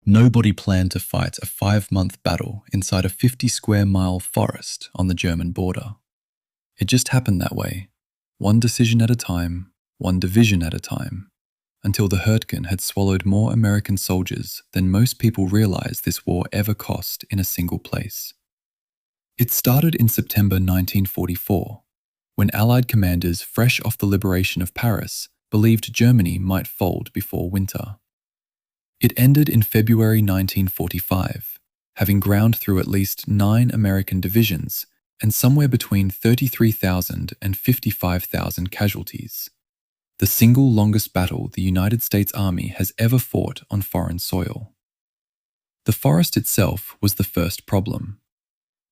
Nobody planned to fight a 5-month battle inside a 50-square-mile forest on the German border. It just happened that way, one decision at a time, one division at a time, until the Hürtgen had swallowed more American soldiers than most people realized this war ever cost in a single place. It started in September 1944, when Allied commanders fresh off the liberation of Paris believed Germany might fold before winter. It ended in February 1945, having ground through at least 9 American divisions and somewhere between 33,000 and 55,000 casualties. The single longest battle the United States Army has ever fought on foreign soil. The forest itself was the first problem.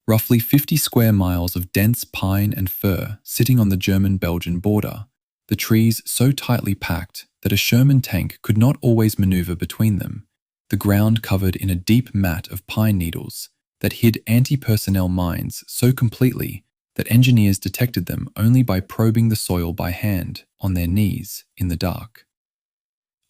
Roughly 50 square miles of dense pine and fir sitting on the German-Belgian border, the trees so tightly packed that a Sherman tank could not always maneuver between them, the ground covered in a deep mat of pine needles that hid anti-personnel mines so completely that engineers detected them only by probing the soil by hand on their knees in the dark.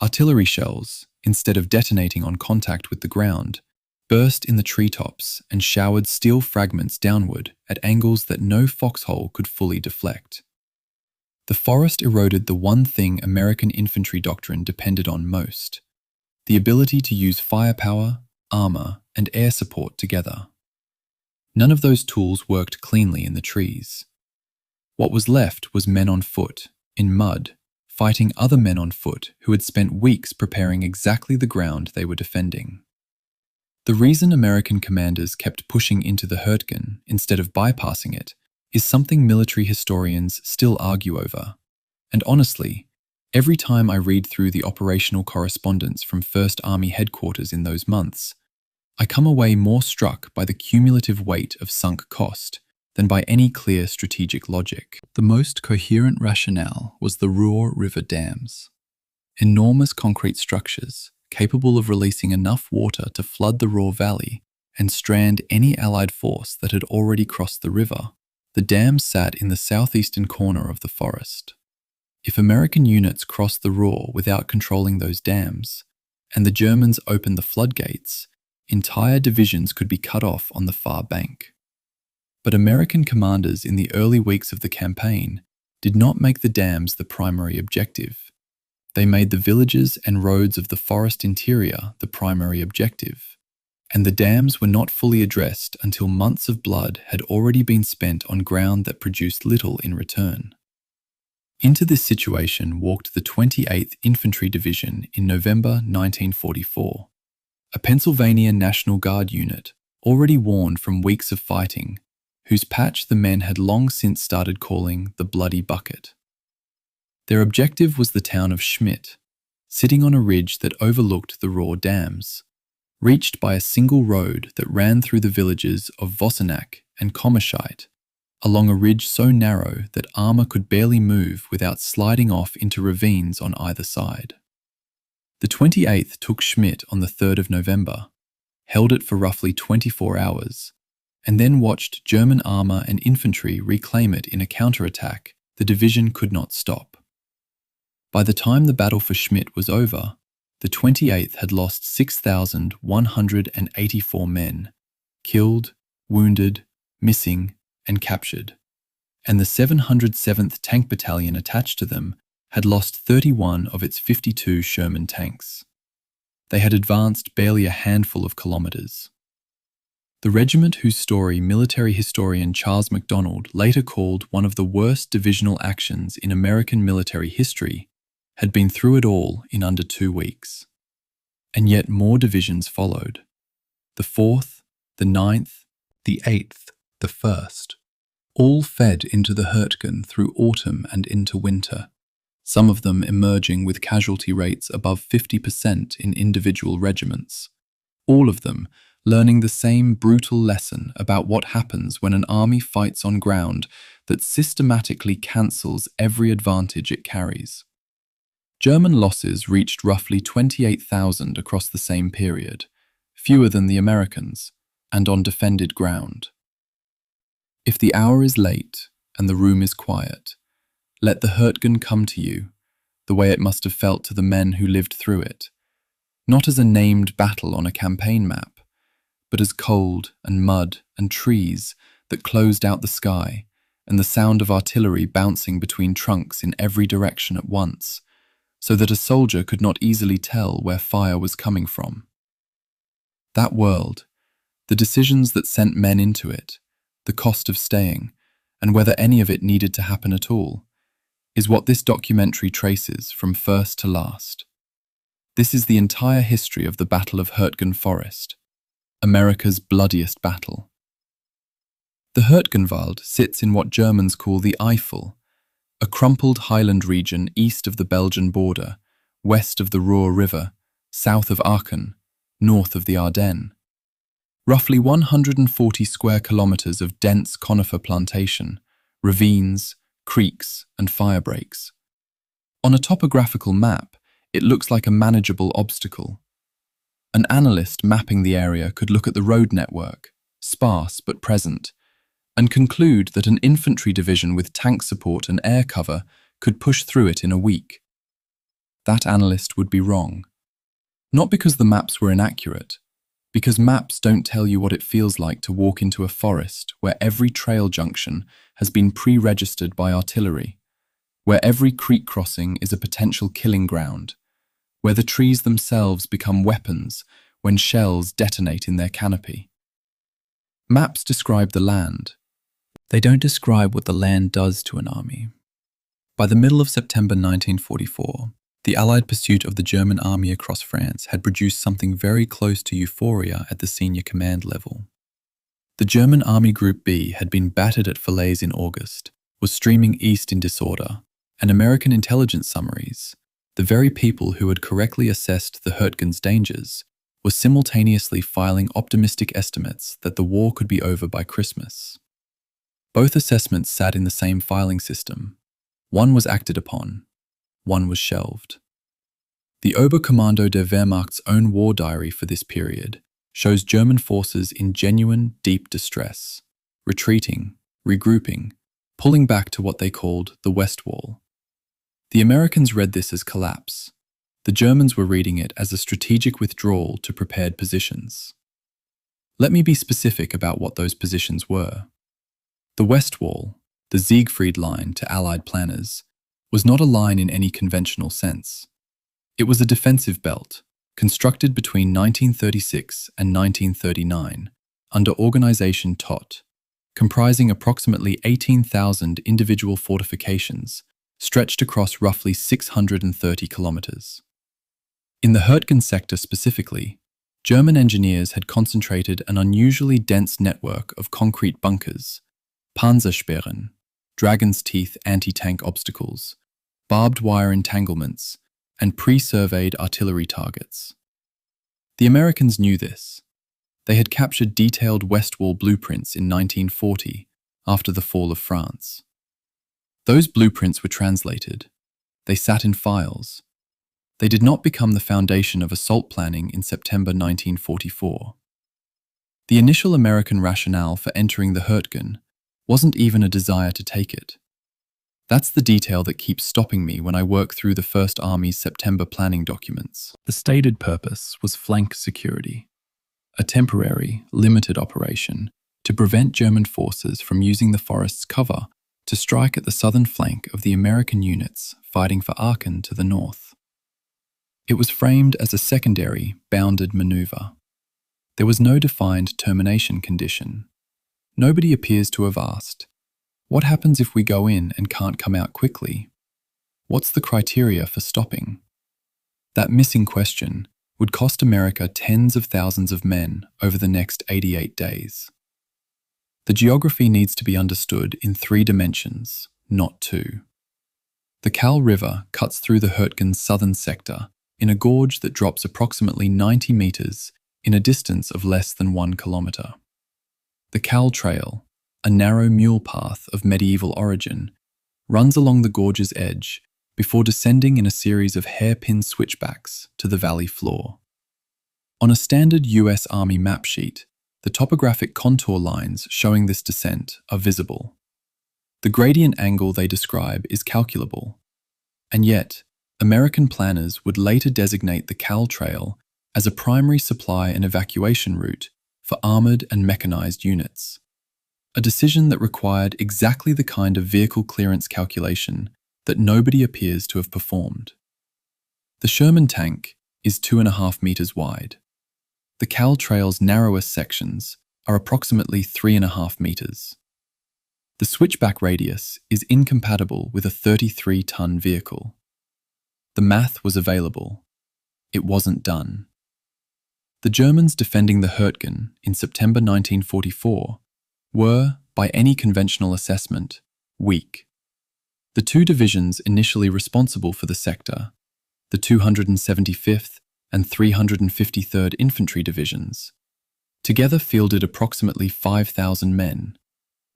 Artillery shells, instead of detonating on contact with the ground, burst in the treetops and showered steel fragments downward at angles that no foxhole could fully deflect. The forest eroded the one thing American infantry doctrine depended on most: the ability to use firepower, armor, and air support together. None of those tools worked cleanly in the trees. What was left was men on foot, in mud, fighting other men on foot who had spent weeks preparing exactly the ground they were defending. The reason American commanders kept pushing into the Hürtgen instead of bypassing it is something military historians still argue over. And honestly, every time I read through the operational correspondence from 1st Army headquarters in those months, I come away more struck by the cumulative weight of sunk cost than by any clear strategic logic. The most coherent rationale was the Roer River dams. Enormous concrete structures capable of releasing enough water to flood the Roer Valley and strand any Allied force that had already crossed the river. The dams sat in the southeastern corner of the forest. If American units crossed the Roer without controlling those dams, and the Germans opened the floodgates, entire divisions could be cut off on the far bank. But American commanders in the early weeks of the campaign did not make the dams the primary objective. They made the villages and roads of the forest interior the primary objective. And the dams were not fully addressed until months of blood had already been spent on ground that produced little in return. Into this situation walked the 28th Infantry Division in November 1944, a Pennsylvania National Guard unit already worn from weeks of fighting, whose patch the men had long since started calling the Bloody Bucket. Their objective was the town of Schmidt, sitting on a ridge that overlooked the Roer dams, reached by a single road that ran through the villages of Vossenack and Kommerscheid, along a ridge so narrow that armor could barely move without sliding off into ravines on either side. The 28th took Schmidt on the 3rd of November, held it for roughly 24 hours, and then watched German armor and infantry reclaim it in a counterattack the division could not stop. By the time the battle for Schmidt was over, the 28th had lost 6,184 men, killed, wounded, missing, and captured, and the 707th Tank Battalion attached to them had lost 31 of its 52 Sherman tanks. They had advanced barely a handful of kilometers. The regiment whose story military historian Charles MacDonald later called one of the worst divisional actions in American military history had been through it all in under 2 weeks. And yet more divisions followed. The 4th, the 9th, the 8th, the 1st, all fed into the Hürtgen through autumn and into winter, some of them emerging with casualty rates above 50% in individual regiments, all of them learning the same brutal lesson about what happens when an army fights on ground that systematically cancels every advantage it carries. German losses reached roughly 28,000 across the same period, fewer than the Americans, and on defended ground. If the hour is late and the room is quiet, let the Hürtgen come to you, the way it must have felt to the men who lived through it. not as a named battle on a campaign map, but as cold and mud and trees that closed out the sky, and the sound of artillery bouncing between trunks in every direction at once, so that a soldier could not easily tell where fire was coming from. That world, the decisions that sent men into it, the cost of staying, and whether any of it needed to happen at all, is what this documentary traces from first to last. This is the entire history of the Battle of Hürtgen Forest, America's bloodiest battle. The Hürtgenwald sits in what Germans call the Eifel, a crumpled highland region east of the Belgian border, west of the Roer River, south of Aachen, north of the Ardennes. Roughly 140 square kilometers of dense conifer plantation, ravines, creeks, and fire breaks. On a topographical map, it looks like a manageable obstacle. An analyst mapping the area could look at the road network, sparse but present, and conclude that an infantry division with tank support and air cover could push through it in a week. That analyst would be wrong. Not because the maps were inaccurate, because maps don't tell you what it feels like to walk into a forest where every trail junction has been pre-registered by artillery, where every creek crossing is a potential killing ground, where the trees themselves become weapons when shells detonate in their canopy. Maps describe the land. They don't describe what the land does to an army. By the middle of September 1944, the Allied pursuit of the German army across France had produced something very close to euphoria at the senior command level. The German Army Group B had been battered at Falaise in August, was streaming east in disorder, and American intelligence summaries, the very people who had correctly assessed the Hürtgen's dangers, were simultaneously filing optimistic estimates that the war could be over by Christmas. Both assessments sat in the same filing system. One was acted upon, one was shelved. The Oberkommando der Wehrmacht's own war diary for this period shows German forces in genuine, deep distress, retreating, regrouping, pulling back to what they called the West Wall. The Americans read this as collapse. The Germans were reading it as a strategic withdrawal to prepared positions. Let me be specific about what those positions were. The West Wall, the Siegfried line to Allied planners, was not a line in any conventional sense. It was a defensive belt, constructed between 1936 and 1939 under Organization TOT, comprising approximately 18,000 individual fortifications stretched across roughly 630 kilometers. In the Hürtgen sector specifically, German engineers had concentrated an unusually dense network of concrete bunkers, Panzersperren, dragon's teeth anti-tank obstacles, barbed wire entanglements, and pre-surveyed artillery targets. The Americans knew this. They had captured detailed West Wall blueprints in 1940 after the fall of France. Those blueprints were translated. They sat in files. They did not become the foundation of assault planning in September 1944. The initial American rationale for entering the Hürtgen wasn't even a desire to take it. That's the detail that keeps stopping me when I work through the First Army's September planning documents. The stated purpose was flank security, a temporary, limited operation to prevent German forces from using the forest's cover to strike at the southern flank of the American units fighting for Aachen to the north. It was framed as a secondary, bounded maneuver. There was no defined termination condition. Nobody appears to have asked, what happens if we go in and can't come out quickly? What's the criteria for stopping? That missing question would cost America tens of thousands of men over the next 88 days. The geography needs to be understood in 3 dimensions, not 2. The Kall River cuts through the Hürtgen's southern sector in a gorge that drops approximately 90 meters in a distance of less than 1 kilometer. The Kall Trail, a narrow mule path of medieval origin, runs along the gorge's edge before descending in a series of hairpin switchbacks to the valley floor. On a standard US Army map sheet, the topographic contour lines showing this descent are visible. The gradient angle they describe is calculable, and yet American planners would later designate the Kall Trail as a primary supply and evacuation route for armoured and mechanized units. A decision that required exactly the kind of vehicle clearance calculation that nobody appears to have performed. The Sherman tank is 2.5 meters wide. The Kall trail's narrowest sections are approximately 3.5 meters. The switchback radius is incompatible with a 33-ton vehicle. The math was available. It wasn't done. The Germans defending the Hürtgen in September 1944 were, by any conventional assessment, weak. The two divisions initially responsible for the sector, the 275th and 353rd Infantry Divisions, together fielded approximately 5,000 men,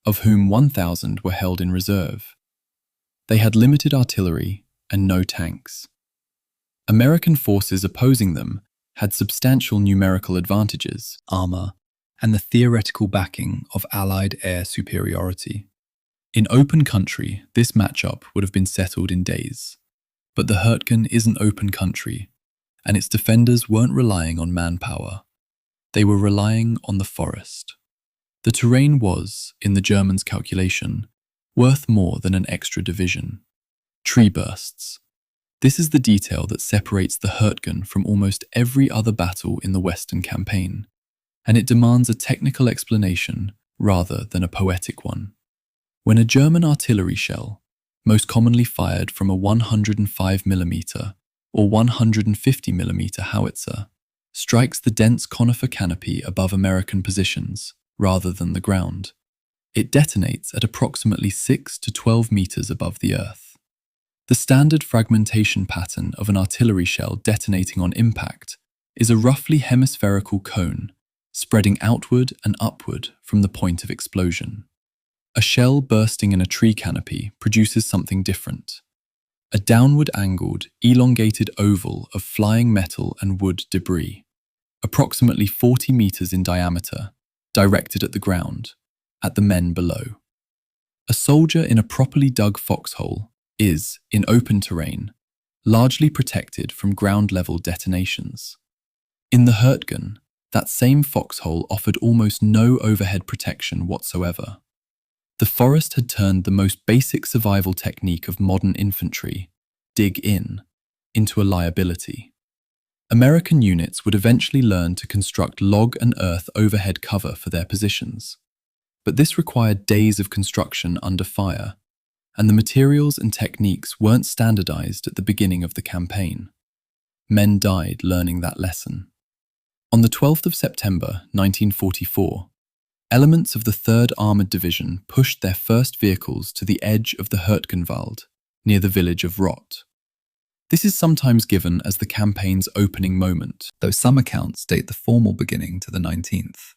of whom 1,000 were held in reserve. They had limited artillery and no tanks. American forces opposing them had substantial numerical advantages, armor, and the theoretical backing of Allied air superiority. In open country, this matchup would have been settled in days. But the Hürtgen isn't open country, and its defenders weren't relying on manpower. They were relying on the forest. The terrain was, in the Germans' calculation, worth more than an extra division. Tree bursts. This is the detail that separates the Hürtgen from almost every other battle in the Western campaign, and it demands a technical explanation rather than a poetic one. When a German artillery shell, most commonly fired from a 105mm or 150mm howitzer, strikes the dense conifer canopy above American positions rather than the ground, it detonates at approximately 6 to 12 meters above the earth. The standard fragmentation pattern of an artillery shell detonating on impact is a roughly hemispherical cone, spreading outward and upward from the point of explosion. A shell bursting in a tree canopy produces something different. A downward-angled, elongated oval of flying metal and wood debris, approximately 40 meters in diameter, directed at the ground, at the men below. A soldier in a properly dug foxhole is, in open terrain, largely protected from ground-level detonations. In the Hürtgen, that same foxhole offered almost no overhead protection whatsoever. The forest had turned the most basic survival technique of modern infantry, dig in, into a liability. American units would eventually learn to construct log and earth overhead cover for their positions, but this required days of construction under fire, and the materials and techniques weren't standardized at the beginning of the campaign. Men died learning that lesson. On the 12th of September 1944, elements of the 3rd Armoured Division pushed their first vehicles to the edge of the Hürtgenwald, near the village of Rott. This is sometimes given as the campaign's opening moment, though some accounts date the formal beginning to the 19th.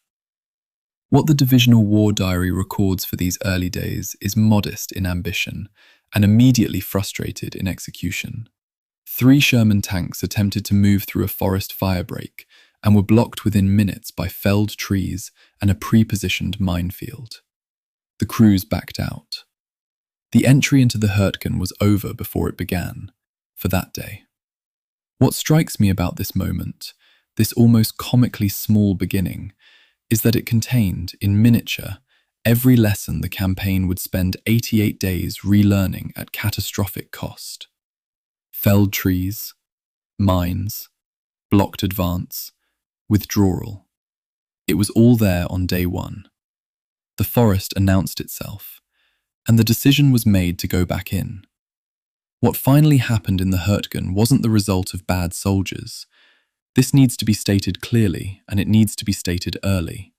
What the divisional war diary records for these early days is modest in ambition and immediately frustrated in execution. 3 Sherman tanks attempted to move through a forest firebreak and were blocked within minutes by felled trees and a pre-positioned minefield. The crews backed out. The entry into the Hürtgen was over before it began, for that day. What strikes me about this moment, this almost comically small beginning, is that it contained, in miniature, every lesson the campaign would spend 88 days relearning at catastrophic cost. Felled trees, mines, blocked advance, withdrawal. It was all there on day 1. The forest announced itself, and the decision was made to go back in. What finally happened in the Hürtgen wasn't the result of bad soldiers. This needs to be stated clearly, and it needs to be stated early.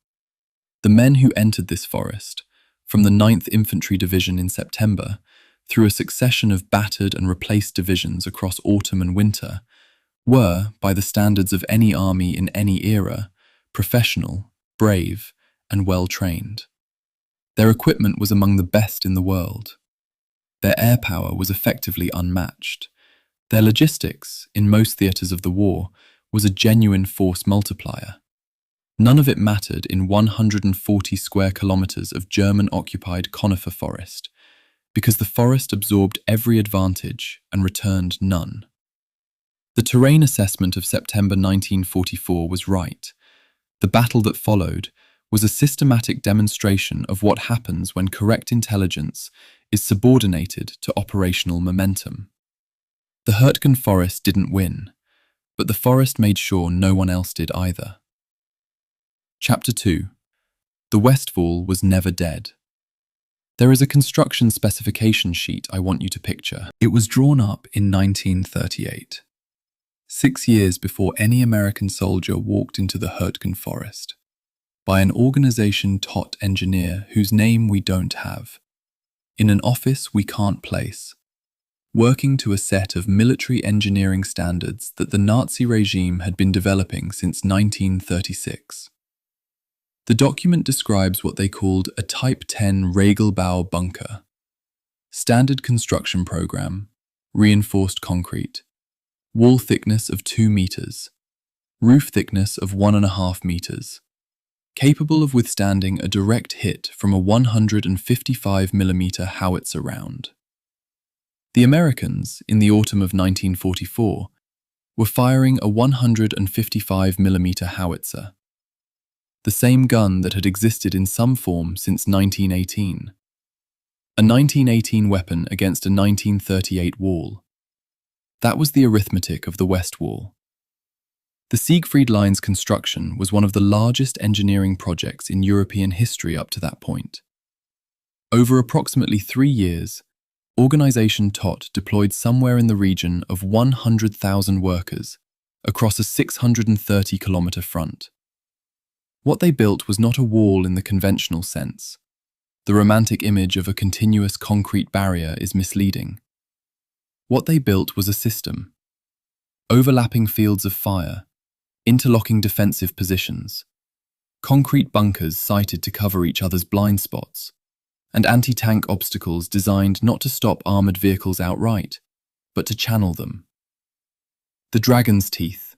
The men who entered this forest, from the 9th Infantry Division in September, through a succession of battered and replaced divisions across autumn and winter, were, by the standards of any army in any era, professional, brave, and well-trained. Their equipment was among the best in the world. Their air power was effectively unmatched. Their logistics, in most theatres of the war, was a genuine force multiplier. None of it mattered in 140 square kilometres of German-occupied conifer forest, because the forest absorbed every advantage and returned none. The terrain assessment of September 1944 was right. The battle that followed was a systematic demonstration of what happens when correct intelligence is subordinated to operational momentum. The Hürtgen Forest didn't win, but the forest made sure no one else did either. Chapter 2. The Westfall was never dead. There is a construction specification sheet I want you to picture. It was drawn up in 1938, 6 years before any American soldier walked into the Hürtgen Forest, by an organization tot engineer whose name we don't have, in an office we can't place, working to a set of military engineering standards that the Nazi regime had been developing since 1936. The document describes what they called a Type 10 Regelbau bunker, standard construction program, reinforced concrete, wall thickness of 2 meters, roof thickness of 1.5 meters, capable of withstanding a direct hit from a 155mm howitzer round. The Americans, in the autumn of 1944, were firing a 155mm howitzer, the same gun that had existed in some form since 1918. A 1918 weapon against a 1938 wall. That was the arithmetic of the West Wall. The Siegfried Line's construction was one of the largest engineering projects in European history up to that point. Over approximately 3 years, Organisation TOT deployed somewhere in the region of 100,000 workers across a 630-kilometre front. What they built was not a wall in the conventional sense. The romantic image of a continuous concrete barrier is misleading. What they built was a system. Overlapping fields of fire, interlocking defensive positions, concrete bunkers sited to cover each other's blind spots, and anti-tank obstacles designed not to stop armoured vehicles outright, but to channel them. The dragon's teeth,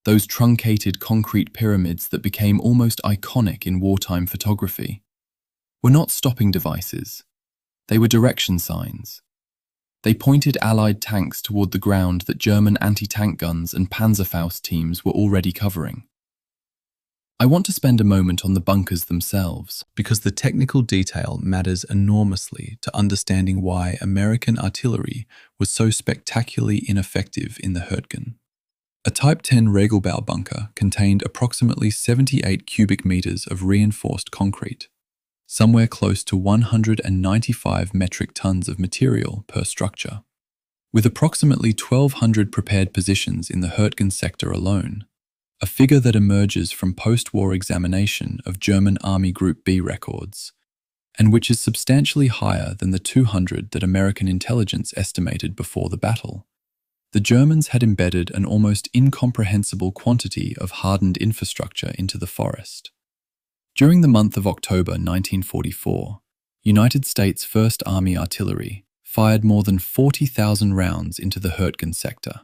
those truncated concrete pyramids that became almost iconic in wartime photography, were not stopping devices. They were direction signs. They pointed Allied tanks toward the ground that German anti-tank guns and Panzerfaust teams were already covering. I want to spend a moment on the bunkers themselves, because the technical detail matters enormously to understanding why American artillery was so spectacularly ineffective in the Hürtgen. A Type 10 Regelbau bunker contained approximately 78 cubic meters of reinforced concrete, somewhere close to 195 metric tons of material per structure. With approximately 1,200 prepared positions in the Hürtgen sector alone, a figure that emerges from post-war examination of German Army Group B records, and which is substantially higher than the 200 that American intelligence estimated before the battle. The Germans had embedded an almost incomprehensible quantity of hardened infrastructure into the forest. During the month of October 1944, United States 1st Army Artillery fired more than 40,000 rounds into the Hürtgen sector.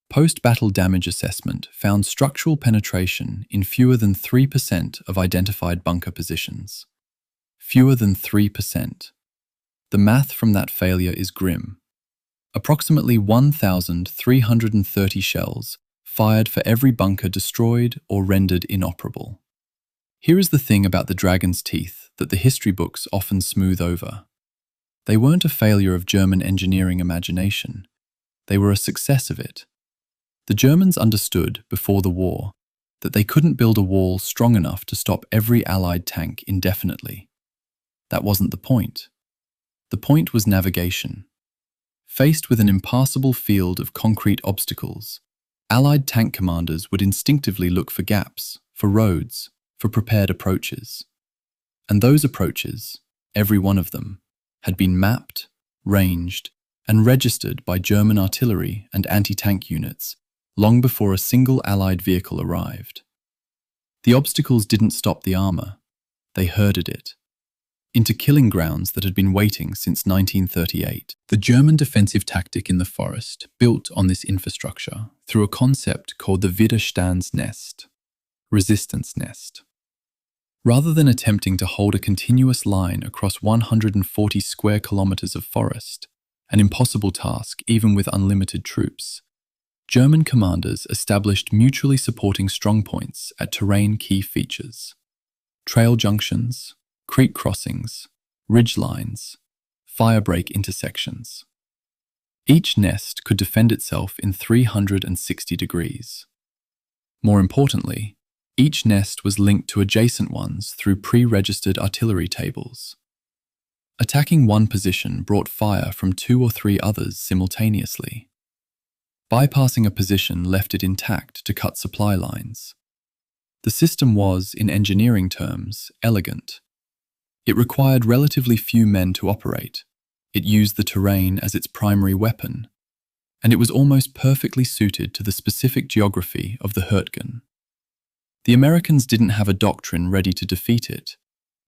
Post-battle damage assessment found structural penetration in fewer than 3% of identified bunker positions. Fewer than 3%. The math from that failure is grim. Approximately 1,330 shells fired for every bunker destroyed or rendered inoperable. Here is the thing about the dragon's teeth that the history books often smooth over. They weren't a failure of German engineering imagination. They were a success of it. The Germans understood, before the war, that they couldn't build a wall strong enough to stop every Allied tank indefinitely. That wasn't the point. The point was navigation. Faced with an impassable field of concrete obstacles, Allied tank commanders would instinctively look for gaps, for roads, for prepared approaches. And those approaches, every one of them, had been mapped, ranged, and registered by German artillery and anti-tank units long before a single Allied vehicle arrived. The obstacles didn't stop the armour, they herded it into killing grounds that had been waiting since 1938. The German defensive tactic in the forest built on this infrastructure through a concept called the Widerstandsnest, resistance nest. Rather than attempting to hold a continuous line across 140 square kilometers of forest, an impossible task even with unlimited troops, German commanders established mutually supporting strongpoints at terrain key features: trail junctions, creek crossings, ridge lines, firebreak intersections. Each nest could defend itself in 360 degrees. More importantly, each nest was linked to adjacent ones through pre-registered artillery tables. Attacking one position brought fire from 2 or 3 others simultaneously. Bypassing a position left it intact to cut supply lines. The system was, in engineering terms, elegant. It required relatively few men to operate. It used the terrain as its primary weapon, and it was almost perfectly suited to the specific geography of the Hürtgen. The Americans didn't have a doctrine ready to defeat it,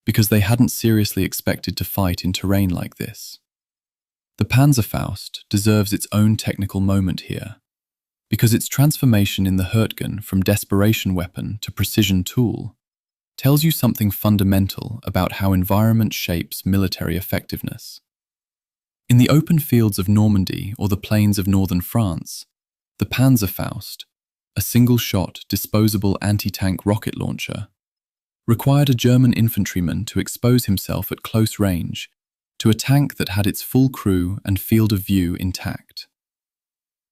because they hadn't seriously expected to fight in terrain like this. The Panzerfaust deserves its own technical moment here, because its transformation in the Hürtgen from desperation weapon to precision tool tells you something fundamental about how environment shapes military effectiveness. In the open fields of Normandy or the plains of northern France, the Panzerfaust, a single-shot, disposable anti-tank rocket launcher, required a German infantryman to expose himself at close range to a tank that had its full crew and field of view intact.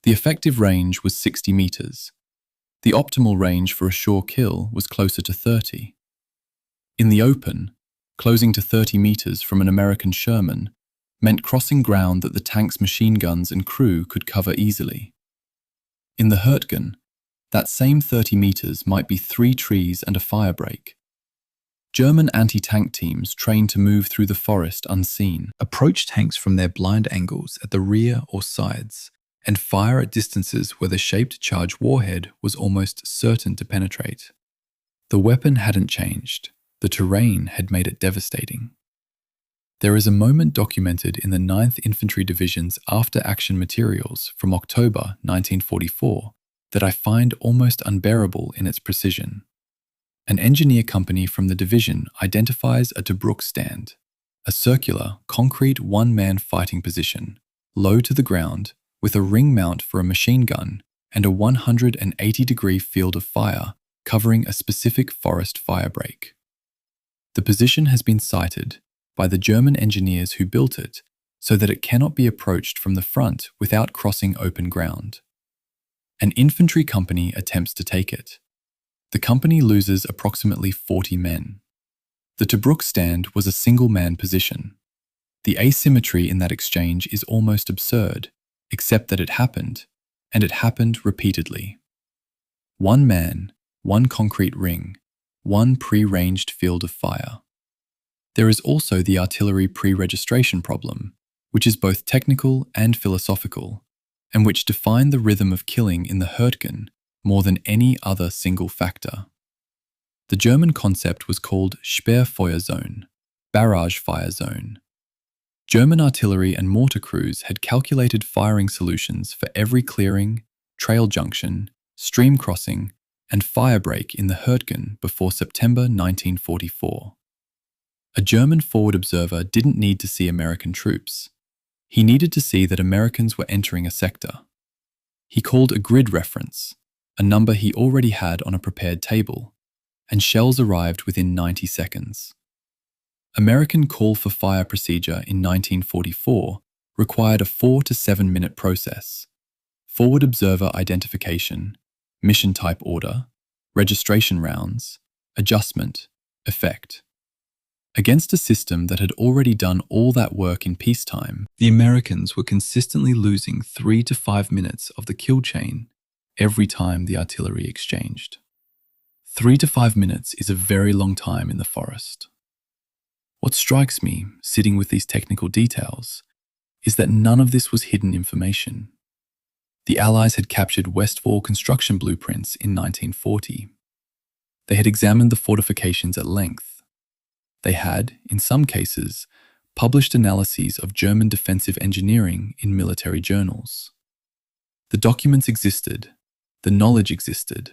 The effective range was 60 meters. The optimal range for a sure kill was closer to 30. In the open, closing to 30 meters from an American Sherman meant crossing ground that the tank's machine guns and crew could cover easily. In the Hürtgen, that same 30 meters might be 3 trees and a firebreak. German anti-tank teams trained to move through the forest unseen, approach tanks from their blind angles at the rear or sides, and fire at distances where the shaped charge warhead was almost certain to penetrate. The weapon hadn't changed. The terrain had made it devastating. There is a moment documented in the 9th Infantry Division's after-action materials from October 1944 that I find almost unbearable in its precision. An engineer company from the division identifies a Tobruk stand, a circular, concrete one-man fighting position, low to the ground, with a ring mount for a machine gun and a 180-degree field of fire covering a specific forest firebreak. The position has been cited by the German engineers who built it so that it cannot be approached from the front without crossing open ground. An infantry company attempts to take it. The company loses approximately 40 men. The Tobruk stand was a single-man position. The asymmetry in that exchange is almost absurd, except that it happened, and it happened repeatedly. One man, one concrete ring, one pre-ranged field of fire. There is also the artillery pre-registration problem, which is both technical and philosophical, and which defined the rhythm of killing in the Hürtgen more than any other single factor. The German concept was called Sperrfeuerzone, barrage fire zone. German artillery and mortar crews had calculated firing solutions for every clearing, trail junction, stream crossing, and firebreak in the Hürtgen before September 1944. A German forward observer didn't need to see American troops. He needed to see that Americans were entering a sector. He called a grid reference, a number he already had on a prepared table, and shells arrived within 90 seconds. American call for fire procedure in 1944 required a 4 to 7 minute process: forward observer identification, mission type order, registration rounds, adjustment, effect. Against a system that had already done all that work in peacetime, the Americans were consistently losing 3 to 5 minutes of the kill chain every time the artillery exchanged. 3 to 5 minutes is a very long time in the forest. What strikes me, sitting with these technical details, is that none of this was hidden information. The Allies had captured Westfall construction blueprints in 1940. They had examined the fortifications at length. They had, in some cases, published analyses of German defensive engineering in military journals. The documents existed, the knowledge existed,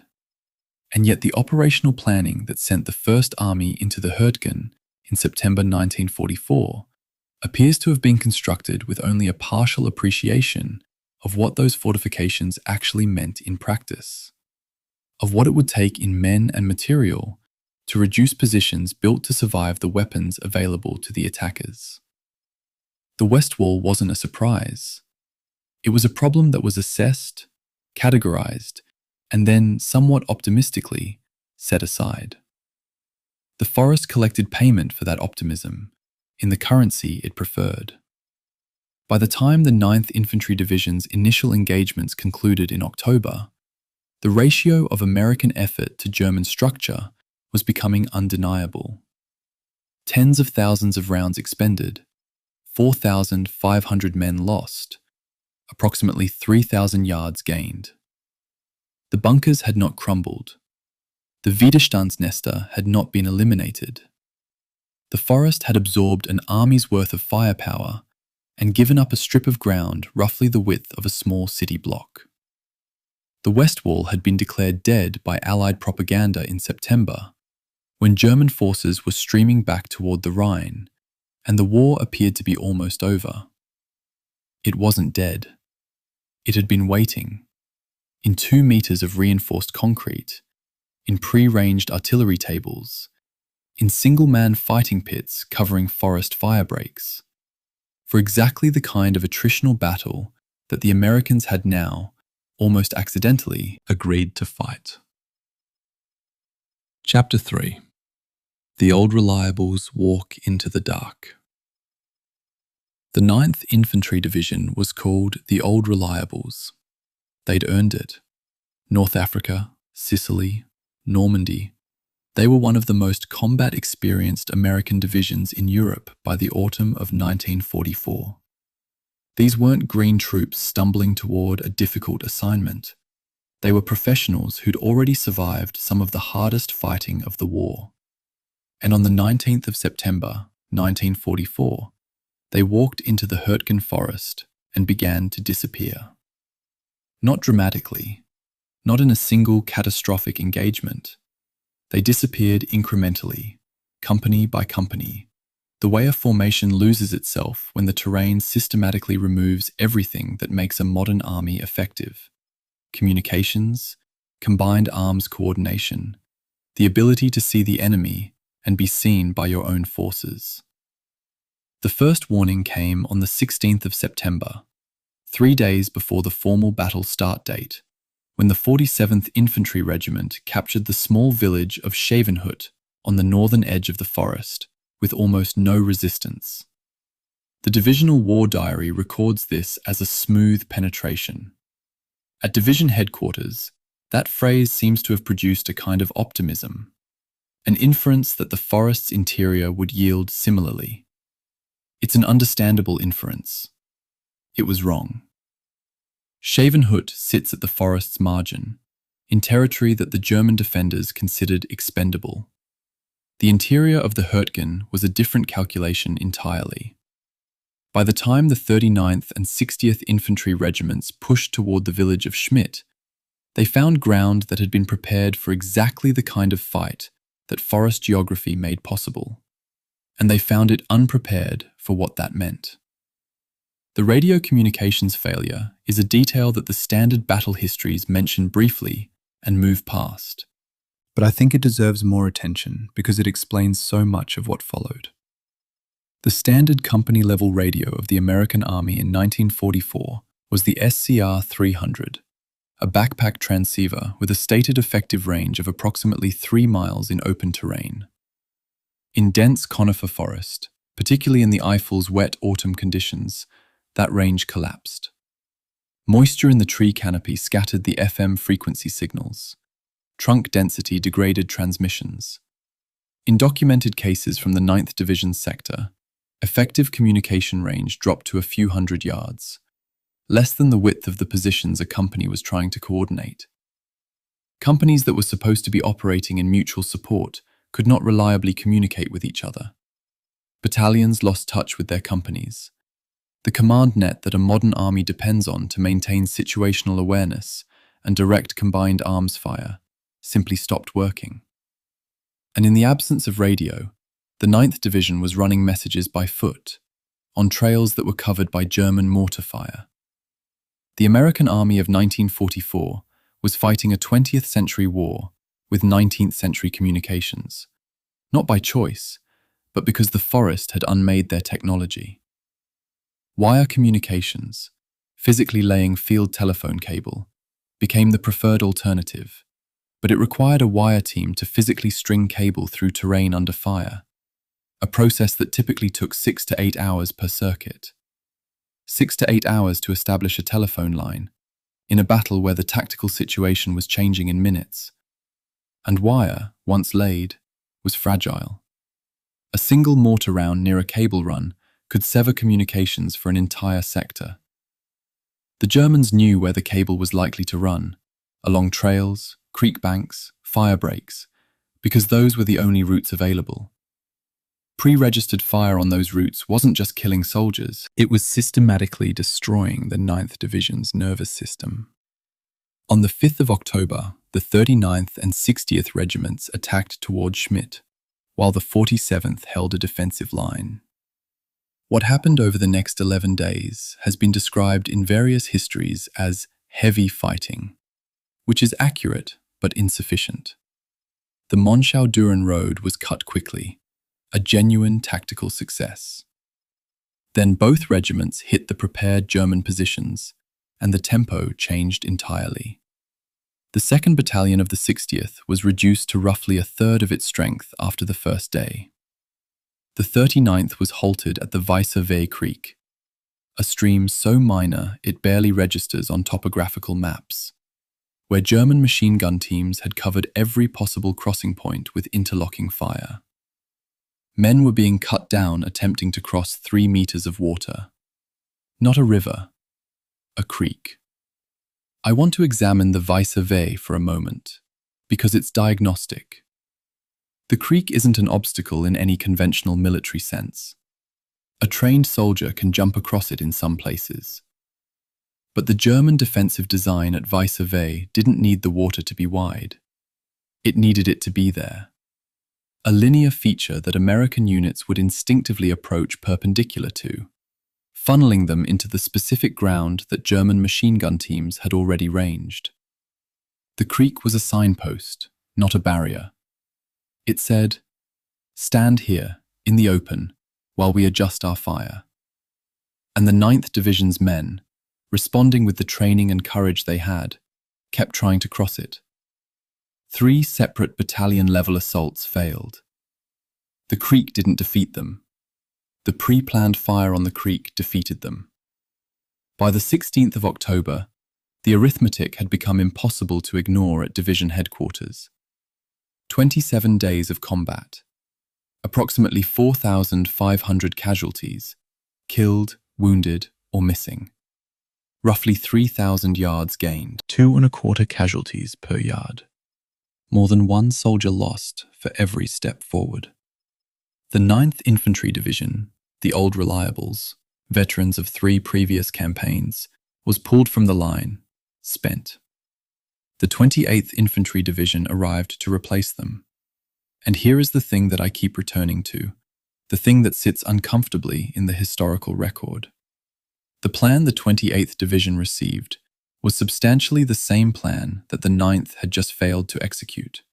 and yet the operational planning that sent the First Army into the Hürtgen in September 1944 appears to have been constructed with only a partial appreciation of what those fortifications actually meant in practice, of what it would take in men and material to reduce positions built to survive the weapons available to the attackers. The West Wall wasn't a surprise. It was a problem that was assessed, categorized, and then, somewhat optimistically, set aside. The forest collected payment for that optimism in the currency it preferred. By the time the 9th Infantry Division's initial engagements concluded in October, the ratio of American effort to German structure was becoming undeniable. Tens of thousands of rounds expended, 4,500 men lost, approximately 3,000 yards gained. The bunkers had not crumbled. The Widerstandsnester had not been eliminated. The forest had absorbed an army's worth of firepower and given up a strip of ground roughly the width of a small city block. The West Wall had been declared dead by Allied propaganda in September, when German forces were streaming back toward the Rhine, and the war appeared to be almost over. It wasn't dead. It had been waiting, in 2 meters of reinforced concrete, in pre-ranged artillery tables, in single-man fighting pits covering forest fire breaks, for exactly the kind of attritional battle that the Americans had now, almost accidentally, agreed to fight. Chapter 3. The Old Reliables Walk into the Dark. The 9th Infantry Division was called the Old Reliables. They'd earned it. North Africa, Sicily, Normandy. They were one of the most combat-experienced American divisions in Europe by the autumn of 1944. These weren't green troops stumbling toward a difficult assignment. They were professionals who'd already survived some of the hardest fighting of the war. And on the 19th of September, 1944, they walked into the Hürtgen Forest and began to disappear. Not dramatically, not in a single catastrophic engagement. They disappeared incrementally, company by company, the way a formation loses itself when the terrain systematically removes everything that makes a modern army effective: communications, combined arms coordination, the ability to see the enemy and be seen by your own forces. The first warning came on the 16th of September, 3 days before the formal battle start date, when the 47th Infantry Regiment captured the small village of Schevenhut on the northern edge of the forest, with almost no resistance. The divisional war diary records this as a smooth penetration. At division headquarters, that phrase seems to have produced a kind of optimism, an inference that the forest's interior would yield similarly. It's an understandable inference. It was wrong. Schevenhut sits at the forest's margin, in territory that the German defenders considered expendable. The interior of the Hürtgen was a different calculation entirely. By the time the 39th and 60th Infantry Regiments pushed toward the village of Schmidt, they found ground that had been prepared for exactly the kind of fight that forest geography made possible, and they found it unprepared for what that meant. The radio communications failure is a detail that the standard battle histories mention briefly and move past, but I think it deserves more attention because it explains so much of what followed. The standard company-level radio of the American Army in 1944 was the SCR-300, a backpack transceiver with a stated effective range of approximately 3 miles in open terrain. In dense conifer forest, particularly in the Eifel's wet autumn conditions, that range collapsed. Moisture in the tree canopy scattered the FM frequency signals. Trunk density degraded transmissions. In documented cases from the 9th Division sector, effective communication range dropped to a few hundred yards, less than the width of the positions a company was trying to coordinate. Companies that were supposed to be operating in mutual support could not reliably communicate with each other. Battalions lost touch with their companies. The command net that a modern army depends on to maintain situational awareness and direct combined arms fire simply stopped working. And in the absence of radio, the 9th Division was running messages by foot, on trails that were covered by German mortar fire. The American Army of 1944 was fighting a 20th century war with 19th century communications, not by choice, but because the forest had unmade their technology. Wire communications, physically laying field telephone cable, became the preferred alternative, but it required a wire team to physically string cable through terrain under fire, a process that typically took 6 to 8 hours per circuit. 6 to 8 hours to establish a telephone line, in a battle where the tactical situation was changing in minutes. And wire, once laid, was fragile. A single mortar round near a cable run could sever communications for an entire sector. The Germans knew where the cable was likely to run, along trails, creek banks, fire breaks, because those were the only routes available. Pre-registered fire on those routes wasn't just killing soldiers, it was systematically destroying the 9th Division's nervous system. On the 5th of October, the 39th and 60th Regiments attacked towards Schmidt, while the 47th held a defensive line. What happened over the next 11 days has been described in various histories as heavy fighting, which is accurate but insufficient. The Monschau-Düren Road was cut quickly, a genuine tactical success. Then both regiments hit the prepared German positions, and the tempo changed entirely. The 2nd Battalion of the 60th was reduced to roughly a third of its strength after the first day. The 39th was halted at the Weißer Creek, a stream so minor it barely registers on topographical maps, where German machine gun teams had covered every possible crossing point with interlocking fire. Men were being cut down attempting to cross 3 meters of water. Not a river, a creek. I want to examine the Weißer for a moment, because it's diagnostic. The creek isn't an obstacle in any conventional military sense. A trained soldier can jump across it in some places. But the German defensive design at Weißer didn't need the water to be wide. It needed it to be there. A linear feature that American units would instinctively approach perpendicular to, funneling them into the specific ground that German machine gun teams had already ranged. The creek was a signpost, not a barrier. It said, "Stand here, in the open, while we adjust our fire." And the 9th Division's men, responding with the training and courage they had, kept trying to cross it. 3 separate battalion-level assaults failed. The creek didn't defeat them. The pre-planned fire on the creek defeated them. By the 16th of October, the arithmetic had become impossible to ignore at division headquarters. 27 days of combat, approximately 4,500 casualties, killed, wounded, or missing. Roughly 3,000 yards gained, 2¼ casualties per yard. More than 1 soldier lost for every step forward. The 9th Infantry Division, the old reliables, veterans of 3 previous campaigns, was pulled from the line, spent. The 28th Infantry Division arrived to replace them. And here is the thing that I keep returning to, the thing that sits uncomfortably in the historical record. The plan the 28th Division received was substantially the same plan that the 9th had just failed to execute.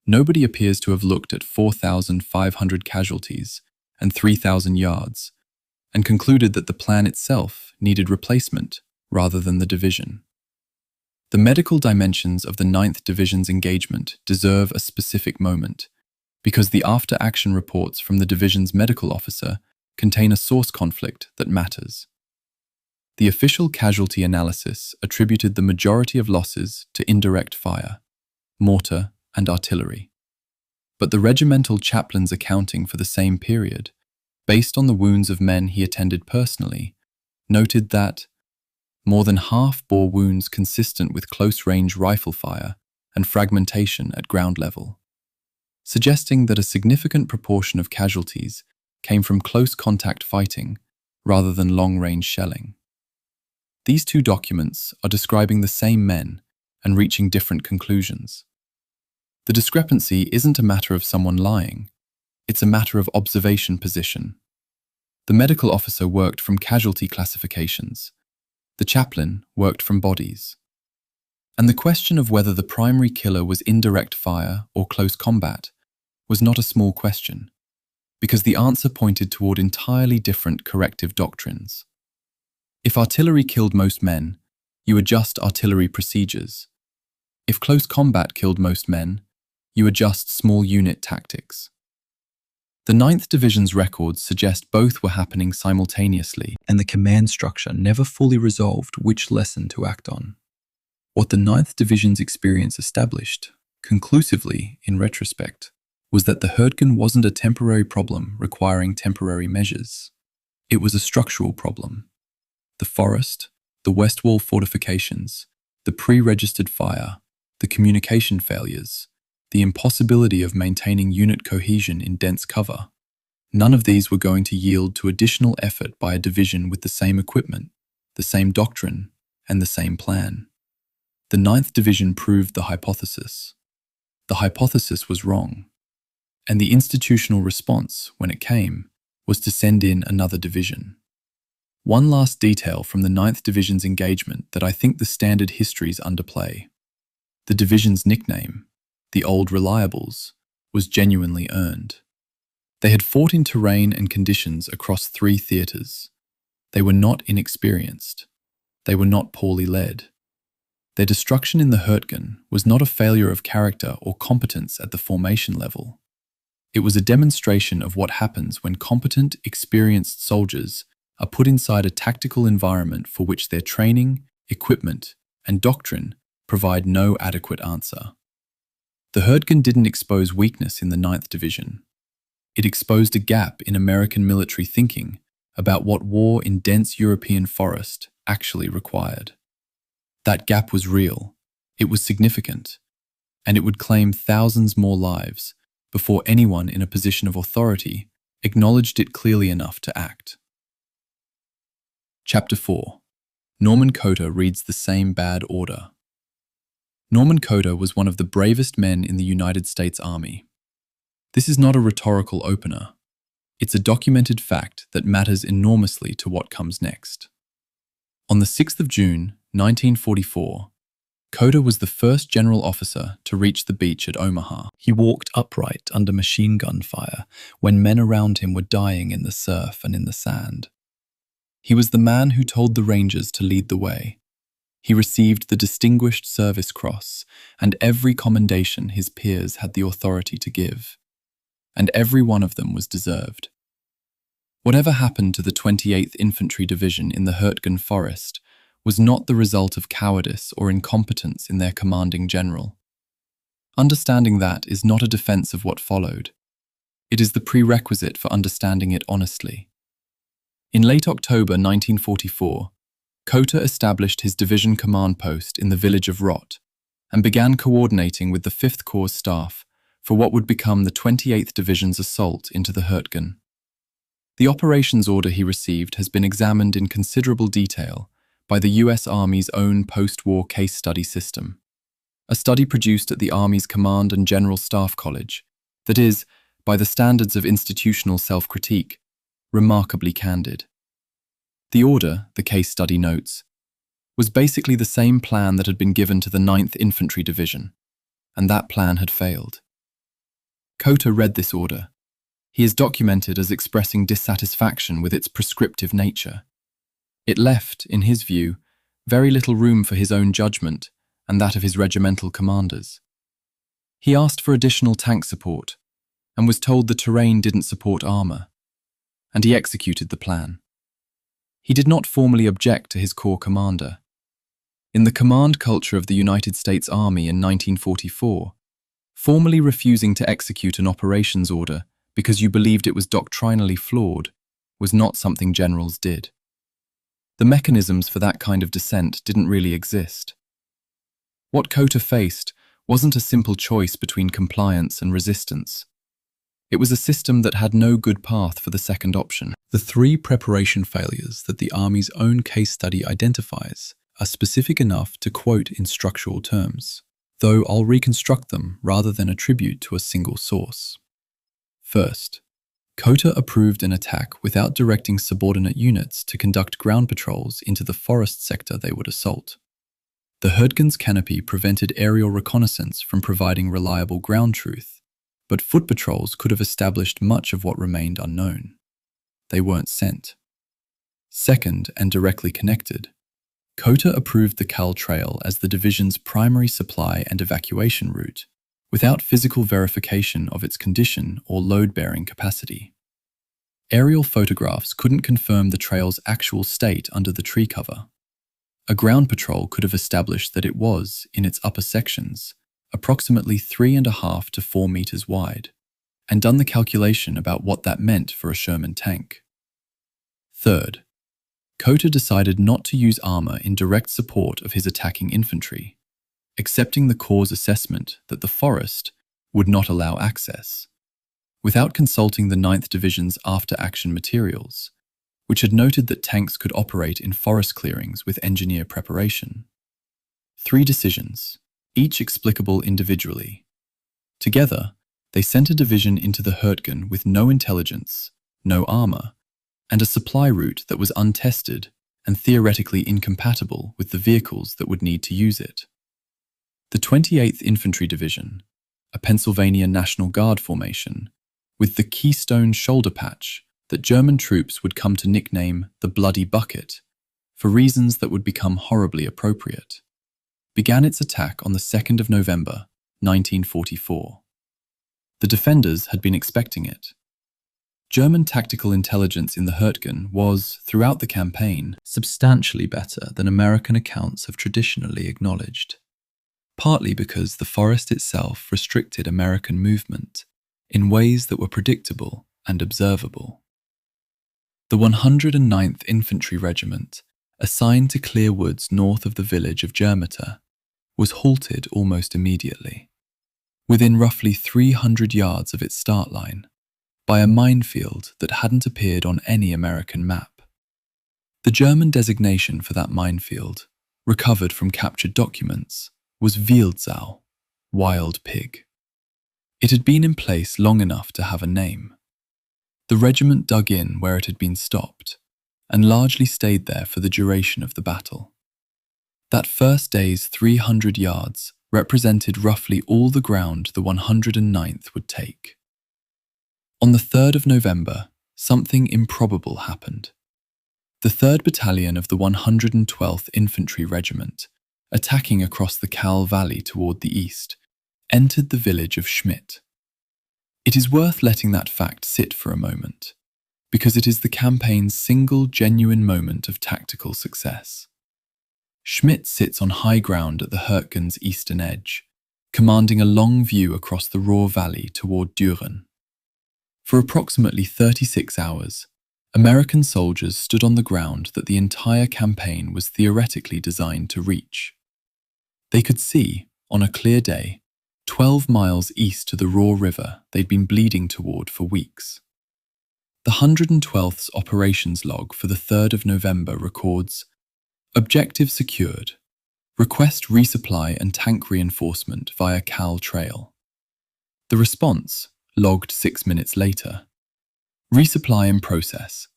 Nobody appears to have looked at 4,500 casualties and 3,000 yards and concluded that the plan itself needed replacement rather than the division. The medical dimensions of the 9th Division's engagement deserve a specific moment because the after-action reports from the division's medical officer contain a source conflict that matters. The official casualty analysis attributed the majority of losses to indirect fire, mortar, and artillery. But the regimental chaplain's accounting for the same period, based on the wounds of men he attended personally, noted that more than half bore wounds consistent with close-range rifle fire and fragmentation at ground level, suggesting that a significant proportion of casualties came from close-contact fighting rather than long-range shelling. These 2 documents are describing the same men and reaching different conclusions. The discrepancy isn't a matter of someone lying, it's a matter of observation position. The medical officer worked from casualty classifications. The chaplain worked from bodies. And the question of whether the primary killer was indirect fire or close combat was not a small question, because the answer pointed toward entirely different corrective doctrines. If artillery killed most men, you adjust artillery procedures. If close combat killed most men, you adjust small unit tactics. The 9th Division's records suggest both were happening simultaneously, and the command structure never fully resolved which lesson to act on. What the 9th Division's experience established, conclusively in retrospect, was that the Hürtgen wasn't a temporary problem requiring temporary measures. It was a structural problem. The forest, the west wall fortifications, the pre-registered fire, the communication failures, the impossibility of maintaining unit cohesion in dense cover. None of these were going to yield to additional effort by a division with the same equipment, the same doctrine, and the same plan. The 9th Division proved the hypothesis. The hypothesis was wrong, and the institutional response, when it came, was to send in another division. One last detail from the 9th Division's engagement that I think the standard histories underplay. The division's nickname, the Old Reliables, was genuinely earned. They had fought in terrain and conditions across 3 theatres. They were not inexperienced. They were not poorly led. Their destruction in the Hürtgen was not a failure of character or competence at the formation level. It was a demonstration of what happens when competent, experienced soldiers are put inside a tactical environment for which their training, equipment, and doctrine provide no adequate answer. The Hürtgen didn't expose weakness in the 9th Division. It exposed a gap in American military thinking about what war in dense European forest actually required. That gap was real, it was significant, and it would claim thousands more lives before anyone in a position of authority acknowledged it clearly enough to act. Chapter 4. Norman Cotter reads the same bad order. Norman Cotter was one of the bravest men in the United States Army. This is not a rhetorical opener. It's a documented fact that matters enormously to what comes next. On the 6th of June, 1944, Cotter was the first general officer to reach the beach at Omaha. He walked upright under machine gun fire when men around him were dying in the surf and in the sand. He was the man who told the Rangers to lead the way. He received the Distinguished Service Cross and every commendation his peers had the authority to give. And every one of them was deserved. Whatever happened to the 28th Infantry Division in the Hürtgen Forest was not the result of cowardice or incompetence in their commanding general. Understanding that is not a defense of what followed. It is the prerequisite for understanding it honestly. In late October 1944, Cotter established his division command post in the village of Roer and began coordinating with the 5th Corps staff for what would become the 28th Division's assault into the Hürtgen. The operations order he received has been examined in considerable detail by the US Army's own post-war case study system, a study produced at the Army's Command and General Staff College that is, by the standards of institutional self-critique, remarkably candid. The order, the case study notes, was basically the same plan that had been given to the 9th Infantry Division, and that plan had failed. Cotter read this order. He is documented as expressing dissatisfaction with its prescriptive nature. It left, in his view, very little room for his own judgment and that of his regimental commanders. He asked for additional tank support and was told the terrain didn't support armour, and he executed the plan. He did not formally object to his corps commander. In the command culture of the United States Army in 1944, formally refusing to execute an operations order because you believed it was doctrinally flawed was not something generals did. The mechanisms for that kind of dissent didn't really exist. What Cotter faced wasn't a simple choice between compliance and resistance. It was a system that had no good path for the second option. The 3 preparation failures that the Army's own case study identifies are specific enough to quote in structural terms, though I'll reconstruct them rather than attribute to a single source. First, Kota approved an attack without directing subordinate units to conduct ground patrols into the forest sector they would assault. The Hürtgen's canopy prevented aerial reconnaissance from providing reliable ground truth, but foot patrols could have established much of what remained unknown. They weren't sent. Second, and directly connected, Kota approved the Kall Trail as the division's primary supply and evacuation route, without physical verification of its condition or load-bearing capacity. Aerial photographs couldn't confirm the trail's actual state under the tree cover. A ground patrol could have established that it was, in its upper sections, approximately 3.5 to 4 meters wide, and done the calculation about what that meant for a Sherman tank. Third, Kota decided not to use armor in direct support of his attacking infantry, accepting the Corps' assessment that the forest would not allow access, without consulting the 9th Division's after-action materials, which had noted that tanks could operate in forest clearings with engineer preparation. 3 decisions, each explicable individually. Together, they sent a division into the Hürtgen with no intelligence, no armor, and a supply route that was untested and theoretically incompatible with the vehicles that would need to use it. The 28th Infantry Division, a Pennsylvania National Guard formation, with the Keystone shoulder patch that German troops would come to nickname the Bloody Bucket, for reasons that would become horribly appropriate, began its attack on the 2nd of November, 1944. The defenders had been expecting it. German tactical intelligence in the Hürtgen was, throughout the campaign, substantially better than American accounts have traditionally acknowledged, partly because the forest itself restricted American movement in ways that were predictable and observable. The 109th Infantry Regiment, assigned to clear woods north of the village of Germata, was halted almost immediately, within roughly 300 yards of its start line, by a minefield that hadn't appeared on any American map. The German designation for that minefield, recovered from captured documents, was Wildsau, wild pig. It had been in place long enough to have a name. The regiment dug in where it had been stopped, and largely stayed there for the duration of the battle. That first day's 300 yards represented roughly all the ground the 109th would take. On the 3rd of November, something improbable happened. The 3rd Battalion of the 112th Infantry Regiment, attacking across the Kall Valley toward the east, entered the village of Schmidt. It is worth letting that fact sit for a moment, because it is the campaign's single genuine moment of tactical success. Schmidt sits on high ground at the Hürtgen's eastern edge, commanding a long view across the Roer Valley toward Düren. For approximately 36 hours, American soldiers stood on the ground that the entire campaign was theoretically designed to reach. They could see, on a clear day, 12 miles east to the Roer River they'd been bleeding toward for weeks. The 112th's operations log for the 3rd of November records, "Objective secured. Request resupply and tank reinforcement via Kall Trail." The response, logged 6 minutes later, "Resupply in process.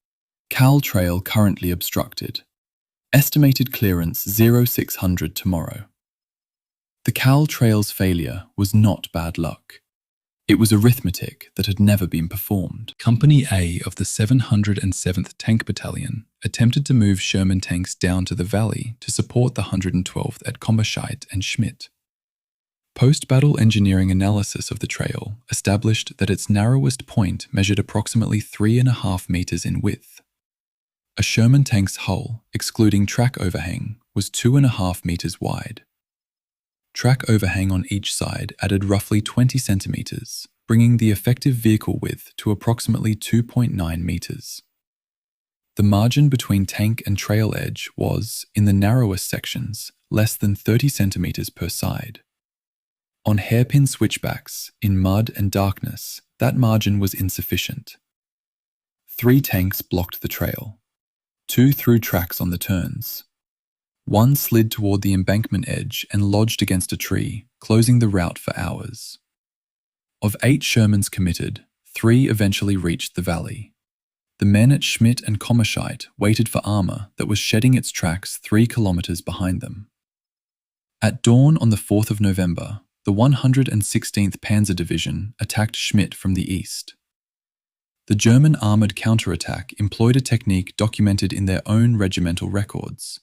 Kall Trail currently obstructed. Estimated clearance 0600 tomorrow." The Kall Trail's failure was not bad luck. It was arithmetic that had never been performed. Company A of the 707th Tank Battalion attempted to move Sherman tanks down to the valley to support the 112th at Kommerscheid and Schmidt. Post-battle engineering analysis of the trail established that its narrowest point measured approximately 3.5 meters in width. A Sherman tank's hull, excluding track overhang, was 2.5 meters wide. Track overhang on each side added roughly 20 centimeters, bringing the effective vehicle width to approximately 2.9 meters. The margin between tank and trail edge was, in the narrowest sections, less than 30 centimeters per side. On hairpin switchbacks, in mud and darkness, that margin was insufficient. 3 tanks blocked the trail. 2 threw tracks on the turns. 1 slid toward the embankment edge and lodged against a tree, closing the route for hours. Of 8 Shermans committed, 3 eventually reached the valley. The men at Schmidt and Kommerscheid waited for armor that was shedding its tracks 3 kilometers behind them. At dawn on the 4th of November, the 116th Panzer Division attacked Schmidt from the east. The German armored counterattack employed a technique documented in their own regimental records,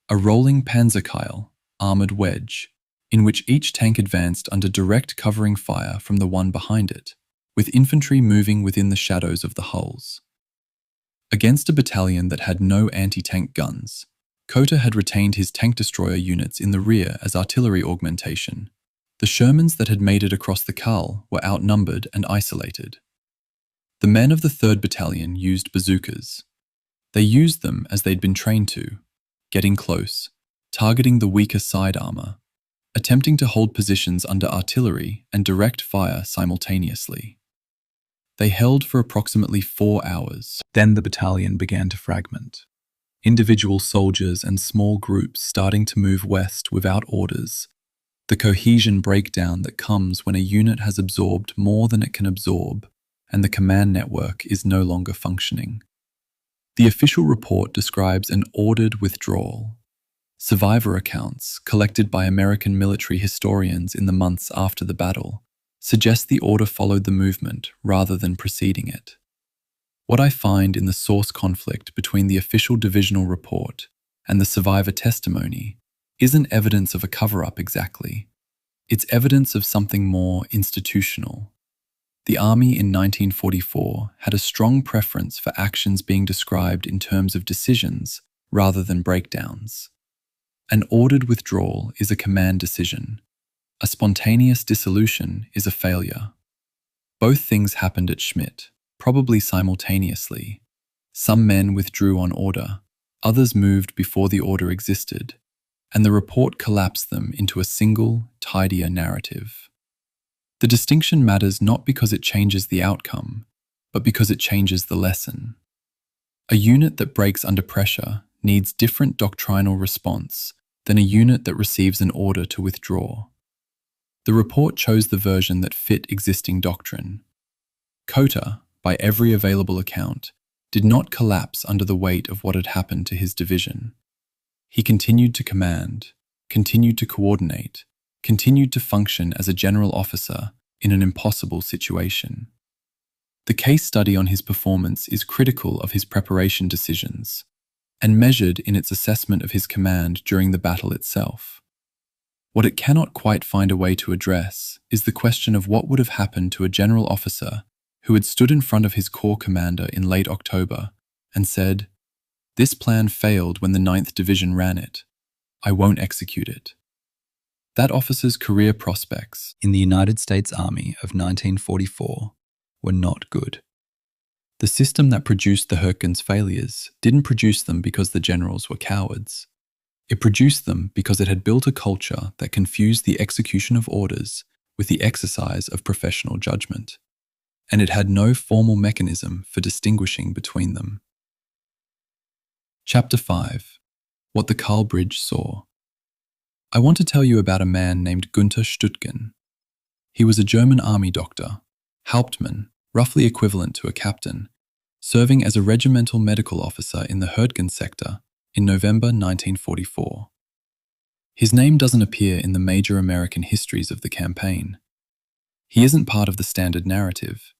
a rolling Panzerkeil, armored wedge, in which each tank advanced under direct covering fire from the one behind it, with infantry moving within the shadows of the hulls. Against a battalion that had no anti-tank guns, Kota had retained his tank destroyer units in the rear as artillery augmentation. The Shermans that had made it across the Kall were outnumbered and isolated. The men of the 3rd Battalion used bazookas. They used them as they'd been trained to, getting close, targeting the weaker side armor, attempting to hold positions under artillery and direct fire simultaneously. They held for approximately 4 hours. Then the battalion began to fragment. Individual soldiers and small groups starting to move west without orders. The cohesion breakdown that comes when a unit has absorbed more than it can absorb and the command network is no longer functioning. The official report describes an ordered withdrawal. Survivor accounts, collected by American military historians in the months after the battle, suggest the order followed the movement rather than preceding it. What I find in the source conflict between the official divisional report and the survivor testimony isn't evidence of a cover-up exactly. It's evidence of something more institutional. The army in 1944 had a strong preference for actions being described in terms of decisions rather than breakdowns. An ordered withdrawal is a command decision. A spontaneous dissolution is a failure. Both things happened at Schmidt, probably simultaneously. Some men withdrew on order, others moved before the order existed, and the report collapsed them into a single, tidier narrative. The distinction matters not because it changes the outcome, but because it changes the lesson. A unit that breaks under pressure needs different doctrinal response than a unit that receives an order to withdraw. The report chose the version that fit existing doctrine. Kota, by every available account, did not collapse under the weight of what had happened to his division. He continued to command, continued to coordinate, continued to function as a general officer in an impossible situation. The case study on his performance is critical of his preparation decisions and measured in its assessment of his command during the battle itself. What it cannot quite find a way to address is the question of what would have happened to a general officer who had stood in front of his corps commander in late October and said, "This plan failed when the 9th Division ran it. I won't execute it." That officer's career prospects in the United States Army of 1944 were not good. The system that produced the Hürtgen's failures didn't produce them because the generals were cowards. It produced them because it had built a culture that confused the execution of orders with the exercise of professional judgment, and it had no formal mechanism for distinguishing between them. Chapter 5. What the Kall Bridge Saw. I want to tell you about a man named Günther Stüttgen. He was a German army doctor, Hauptmann, roughly equivalent to a captain, serving as a regimental medical officer in the Hürtgen sector in November 1944. His name doesn't appear in the major American histories of the campaign. He isn't part of the standard narrative,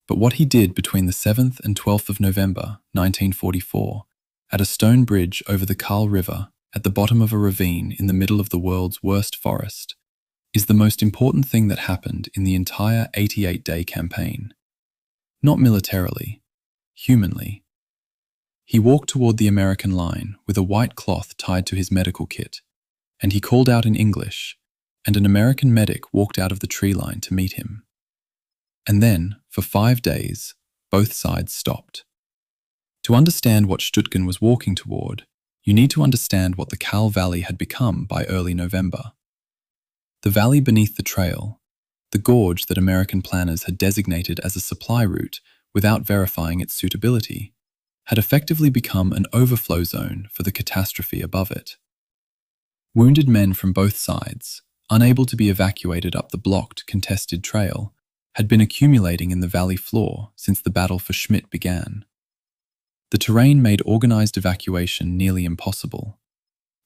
but what he did between the 7th and 12th of November 1944 at a stone bridge over the Kall River at the bottom of a ravine in the middle of the world's worst forest is the most important thing that happened in the entire 88-day campaign. Not militarily, humanly. He walked toward the American line with a white cloth tied to his medical kit, and he called out in English, and an American medic walked out of the tree line to meet him. And then, for 5 days, both sides stopped. To understand what Stüttgen was walking toward, you need to understand what the Kall Valley had become by early November. The valley beneath the trail, the gorge that American planners had designated as a supply route without verifying its suitability, had effectively become an overflow zone for the catastrophe above it. Wounded men from both sides, unable to be evacuated up the blocked, contested trail, had been accumulating in the valley floor since the battle for Schmidt began. The terrain made organized evacuation nearly impossible.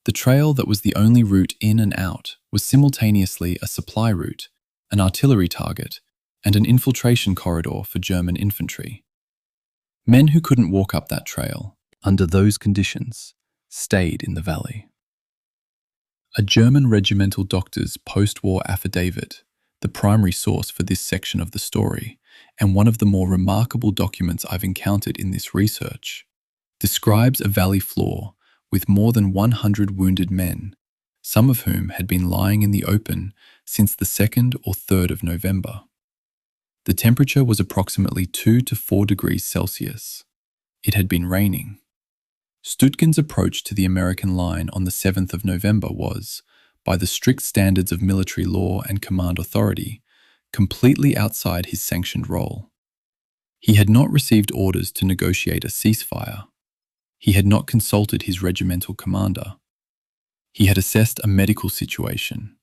The trail that was the only route in and out was simultaneously a supply route, an artillery target, and an infiltration corridor for German infantry. Men who couldn't walk up that trail, under those conditions, stayed in the valley. A German regimental doctor's post-war affidavit, the primary source for this section of the story, and one of the more remarkable documents I've encountered in this research, describes a valley floor with more than 100 wounded men, some of whom had been lying in the open since the 2nd or 3rd of November. The temperature was approximately 2 to 4 degrees Celsius. It had been raining. Hürtgen's approach to the American line on the 7th of November was, by the strict standards of military law and command authority, completely outside his sanctioned role. He had not received orders to negotiate a ceasefire. He had not consulted his regimental commander. He had assessed a medical situation.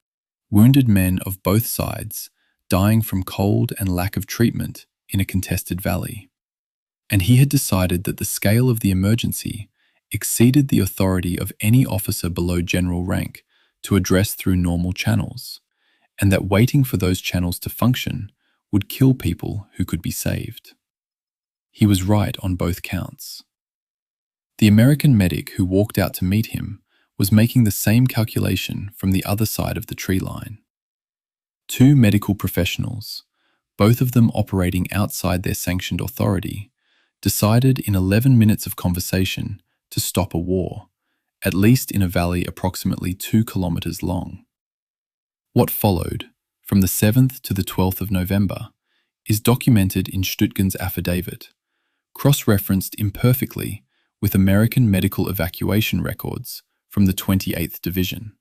Wounded men of both sides dying from cold and lack of treatment in a contested valley. And he had decided that the scale of the emergency exceeded the authority of any officer below general rank to address through normal channels, and that waiting for those channels to function would kill people who could be saved. He was right on both counts. The American medic who walked out to meet him was making the same calculation from the other side of the tree line. Two medical professionals, both of them operating outside their sanctioned authority, decided in 11 minutes of conversation to stop a war, at least in a valley approximately 2 kilometers long. What followed, from the 7th to the 12th of November, is documented in Hürtgen's affidavit, cross-referenced imperfectly with American medical evacuation records from the 28th Division.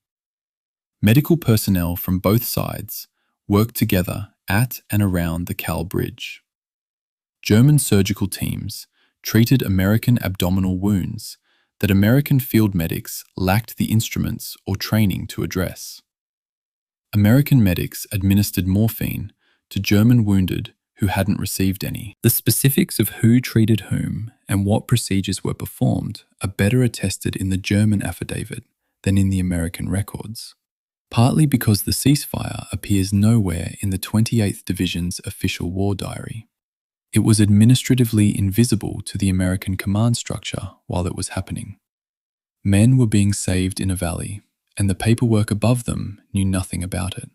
Medical personnel from both sides worked together at and around the Kall Bridge. German surgical teams treated American abdominal wounds that American field medics lacked the instruments or training to address. American medics administered morphine to German wounded who hadn't received any. The specifics of who treated whom and what procedures were performed are better attested in the German affidavit than in the American records, partly because the ceasefire appears nowhere in the 28th Division's official war diary. It was administratively invisible to the American command structure while it was happening. Men were being saved in a valley, and the paperwork above them knew nothing about it.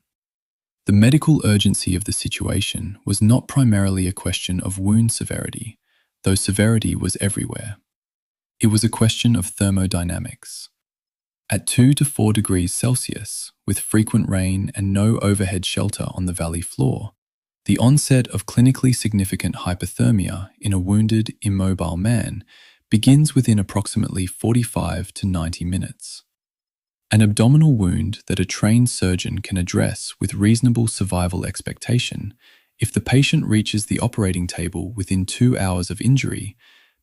The medical urgency of the situation was not primarily a question of wound severity, though severity was everywhere. It was a question of thermodynamics. At 2 to 4 degrees Celsius, with frequent rain and no overhead shelter on the valley floor, the onset of clinically significant hypothermia in a wounded, immobile man begins within approximately 45 to 90 minutes. An abdominal wound that a trained surgeon can address with reasonable survival expectation, if the patient reaches the operating table within 2 hours of injury,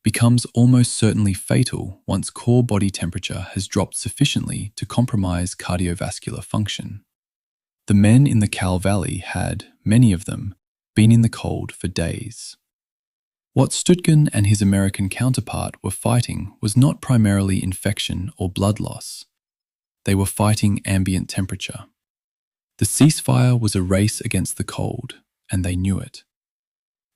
becomes almost certainly fatal once core body temperature has dropped sufficiently to compromise cardiovascular function. The men in the Kall Valley had, many of them, been in the cold for days. What Hürtgen and his American counterpart were fighting was not primarily infection or blood loss. They were fighting ambient temperature. The ceasefire was a race against the cold, and they knew it.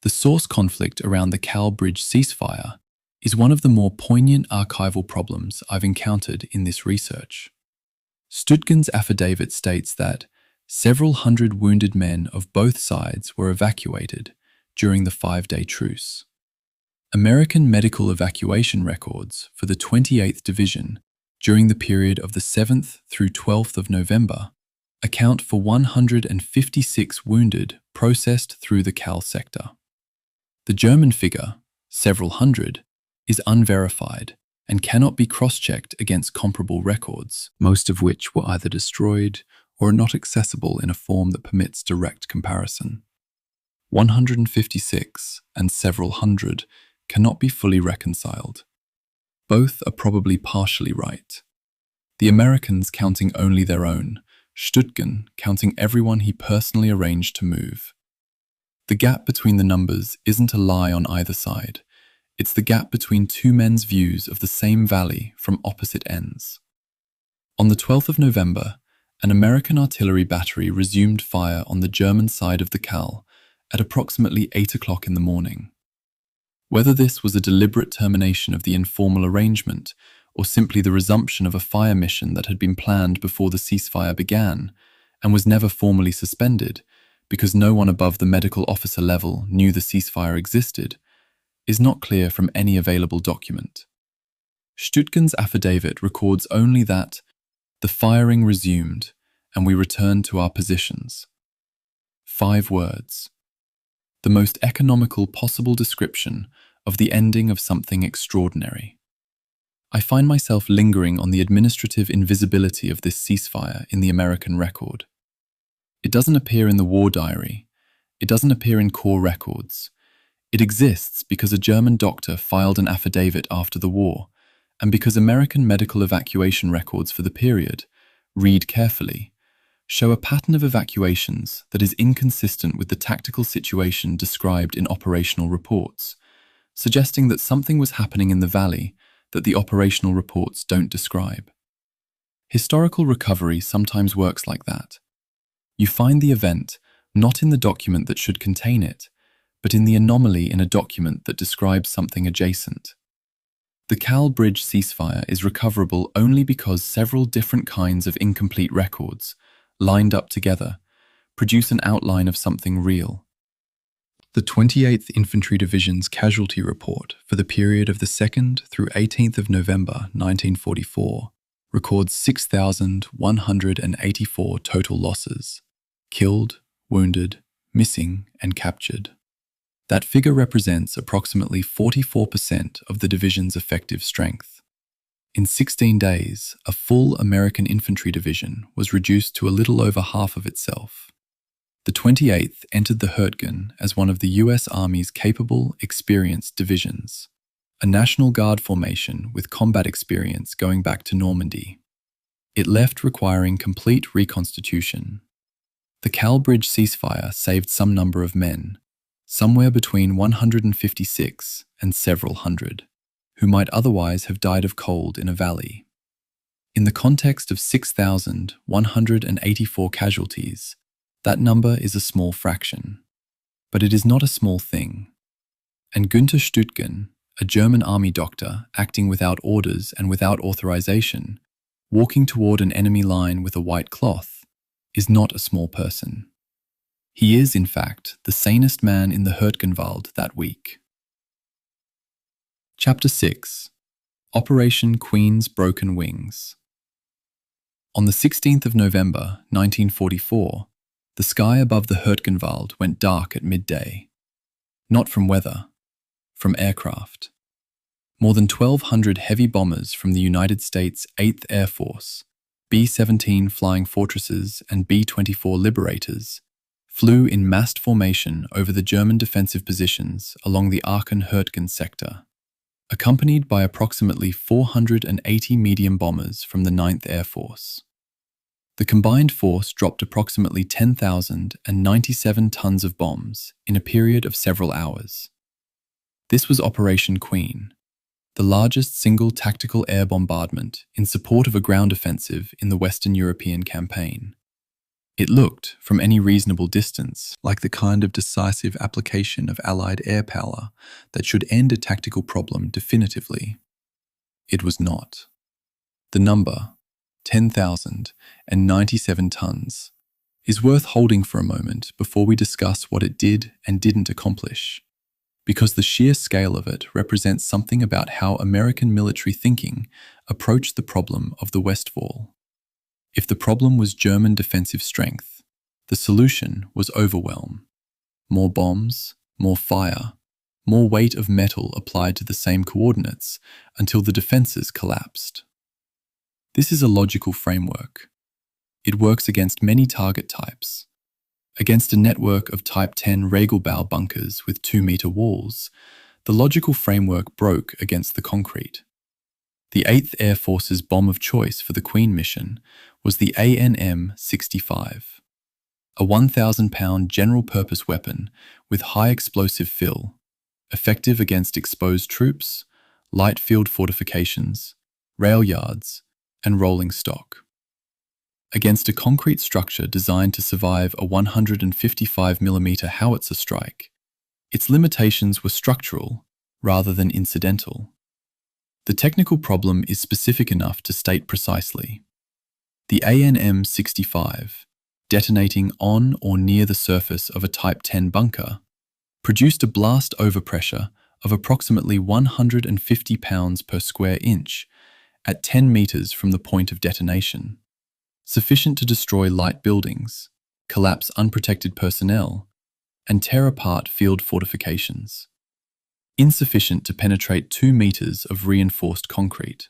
The source conflict around the Kall Bridge ceasefire is one of the more poignant archival problems I've encountered in this research. Hürtgen's affidavit states that several hundred wounded men of both sides were evacuated during the 5-day truce. American medical evacuation records for the 28th Division during the period of the 7th through 12th of November account for 156 wounded processed through the Kall sector. The German figure, several hundred, is unverified and cannot be cross-checked against comparable records, most of which were either destroyed or are not accessible in a form that permits direct comparison. 156 and several hundred cannot be fully reconciled. Both are probably partially right. The Americans counting only their own, Hürtgen counting everyone he personally arranged to move. The gap between the numbers isn't a lie on either side. It's the gap between two men's views of the same valley from opposite ends. On the 12th of November, an American artillery battery resumed fire on the German side of the Kall at approximately 8 o'clock in the morning. Whether this was a deliberate termination of the informal arrangement or simply the resumption of a fire mission that had been planned before the ceasefire began and was never formally suspended because no one above the medical officer level knew the ceasefire existed, is not clear from any available document. Hürtgen's affidavit records only that the firing resumed and we returned to our positions. 5 words. The most economical possible description of the ending of something extraordinary. I find myself lingering on the administrative invisibility of this ceasefire in the American record. It doesn't appear in the war diary. It doesn't appear in core records. It exists because a German doctor filed an affidavit after the war, and because American medical evacuation records for the period, read carefully, show a pattern of evacuations that is inconsistent with the tactical situation described in operational reports, suggesting that something was happening in the valley that the operational reports don't describe. Historical recovery sometimes works like that. You find the event not in the document that should contain it, but in the anomaly in a document that describes something adjacent. The Kall Bridge ceasefire is recoverable only because several different kinds of incomplete records, lined up together, produce an outline of something real. The 28th Infantry Division's casualty report for the period of the 2nd through 18th of November 1944 records 6,184 total losses, killed, wounded, missing, and captured. That figure represents approximately 44% of the division's effective strength. In 16 days, a full American infantry division was reduced to a little over half of itself. The 28th entered the Hürtgen as one of the US Army's capable, experienced divisions, a National Guard formation with combat experience going back to Normandy. It left requiring complete reconstitution. The Kall Bridge ceasefire saved some number of men, somewhere between 156 and several hundred, who might otherwise have died of cold in a valley. In the context of 6,184 casualties, that number is a small fraction. But it is not a small thing. And Günther Hürtgen, a German army doctor acting without orders and without authorization, walking toward an enemy line with a white cloth, is not a small person. He is, in fact, the sanest man in the Hürtgenwald that week. Chapter 6. Operation Queen's Broken Wings. On the 16th of November, 1944, the sky above the Hürtgenwald went dark at midday. Not from weather, from aircraft. More than 1,200 heavy bombers from the United States 8th Air Force, B-17 Flying Fortresses and B-24 Liberators, flew in massed formation over the German defensive positions along the Aachen-Hürtgen sector, accompanied by approximately 480 medium bombers from the 9th Air Force. The combined force dropped approximately 10,097 tons of bombs in a period of several hours. This was Operation Queen, the largest single tactical air bombardment in support of a ground offensive in the Western European campaign. It looked, from any reasonable distance, like the kind of decisive application of Allied air power that should end a tactical problem definitively. It was not. The number, 10,097 tons, is worth holding for a moment before we discuss what it did and didn't accomplish, because the sheer scale of it represents something about how American military thinking approached the problem of the Westfall. If the problem was German defensive strength, the solution was overwhelm. More bombs, more fire, more weight of metal applied to the same coordinates until the defenses collapsed. This is a logical framework. It works against many target types. Against a network of Type 10 Regelbau bunkers with 2-meter walls, the logical framework broke against the concrete. The 8th Air Force's bomb of choice for the Queen mission was the ANM-65, a 1,000-pound general-purpose weapon with high explosive fill, effective against exposed troops, light field fortifications, rail yards, and rolling stock. Against a concrete structure designed to survive a 155mm howitzer strike, its limitations were structural rather than incidental. The technical problem is specific enough to state precisely. The ANM-65, detonating on or near the surface of a Type 10 bunker, produced a blast overpressure of approximately 150 pounds per square inch at 10 meters from the point of detonation, sufficient to destroy light buildings, collapse unprotected personnel, and tear apart field fortifications. Insufficient to penetrate 2 meters of reinforced concrete.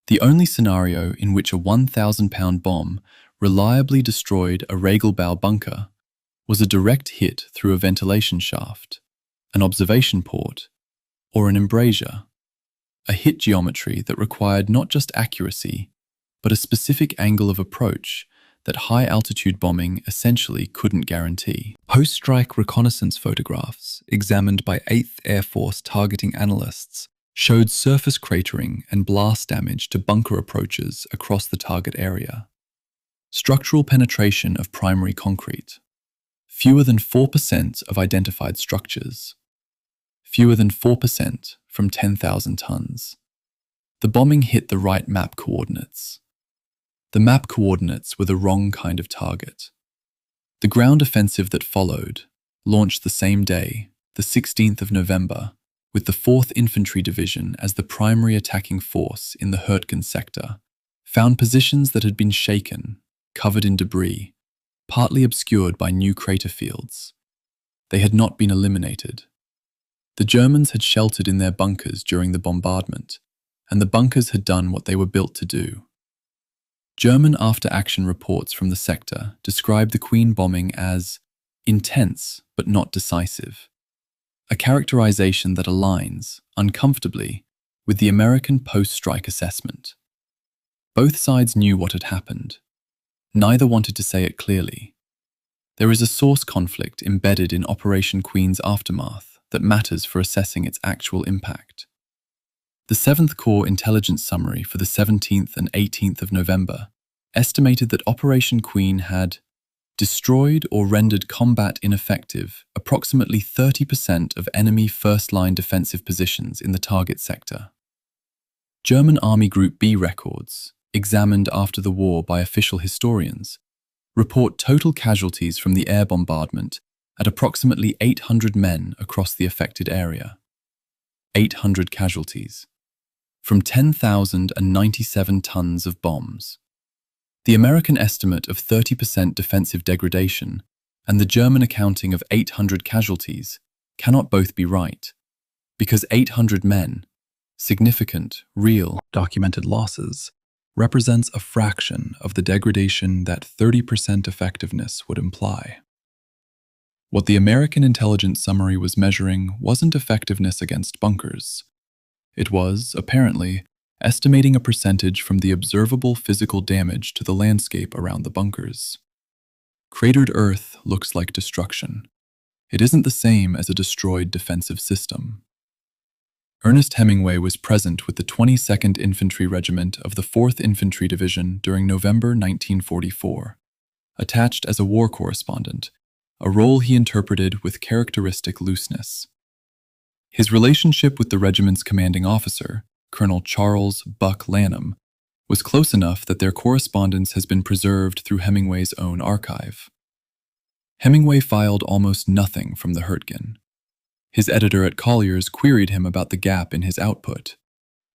The only scenario in which a 1,000-pound bomb reliably destroyed a Regelbau bunker was a direct hit through a ventilation shaft, an observation port, or an embrasure, a hit geometry that required not just accuracy, but a specific angle of approach that high-altitude bombing essentially couldn't guarantee. Post-strike reconnaissance photographs examined by 8th Air Force targeting analysts showed surface cratering and blast damage to bunker approaches across the target area. Structural penetration of primary concrete. Fewer than 4% of identified structures. Fewer than 4% from 10,000 tons. The bombing hit the right map coordinates. The map coordinates were the wrong kind of target. The ground offensive that followed, launched the same day, the 16th of November, with the 4th Infantry Division as the primary attacking force in the Hürtgen sector, found positions that had been shaken, covered in debris, partly obscured by new crater fields. They had not been eliminated. The Germans had sheltered in their bunkers during the bombardment, and the bunkers had done what they were built to do. German after-action reports from the sector described the Queen bombing as intense but not decisive, a characterization that aligns, uncomfortably, with the American post-strike assessment. Both sides knew what had happened. Neither wanted to say it clearly. There is a source conflict embedded in Operation Queen's aftermath that matters for assessing its actual impact. The 7th Corps Intelligence Summary for the 17th and 18th of November estimated that Operation Queen had destroyed or rendered combat ineffective approximately 30% of enemy first-line defensive positions in the target sector. German Army Group B records, examined after the war by official historians, report total casualties from the air bombardment at approximately 800 men across the affected area. 800 casualties. From 10,097 tons of bombs. The American estimate of 30% defensive degradation and the German accounting of 800 casualties cannot both be right, because 800 men, significant, real, documented losses, represents a fraction of the degradation that 30% effectiveness would imply. What the American Intelligence Summary was measuring wasn't effectiveness against bunkers. It was, apparently, estimating a percentage from the observable physical damage to the landscape around the bunkers. Cratered earth looks like destruction. It isn't the same as a destroyed defensive system. Ernest Hemingway was present with the 22nd Infantry Regiment of the 4th Infantry Division during November 1944, attached as a war correspondent, a role he interpreted with characteristic looseness. His relationship with the regiment's commanding officer, Colonel Charles Buck Lanham, was close enough that their correspondence has been preserved through Hemingway's own archive. Hemingway filed almost nothing from the Hürtgen. His editor at Collier's queried him about the gap in his output.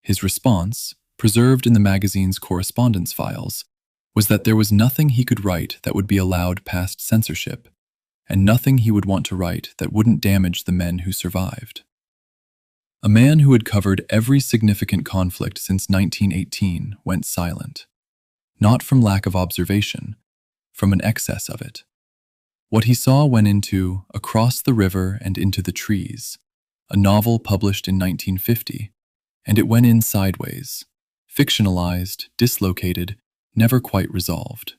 His response, preserved in the magazine's correspondence files, was that there was nothing he could write that would be allowed past censorship, and nothing he would want to write that wouldn't damage the men who survived. A man who had covered every significant conflict since 1918 went silent, not from lack of observation, from an excess of it. What he saw went into Across the River and Into the Trees, a novel published in 1950, and it went in sideways, fictionalized, dislocated, never quite resolved.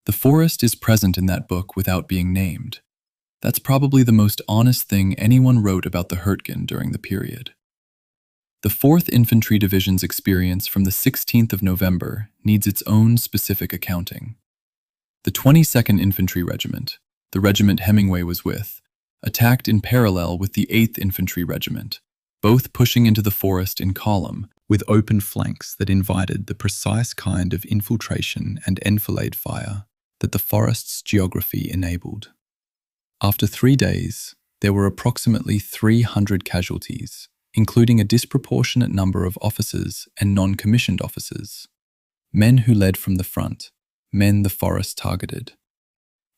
The forest is present in that book without being named. That's probably the most honest thing anyone wrote about the Hürtgen during the period. The 4th Infantry Division's experience from the 16th of November needs its own specific accounting. The 22nd Infantry Regiment, the regiment Hemingway was with, attacked in parallel with the 8th Infantry Regiment, both pushing into the forest in column with open flanks that invited the precise kind of infiltration and enfilade fire that the forest's geography enabled. After 3 days, there were approximately 300 casualties, including a disproportionate number of officers and non-commissioned officers, men who led from the front, men the forest targeted.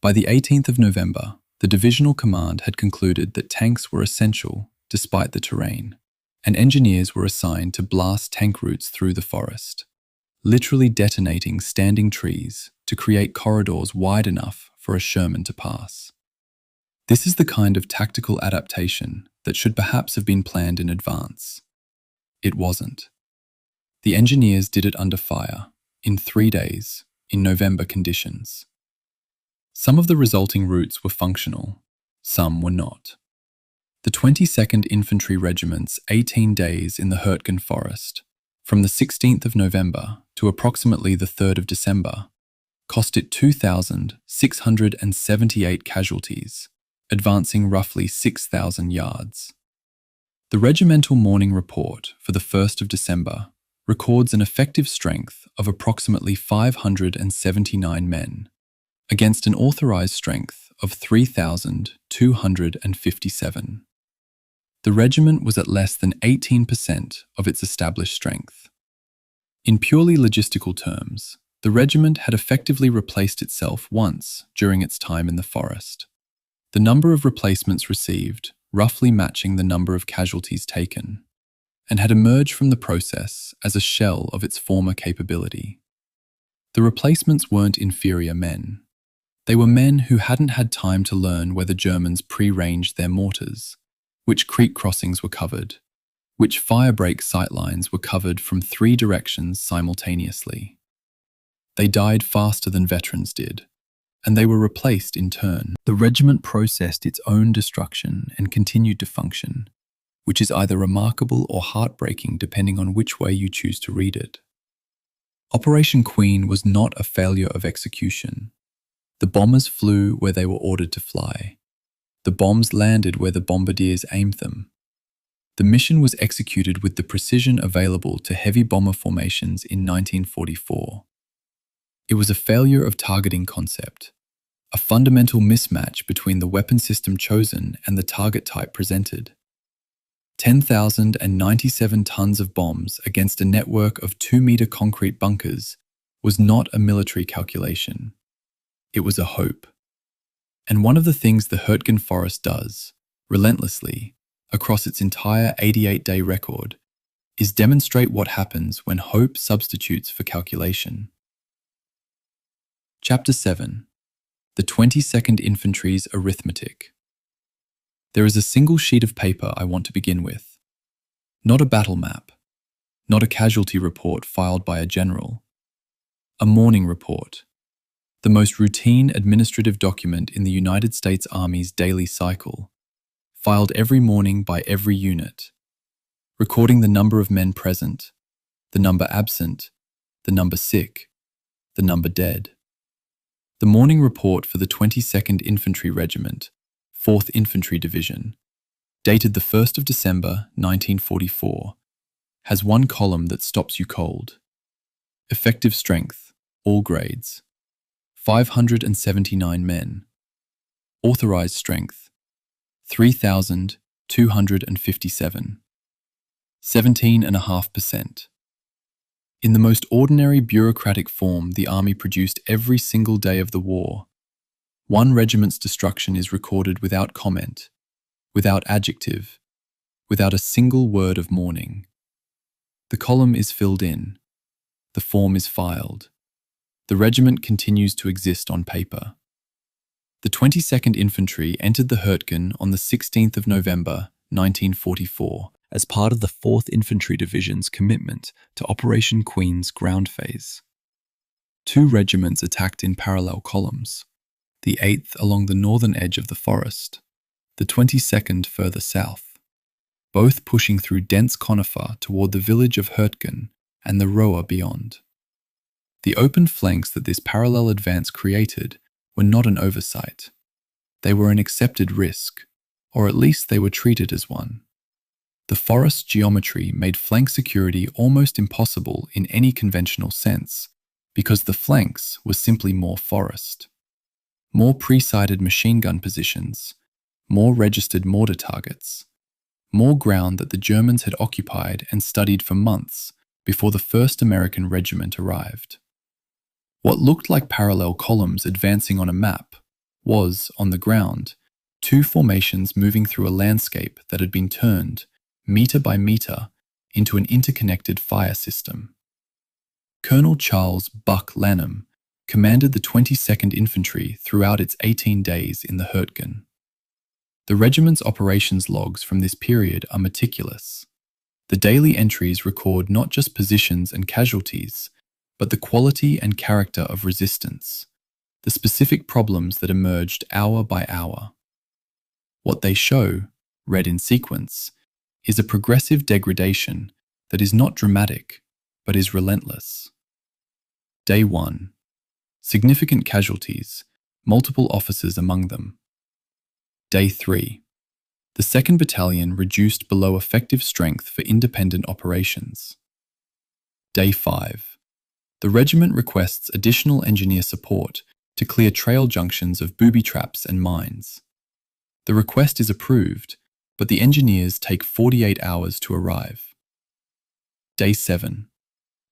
By the 18th of November, the divisional command had concluded that tanks were essential despite the terrain, and engineers were assigned to blast tank routes through the forest, literally detonating standing trees to create corridors wide enough for a Sherman to pass. This is the kind of tactical adaptation that should perhaps have been planned in advance. It wasn't. The engineers did it under fire, in 3 days, in November conditions. Some of the resulting routes were functional, some were not. The 22nd Infantry Regiment's 18 days in the Hürtgen Forest, from the 16th of November to approximately the 3rd of December, cost it 2,678 casualties, advancing roughly 6,000 yards. The regimental morning report for the 1st of December records an effective strength of approximately 579 men, against an authorized strength of 3,257. The regiment was at less than 18% of its established strength. In purely logistical terms, the regiment had effectively replaced itself once during its time in the forest, the number of replacements received roughly matching the number of casualties taken, and had emerged from the process as a shell of its former capability. The replacements weren't inferior men. They were men who hadn't had time to learn where the Germans pre-ranged their mortars, which creek crossings were covered, which firebreak sightlines were covered from 3 directions simultaneously. They died faster than veterans did, and they were replaced in turn. The regiment processed its own destruction and continued to function, which is either remarkable or heartbreaking depending on which way you choose to read it. Operation Queen was not a failure of execution. The bombers flew where they were ordered to fly. The bombs landed where the bombardiers aimed them. The mission was executed with the precision available to heavy bomber formations in 1944. It was a failure of targeting concept, a fundamental mismatch between the weapon system chosen and the target type presented. 10,097 tons of bombs against a network of 2-meter concrete bunkers was not a military calculation. It was a hope. And one of the things the Hürtgen Forest does, relentlessly, across its entire 88-day record, is demonstrate what happens when hope substitutes for calculation. Chapter 7. The 22nd Infantry's Arithmetic. There is a single sheet of paper I want to begin with. Not a battle map, not a casualty report filed by a general. A morning report, the most routine administrative document in the United States Army's daily cycle, filed every morning by every unit, recording the number of men present, the number absent, the number sick, the number dead. The morning report for the 22nd Infantry Regiment, 4th Infantry Division, dated the 1st of December 1944, has one column that stops you cold. Effective strength, all grades, 579 men. Authorized strength, 3,257. 17.5%. In the most ordinary bureaucratic form the Army produced every single day of the war, one regiment's destruction is recorded without comment, without adjective, without a single word of mourning. The column is filled in. The form is filed. The regiment continues to exist on paper. The 22nd Infantry entered the Hürtgen on the 16th of November, 1944, as part of the 4th Infantry Division's commitment to Operation Queen's ground phase. Two regiments attacked in parallel columns, the 8th along the northern edge of the forest, the 22nd further south, both pushing through dense conifer toward the village of Hürtgen and the Roer beyond. The open flanks that this parallel advance created were not an oversight. They were an accepted risk, or at least they were treated as one. The forest geometry made flank security almost impossible in any conventional sense, because the flanks were simply more forest. More pre-sighted machine gun positions, more registered mortar targets, more ground that the Germans had occupied and studied for months before the 1st American Regiment arrived. What looked like parallel columns advancing on a map was, on the ground, two formations moving through a landscape that had been turned, meter by meter, into an interconnected fire system. Colonel Charles "Buck" Lanham commanded the 22nd Infantry throughout its 18 days in the Hürtgen. The regiment's operations logs from this period are meticulous. The daily entries record not just positions and casualties, but the quality and character of resistance, the specific problems that emerged hour by hour. What they show, read in sequence, is a progressive degradation that is not dramatic, but is relentless. Day 1. Significant casualties, multiple officers among them. Day 3. The 2nd Battalion reduced below effective strength for independent operations. Day 5. The regiment requests additional engineer support to clear trail junctions of booby traps and mines. The request is approved, but the engineers take 48 hours to arrive. Day 7.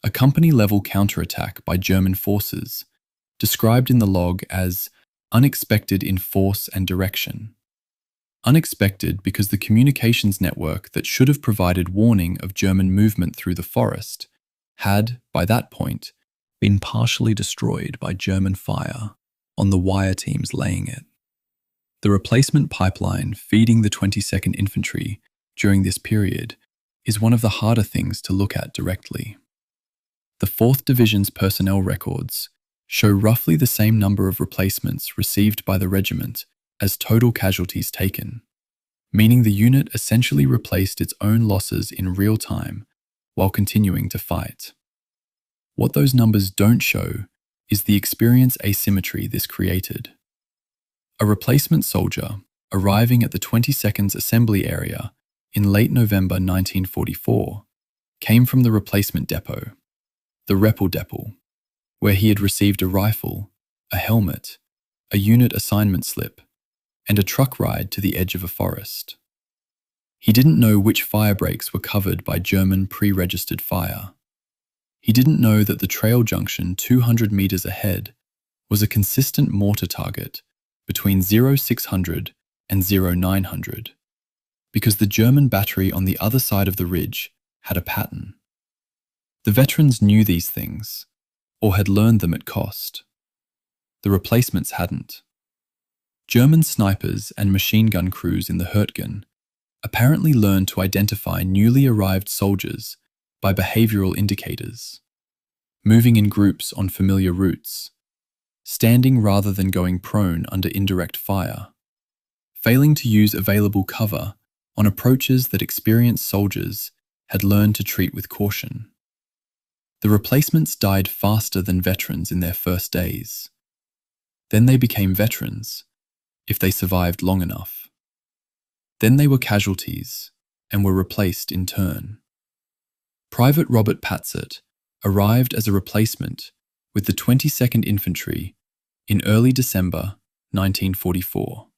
A company-level counterattack by German forces, described in the log as unexpected in force and direction. Unexpected because the communications network that should have provided warning of German movement through the forest had, by that point, been partially destroyed by German fire on the wire teams laying it. The replacement pipeline feeding the 22nd Infantry during this period is one of the harder things to look at directly. The 4th Division's personnel records show roughly the same number of replacements received by the regiment as total casualties taken, meaning the unit essentially replaced its own losses in real time while continuing to fight. What those numbers don't show is the experience asymmetry this created. A replacement soldier arriving at the 22nd's assembly area in late November 1944 came from the replacement depot, the Reppeldepot, where he had received a rifle, a helmet, a unit assignment slip, and a truck ride to the edge of a forest. He didn't know which fire breaks were covered by German pre-registered fire. He didn't know that the trail junction 200 meters ahead was a consistent mortar target between 0600 and 0900, because the German battery on the other side of the ridge had a pattern. The veterans knew these things, or had learned them at cost. The replacements hadn't. German snipers and machine gun crews in the Hürtgen apparently learned to identify newly arrived soldiers by behavioral indicators, moving in groups on familiar routes, standing rather than going prone under indirect fire, failing to use available cover on approaches that experienced soldiers had learned to treat with caution. The replacements died faster than veterans in their first days. Then they became veterans, if they survived long enough. Then they were casualties and were replaced in turn. Private Robert Patzert arrived as a replacement with the 22nd Infantry in early December 1944.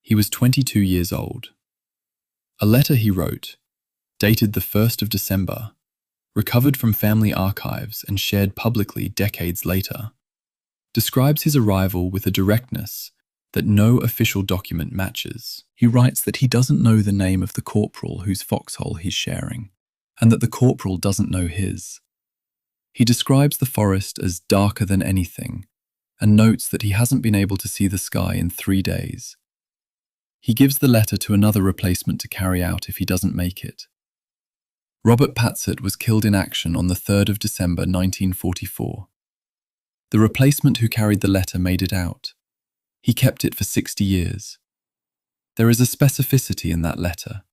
He was 22 years old. A letter he wrote, dated the 1st of December, recovered from family archives and shared publicly decades later, describes his arrival with a directness that no official document matches. He writes that he doesn't know the name of the corporal whose foxhole he's sharing, and that the corporal doesn't know his. He describes the forest as darker than anything, and notes that he hasn't been able to see the sky in 3 days. He gives the letter to another replacement to carry out if he doesn't make it. Robert Patzert was killed in action on the 3rd of December 1944. The replacement who carried the letter made it out. He kept it for 60 years. There is a specificity in that letter.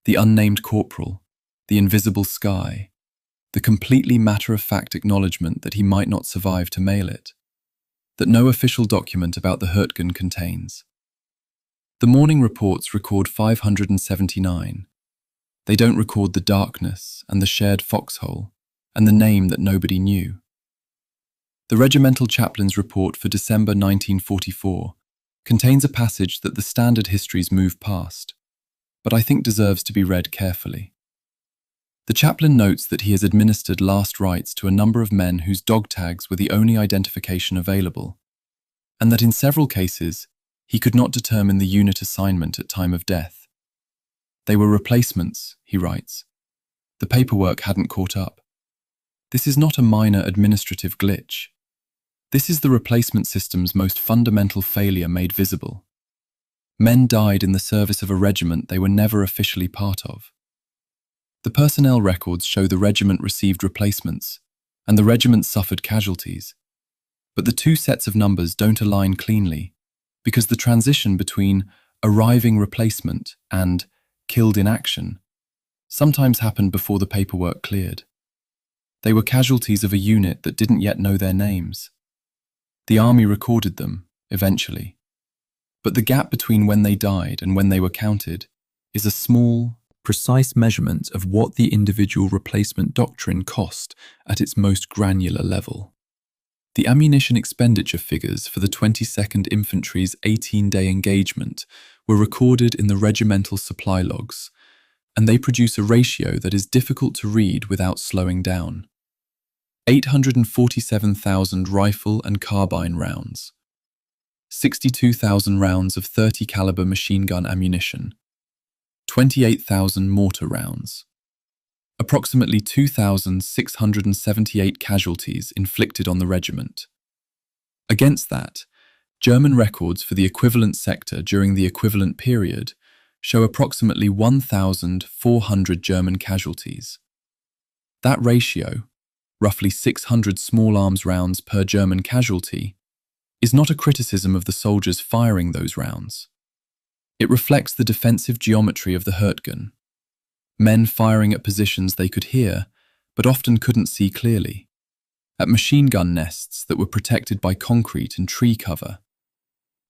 The unnamed corporal, the invisible sky, the completely matter-of-fact acknowledgement that he might not survive to mail it, that no official document about the Hürtgen contains. The morning reports record 579. They don't record the darkness and the shared foxhole and the name that nobody knew. The regimental chaplain's report for December 1944 contains a passage that the standard histories move past, but I think deserves to be read carefully. The chaplain notes that he has administered last rites to a number of men whose dog tags were the only identification available, and that in several cases he could not determine the unit assignment at time of death. They were replacements, he writes. The paperwork hadn't caught up. This is not a minor administrative glitch. This is the replacement system's most fundamental failure made visible. Men died in the service of a regiment they were never officially part of. The personnel records show the regiment received replacements, and the regiment suffered casualties. But the two sets of numbers don't align cleanly, because the transition between arriving replacement and killed in action sometimes happened before the paperwork cleared. They were casualties of a unit that didn't yet know their names. The army recorded them, eventually. But the gap between when they died and when they were counted is a small, precise measurement of what the individual replacement doctrine cost at its most granular level. The ammunition expenditure figures for the 22nd Infantry's 18-day engagement were recorded in the regimental supply logs, and they produce a ratio that is difficult to read without slowing down. 847,000 rifle and carbine rounds, 62,000 rounds of 30 caliber machine gun ammunition, 28,000 mortar rounds, approximately 2,678 casualties inflicted on the regiment. Against that, German records for the equivalent sector during the equivalent period show approximately 1,400 German casualties. That ratio, roughly 600 small arms rounds per German casualty, is not a criticism of the soldiers firing those rounds. It reflects the defensive geometry of the Hürtgen. Men firing at positions they could hear, but often couldn't see clearly. At machine gun nests that were protected by concrete and tree cover.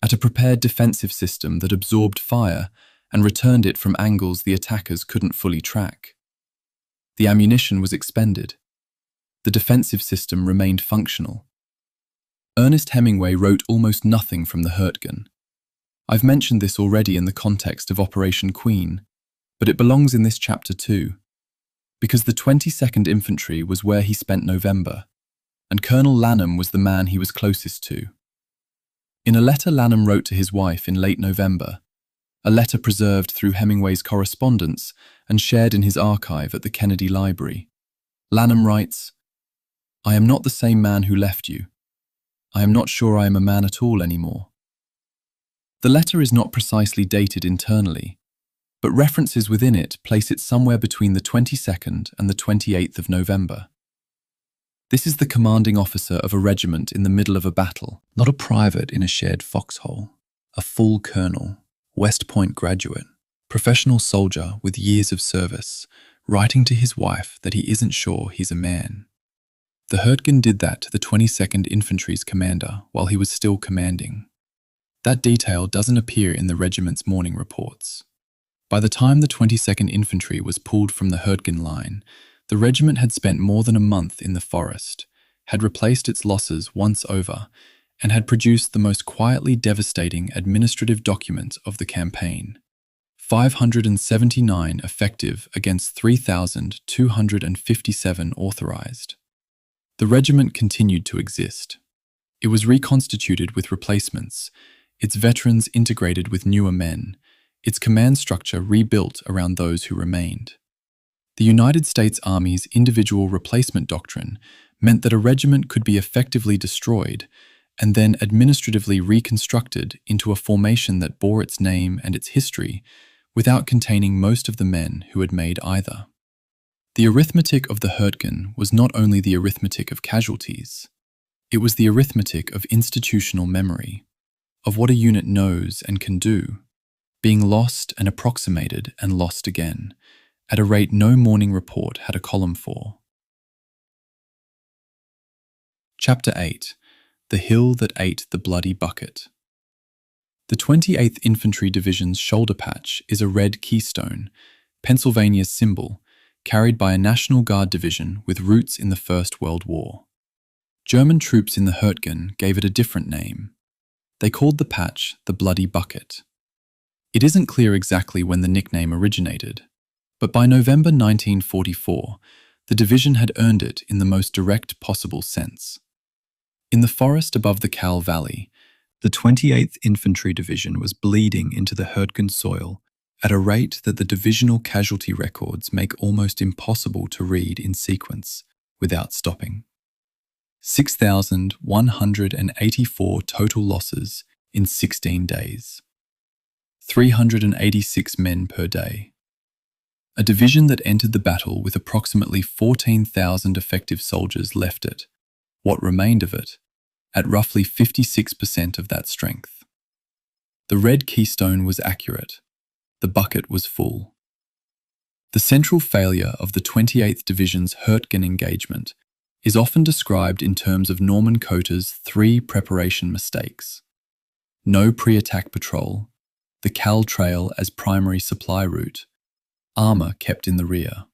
At a prepared defensive system that absorbed fire and returned it from angles the attackers couldn't fully track. The ammunition was expended. The defensive system remained functional. Ernest Hemingway wrote almost nothing from the Hürtgen. I've mentioned this already in the context of Operation Queen, but it belongs in this chapter too, because the 22nd Infantry was where he spent November, and Colonel Lanham was the man he was closest to. In a letter Lanham wrote to his wife in late November, a letter preserved through Hemingway's correspondence and shared in his archive at the Kennedy Library, Lanham writes, "I am not the same man who left you. I am not sure I am a man at all anymore." The letter is not precisely dated internally, but references within it place it somewhere between the 22nd and the 28th of November. This is the commanding officer of a regiment in the middle of a battle, not a private in a shared foxhole, a full colonel, West Point graduate, professional soldier with years of service, writing to his wife that he isn't sure he's a man. The Hürtgen did that to the 22nd Infantry's commander while he was still commanding. That detail doesn't appear in the regiment's morning reports. By the time the 22nd Infantry was pulled from the Hürtgen line, the regiment had spent more than a month in the forest, had replaced its losses once over, and had produced the most quietly devastating administrative document of the campaign. 579 effective against 3,257 authorized. The regiment continued to exist. It was reconstituted with replacements, its veterans integrated with newer men, its command structure rebuilt around those who remained. The United States Army's individual replacement doctrine meant that a regiment could be effectively destroyed and then administratively reconstructed into a formation that bore its name and its history without containing most of the men who had made either. The arithmetic of the Hürtgen was not only the arithmetic of casualties. It was the arithmetic of institutional memory, of what a unit knows and can do, being lost and approximated and lost again, at a rate no morning report had a column for. Chapter 8. The Hill That Ate the Bloody Bucket. The 28th Infantry Division's shoulder patch is a red keystone, Pennsylvania's symbol, carried by a National Guard division with roots in the First World War. German troops in the Hürtgen gave it a different name. They called the patch the Bloody Bucket. It isn't clear exactly when the nickname originated, but by November 1944, the division had earned it in the most direct possible sense. In the forest above the Kall Valley, the 28th Infantry Division was bleeding into the Hürtgen soil at a rate that the divisional casualty records make almost impossible to read in sequence without stopping. 6,184 total losses in 16 days. 386 men per day. A division that entered the battle with approximately 14,000 effective soldiers left it, what remained of it, at roughly 56% of that strength. The red keystone was accurate. The bucket was full. The central failure of the 28th Division's Hürtgen engagement is often described in terms of Norman Coter's 3 preparation mistakes. No pre-attack patrol, the Kall Trail as primary supply route, armour kept in the rear.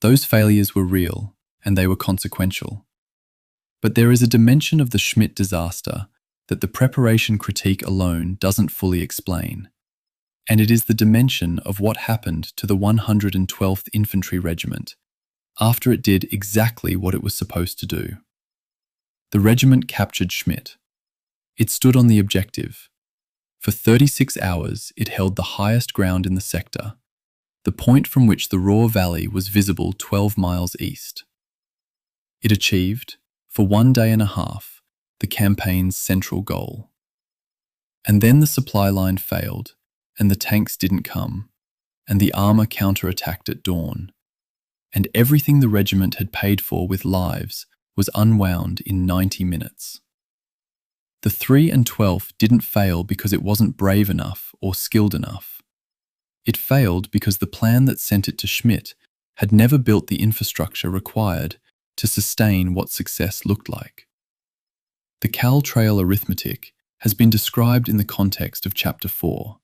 Those failures were real, and they were consequential. But there is a dimension of the Schmidt disaster that the preparation critique alone doesn't fully explain, and it is the dimension of what happened to the 112th Infantry Regiment after it did exactly what it was supposed to do. The regiment captured Schmidt. It stood on the objective. For 36 hours, it held the highest ground in the sector, the point from which the Roer Valley was visible 12 miles east. It achieved, for 1 day and a half, the campaign's central goal. And then the supply line failed, and the tanks didn't come, and the armour counterattacked at dawn, and everything the regiment had paid for with lives was unwound in 90 minutes. The 3 and 12th didn't fail because it wasn't brave enough or skilled enough. It failed because the plan that sent it to Schmidt had never built the infrastructure required to sustain what success looked like. The Kall Trail arithmetic has been described in the context of Chapter 4,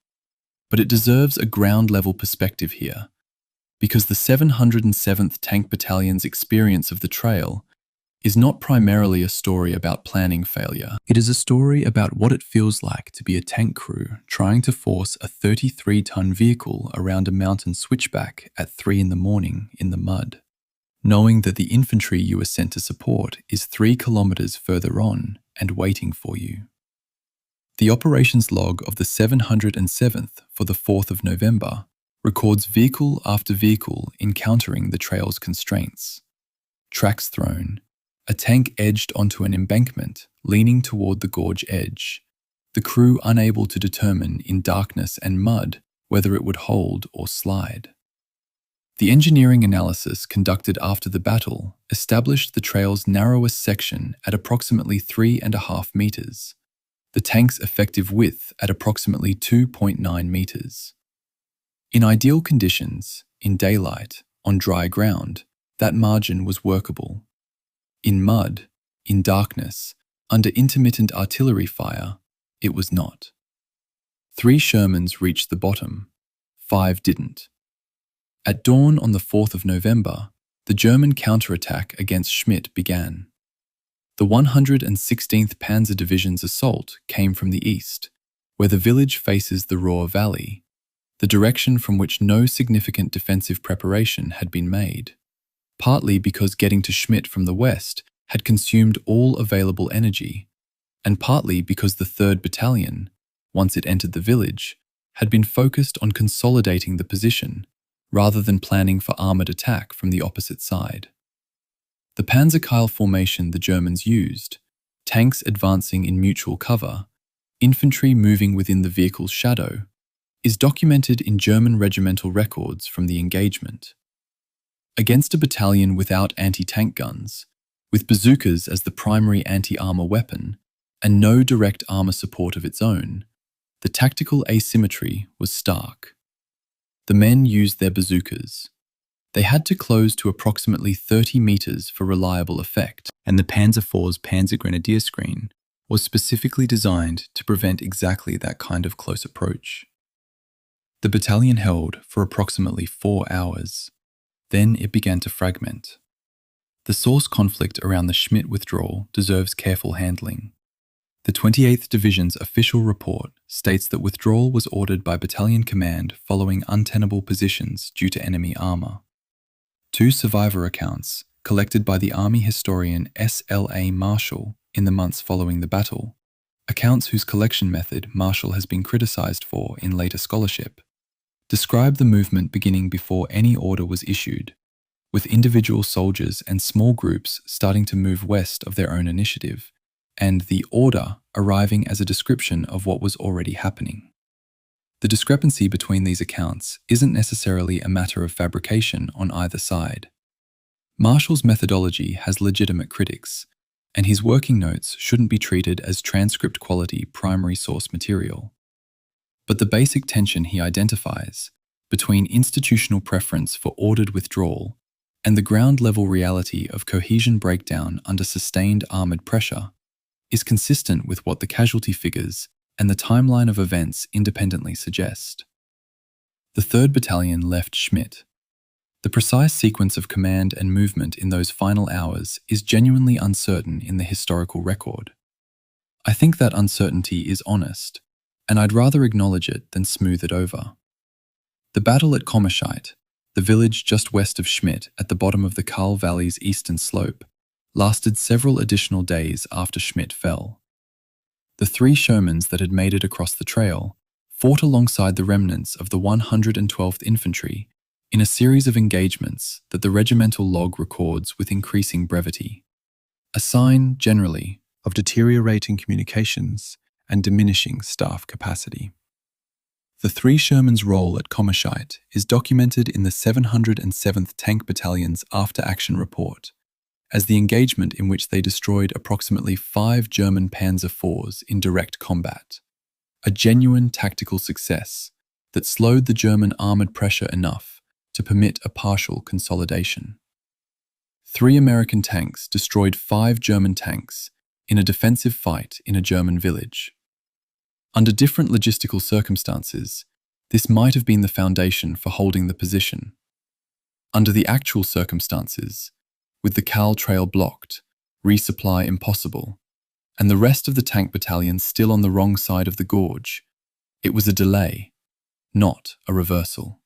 but it deserves a ground-level perspective here, because the 707th Tank Battalion's experience of the trail is not primarily a story about planning failure. It is a story about what it feels like to be a tank crew trying to force a 33-ton vehicle around a mountain switchback at 3 in the morning in the mud, knowing that the infantry you are sent to support is 3 kilometers further on and waiting for you. The operations log of the 707th for the 4th of November records vehicle after vehicle encountering the trail's constraints. Tracks thrown, a tank edged onto an embankment leaning toward the gorge edge, the crew unable to determine in darkness and mud whether it would hold or slide. The engineering analysis conducted after the battle established the trail's narrowest section at approximately 3.5 meters, the tank's effective width at approximately 2.9 meters. In ideal conditions, in daylight, on dry ground, that margin was workable. In mud, in darkness, under intermittent artillery fire, it was not. 3 Shermans reached the bottom, 5 didn't. At dawn on the 4th of November, the German counterattack against Schmidt began. The 116th Panzer Division's assault came from the east, where the village faces the Roer Valley, the direction from which no significant defensive preparation had been made, partly because getting to Schmidt from the west had consumed all available energy, and partly because the 3rd Battalion, once it entered the village, had been focused on consolidating the position rather than planning for armoured attack from the opposite side. The Panzerkeil formation the Germans used, tanks advancing in mutual cover, infantry moving within the vehicle's shadow, is documented in German regimental records from the engagement. Against a battalion without anti-tank guns, With bazookas as the primary anti-armor weapon, and no direct armor support of its own, the tactical asymmetry was stark. The men used their bazookas. They had to close to approximately 30 meters for reliable effect, and the Panzer IV's Panzer Grenadier screen was specifically designed to prevent exactly that kind of close approach. The battalion held for approximately 4 hours. Then it began to fragment. The source conflict around the Schmidt withdrawal deserves careful handling. The 28th Division's official report states that withdrawal was ordered by battalion command following untenable positions due to enemy armor. 2 survivor accounts, collected by the Army historian S.L.A. Marshall in the months following the battle, accounts whose collection method Marshall has been criticized for in later scholarship, describe the movement beginning before any order was issued, with individual soldiers and small groups starting to move west of their own initiative, and the order arriving as a description of what was already happening. The discrepancy between these accounts isn't necessarily a matter of fabrication on either side. Marshall's methodology has legitimate critics, and his working notes shouldn't be treated as transcript-quality primary source material. But the basic tension he identifies between institutional preference for ordered withdrawal and the ground-level reality of cohesion breakdown under sustained armoured pressure is consistent with what the casualty figures and the timeline of events independently suggest. The 3rd Battalion left Schmidt. The precise sequence of command and movement in those final hours is genuinely uncertain in the historical record. I think that uncertainty is honest, and I'd rather acknowledge it than smooth it over. The battle at Kommerscheid, the village just west of Schmidt at the bottom of the Kall Valley's eastern slope, lasted several additional days after Schmidt fell. The 3 Schuh-Mines that had made it across the trail fought alongside the remnants of the 112th Infantry in a series of engagements that the regimental log records with increasing brevity, a sign, generally, of deteriorating communications and diminishing staff capacity. The 3 Schuh-Mines' role at Kommerscheid is documented in the 707th Tank Battalion's after-action report as the engagement in which they destroyed approximately 5 German Panzer IVs in direct combat, a genuine tactical success that slowed the German armoured pressure enough to permit a partial consolidation. 3 American tanks destroyed 5 German tanks in a defensive fight in a German village. Under different logistical circumstances, this might have been the foundation for holding the position. Under the actual circumstances, with the Kall trail blocked, resupply impossible, and the rest of the tank battalion still on the wrong side of the gorge, it was a delay, not a reversal.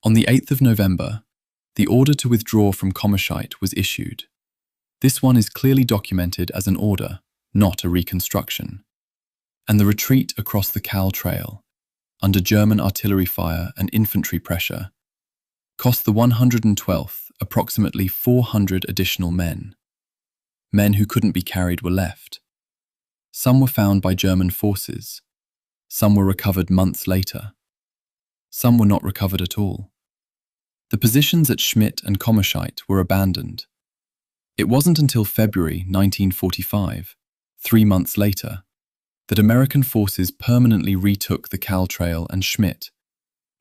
On the 8th of November, the order to withdraw from Kommerscheid was issued. This one is clearly documented as an order, not a reconstruction, and the retreat across the Kall trail, under German artillery fire and infantry pressure, cost the 112th approximately 400 additional men. Men who couldn't be carried were left. Some were found by German forces. Some were recovered months later. Some were not recovered at all. The positions at Schmidt and Kommerscheid were abandoned. It wasn't until February 1945, 3 months later, that American forces permanently retook the Kall Trail and Schmidt,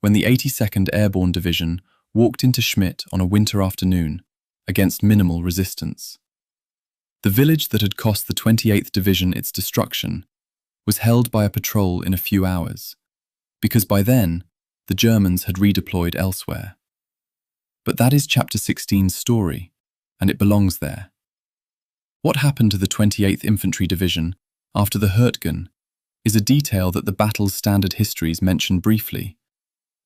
when the 82nd Airborne Division walked into Schmidt on a winter afternoon against minimal resistance. The village that had cost the 28th Division its destruction was held by a patrol in a few hours, because by then the Germans had redeployed elsewhere. But that is Chapter 16's story, and it belongs there. What happened to the 28th Infantry Division after the Hürtgen is a detail that the battle's standard histories mention briefly,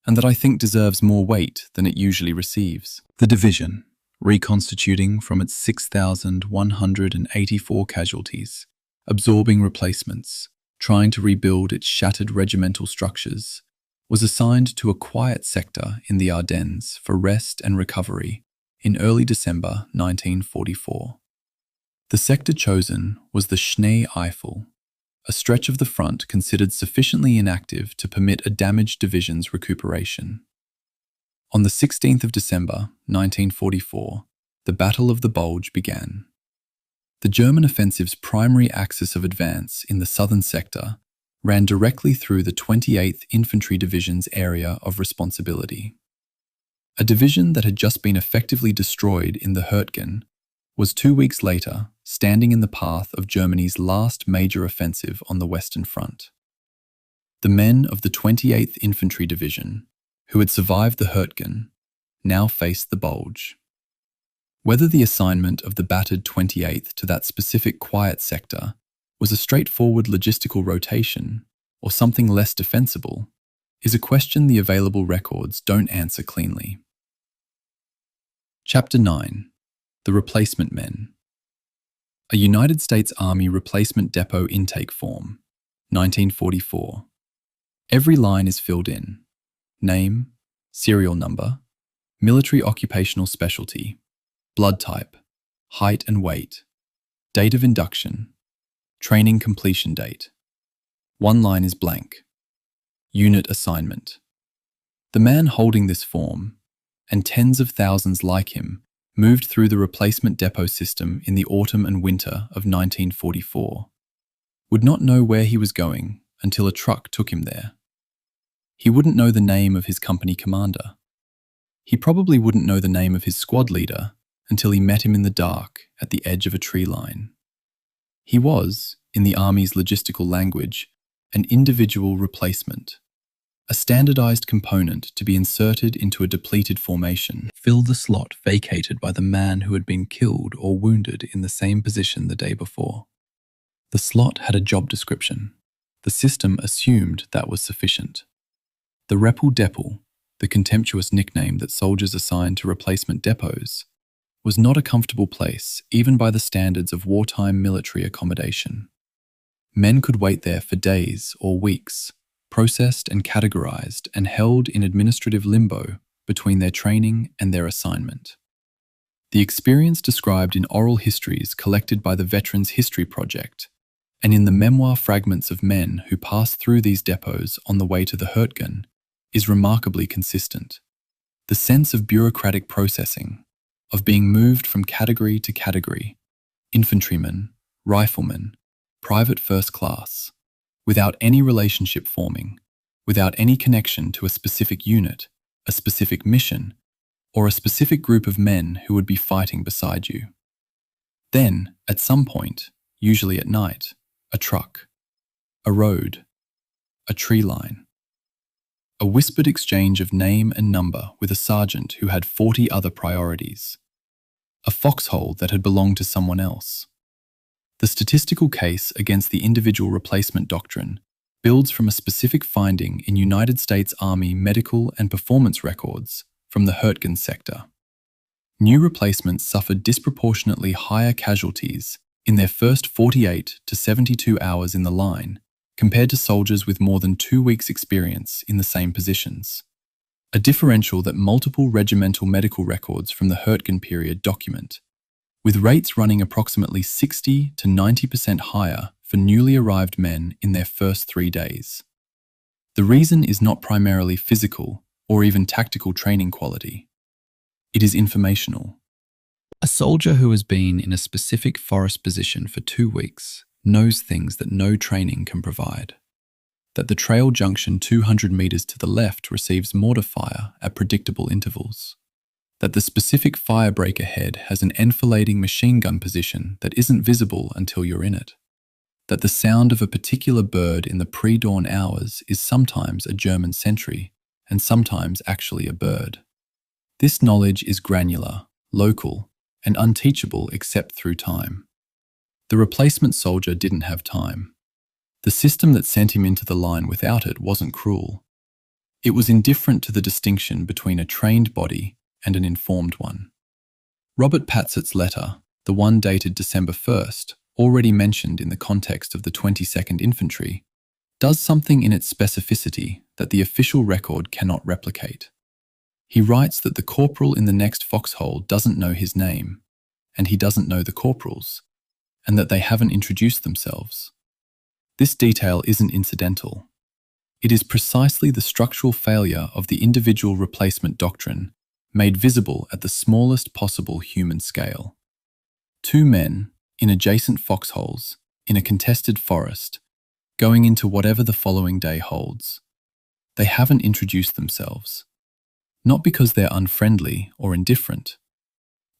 and that I think deserves more weight than it usually receives. The division, reconstituting from its 6,184 casualties, absorbing replacements, trying to rebuild its shattered regimental structures, was assigned to a quiet sector in the Ardennes for rest and recovery in early December 1944. The sector chosen was the Schnee Eifel, a stretch of the front considered sufficiently inactive to permit a damaged division's recuperation. On the 16th of December 1944, the Battle of the Bulge began. The German offensive's primary axis of advance in the southern sector ran directly through the 28th Infantry Division's area of responsibility. A division that had just been effectively destroyed in the Hürtgen was 2 weeks later standing in the path of Germany's last major offensive on the Western Front. The men of the 28th Infantry Division, who had survived the Hürtgen, now faced the Bulge. Whether the assignment of the battered 28th to that specific quiet sector was a straightforward logistical rotation or something less defensible is a question the available records don't answer cleanly. Chapter 9. The Replacement Men. A United States Army Replacement Depot Intake Form, 1944. Every line is filled in. Name, serial number, military occupational specialty, blood type, height and weight, date of induction, training completion date. One line is blank. Unit assignment. The man holding this form, and tens of thousands like him, moved through the replacement depot system in the autumn and winter of 1944, would not know where he was going until a truck took him there. He wouldn't know the name of his company commander. He probably wouldn't know the name of his squad leader until he met him in the dark at the edge of a tree line. He was, in the Army's logistical language, an individual replacement, a standardized component to be inserted into a depleted formation, fill the slot vacated by the man who had been killed or wounded in the same position the day before. The slot had a job description. The system assumed that was sufficient. The Repel-Depel, the contemptuous nickname that soldiers assigned to replacement depots, was not a comfortable place even by the standards of wartime military accommodation. Men could wait there for days or weeks, processed and categorized and held in administrative limbo between their training and their assignment. The experience described in oral histories collected by the Veterans History Project and in the memoir fragments of men who passed through these depots on the way to the Hürtgen is remarkably consistent. The sense of bureaucratic processing, of being moved from category to category, infantryman, rifleman, private first class, without any relationship forming, without any connection to a specific unit, a specific mission, or a specific group of men who would be fighting beside you. Then, at some point, usually at night, a truck, a road, a tree line, a whispered exchange of name and number with a sergeant who had 40 other priorities, a foxhole that had belonged to someone else. The statistical case against the individual replacement doctrine builds from a specific finding in United States Army medical and performance records from the Hürtgen sector. New replacements suffered disproportionately higher casualties in their first 48 to 72 hours in the line compared to soldiers with more than 2 weeks' experience in the same positions, a differential that multiple regimental medical records from the Hürtgen period document, with rates running approximately 60 to 90% higher for newly arrived men in their first 3 days. The reason is not primarily physical or even tactical training quality. It is informational. A soldier who has been in a specific forest position for 2 weeks knows things that no training can provide. That the trail junction 200 meters to the left receives mortar fire at predictable intervals. That the specific fire break ahead has an enfilading machine gun position that isn't visible until you're in it. That the sound of a particular bird in the pre-dawn hours is sometimes a German sentry and sometimes actually a bird. This knowledge is granular, local, and unteachable except through time. The replacement soldier didn't have time. The system that sent him into the line without it wasn't cruel. It was indifferent to the distinction between a trained body and an informed one. Robert Patsett's letter, the one dated December 1st, already mentioned in the context of the 22nd Infantry, does something in its specificity that the official record cannot replicate. He writes that the corporal in the next foxhole doesn't know his name, and he doesn't know the corporals, and that they haven't introduced themselves. This detail isn't incidental. It is precisely the structural failure of the individual replacement doctrine made visible at the smallest possible human scale. Two men, in adjacent foxholes, in a contested forest, going into whatever the following day holds. They haven't introduced themselves. Not because they're unfriendly or indifferent,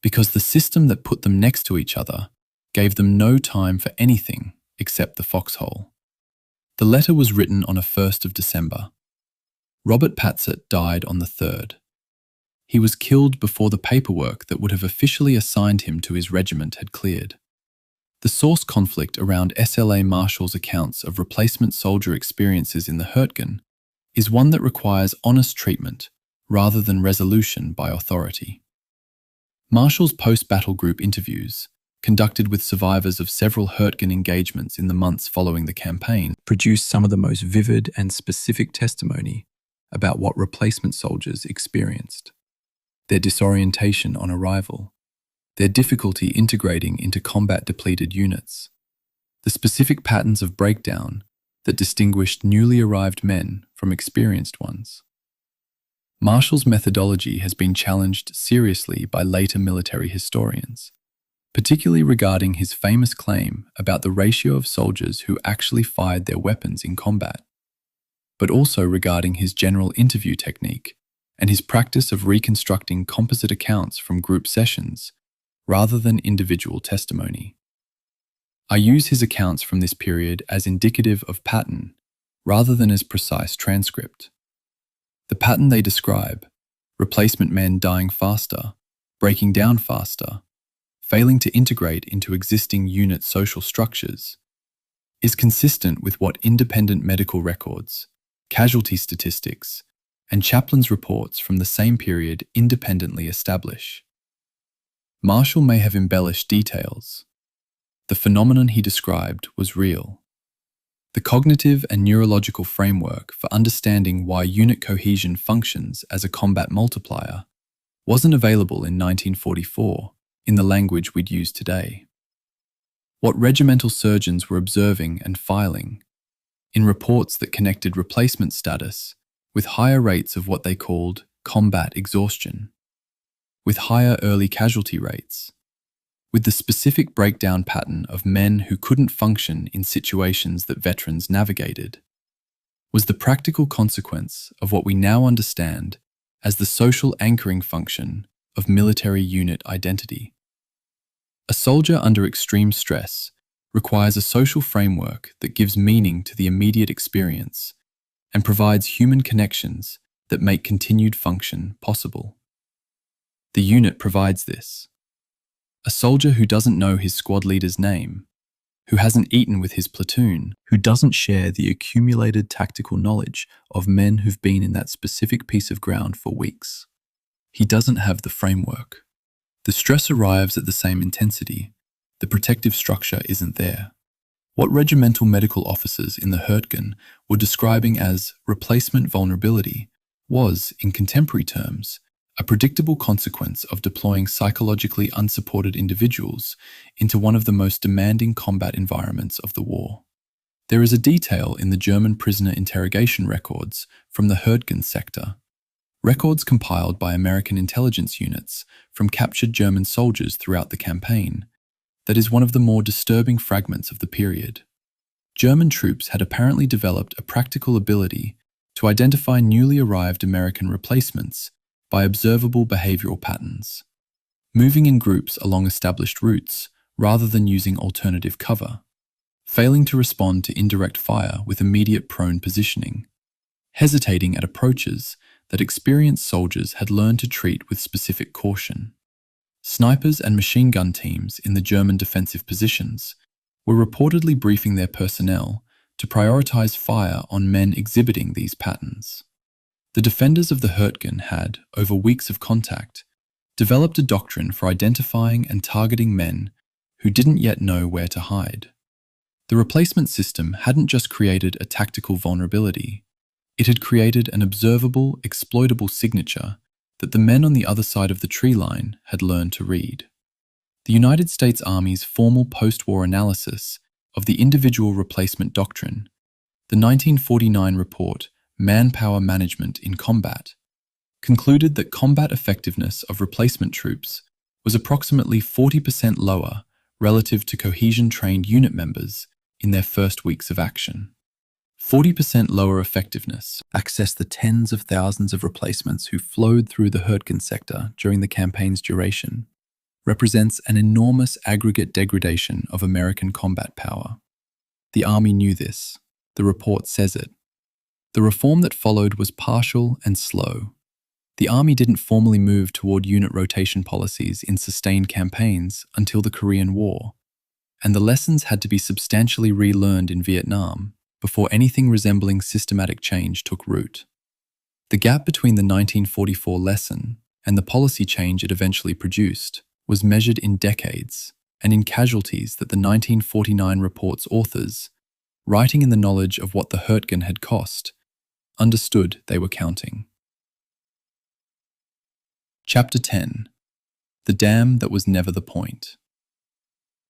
because the system that put them next to each other gave them no time for anything except the foxhole. The letter was written on a 1st of December. Robert Patzett died on the 3rd. He was killed before the paperwork that would have officially assigned him to his regiment had cleared. The source conflict around SLA Marshall's accounts of replacement soldier experiences in the Hürtgen is one that requires honest treatment rather than resolution by authority. Marshall's post-battle group interviews, conducted with survivors of several Hürtgen engagements in the months following the campaign, produced some of the most vivid and specific testimony about what replacement soldiers experienced. Their disorientation on arrival, their difficulty integrating into combat-depleted units, the specific patterns of breakdown that distinguished newly arrived men from experienced ones. Marshall's methodology has been challenged seriously by later military historians, particularly regarding his famous claim about the ratio of soldiers who actually fired their weapons in combat, but also regarding his general interview technique and his practice of reconstructing composite accounts from group sessions rather than individual testimony. I use his accounts from this period as indicative of pattern rather than as precise transcript. The pattern they describe, replacement men dying faster, breaking down faster, failing to integrate into existing unit social structures, is consistent with what independent medical records, casualty statistics, and chaplains' reports from the same period independently establish. Marshall may have embellished details. The phenomenon he described was real. The cognitive and neurological framework for understanding why unit cohesion functions as a combat multiplier wasn't available in 1944 in the language we'd use today. What regimental surgeons were observing and filing, in reports that connected replacement status with higher rates of what they called combat exhaustion, with higher early casualty rates, with the specific breakdown pattern of men who couldn't function in situations that veterans navigated, was the practical consequence of what we now understand as the social anchoring function of military unit identity. A soldier under extreme stress requires a social framework that gives meaning to the immediate experience and provides human connections that make continued function possible. The unit provides this. A soldier who doesn't know his squad leader's name, who hasn't eaten with his platoon, who doesn't share the accumulated tactical knowledge of men who've been in that specific piece of ground for weeks. He doesn't have the framework. The stress arrives at the same intensity. The protective structure isn't there. What regimental medical officers in the Hürtgen were describing as replacement vulnerability was, in contemporary terms, a predictable consequence of deploying psychologically unsupported individuals into one of the most demanding combat environments of the war. There is a detail in the German prisoner interrogation records from the Hürtgen sector, records compiled by American intelligence units from captured German soldiers throughout the campaign, that is one of the more disturbing fragments of the period. German troops had apparently developed a practical ability to identify newly arrived American replacements by observable behavioral patterns, moving in groups along established routes rather than using alternative cover, failing to respond to indirect fire with immediate prone positioning, hesitating at approaches that experienced soldiers had learned to treat with specific caution. Snipers and machine gun teams in the German defensive positions were reportedly briefing their personnel to prioritize fire on men exhibiting these patterns. The defenders of the Hürtgen had, over weeks of contact, developed a doctrine for identifying and targeting men who didn't yet know where to hide. The replacement system hadn't just created a tactical vulnerability, it had created an observable, exploitable signature that the men on the other side of the tree line had learned to read. The United States Army's formal post-war analysis of the individual replacement doctrine, the 1949 report Manpower Management in Combat, concluded that combat effectiveness of replacement troops was approximately 40% lower relative to cohesion-trained unit members in their first weeks of action. 40% lower effectiveness accessed the tens of thousands of replacements who flowed through the Hürtgen sector during the campaign's duration, represents an enormous aggregate degradation of American combat power. The army knew this. The report says it. The reform that followed was partial and slow. The army didn't formally move toward unit rotation policies in sustained campaigns until the Korean War, and the lessons had to be substantially relearned in Vietnam before anything resembling systematic change took root. The gap between the 1944 lesson and the policy change it eventually produced was measured in decades and in casualties that the 1949 report's authors, writing in the knowledge of what the Hürtgen had cost, understood they were counting. Chapter 10. The Dam That Was Never the Point.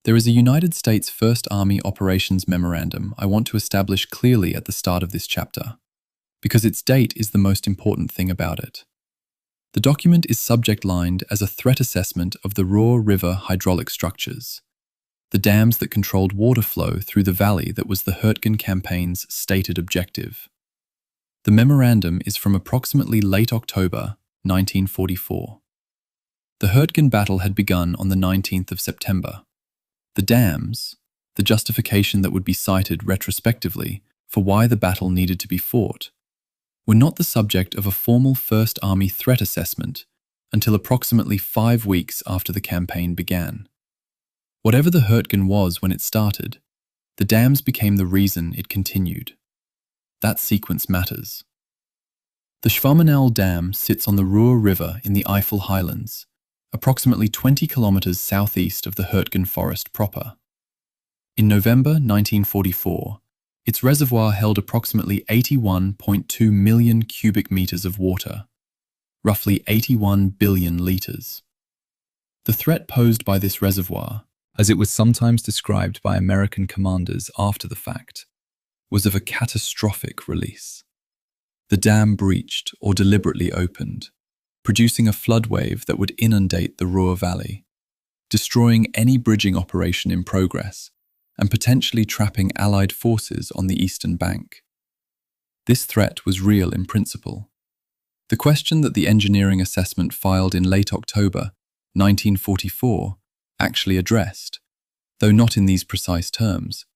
There is a United States First Army Operations Memorandum I want to establish clearly at the start of this chapter, because its date is the most important thing about it. The document is subject-lined as a threat assessment of the Roer River hydraulic structures, the dams that controlled water flow through the valley that was the Hürtgen campaign's stated objective. The memorandum is from approximately late October 1944. The Hürtgen battle had begun on the 19th of September. The dams, the justification that would be cited retrospectively for why the battle needed to be fought, were not the subject of a formal First Army threat assessment until approximately 5 weeks after the campaign began. Whatever the Hürtgen was when it started, the dams became the reason it continued. That sequence matters. The Schuh-Mines Dam sits on the Roer River in the Eifel Highlands, approximately 20 kilometers southeast of the Hürtgen Forest proper. In November 1944, its reservoir held approximately 81.2 million cubic meters of water, roughly 81 billion liters. The threat posed by this reservoir, as it was sometimes described by American commanders after the fact, was of a catastrophic release. The dam breached or deliberately opened, producing a flood wave that would inundate the Roer Valley, destroying any bridging operation in progress and potentially trapping Allied forces on the eastern bank. This threat was real in principle. The question that the engineering assessment filed in late October 1944 actually addressed, though not in these precise terms,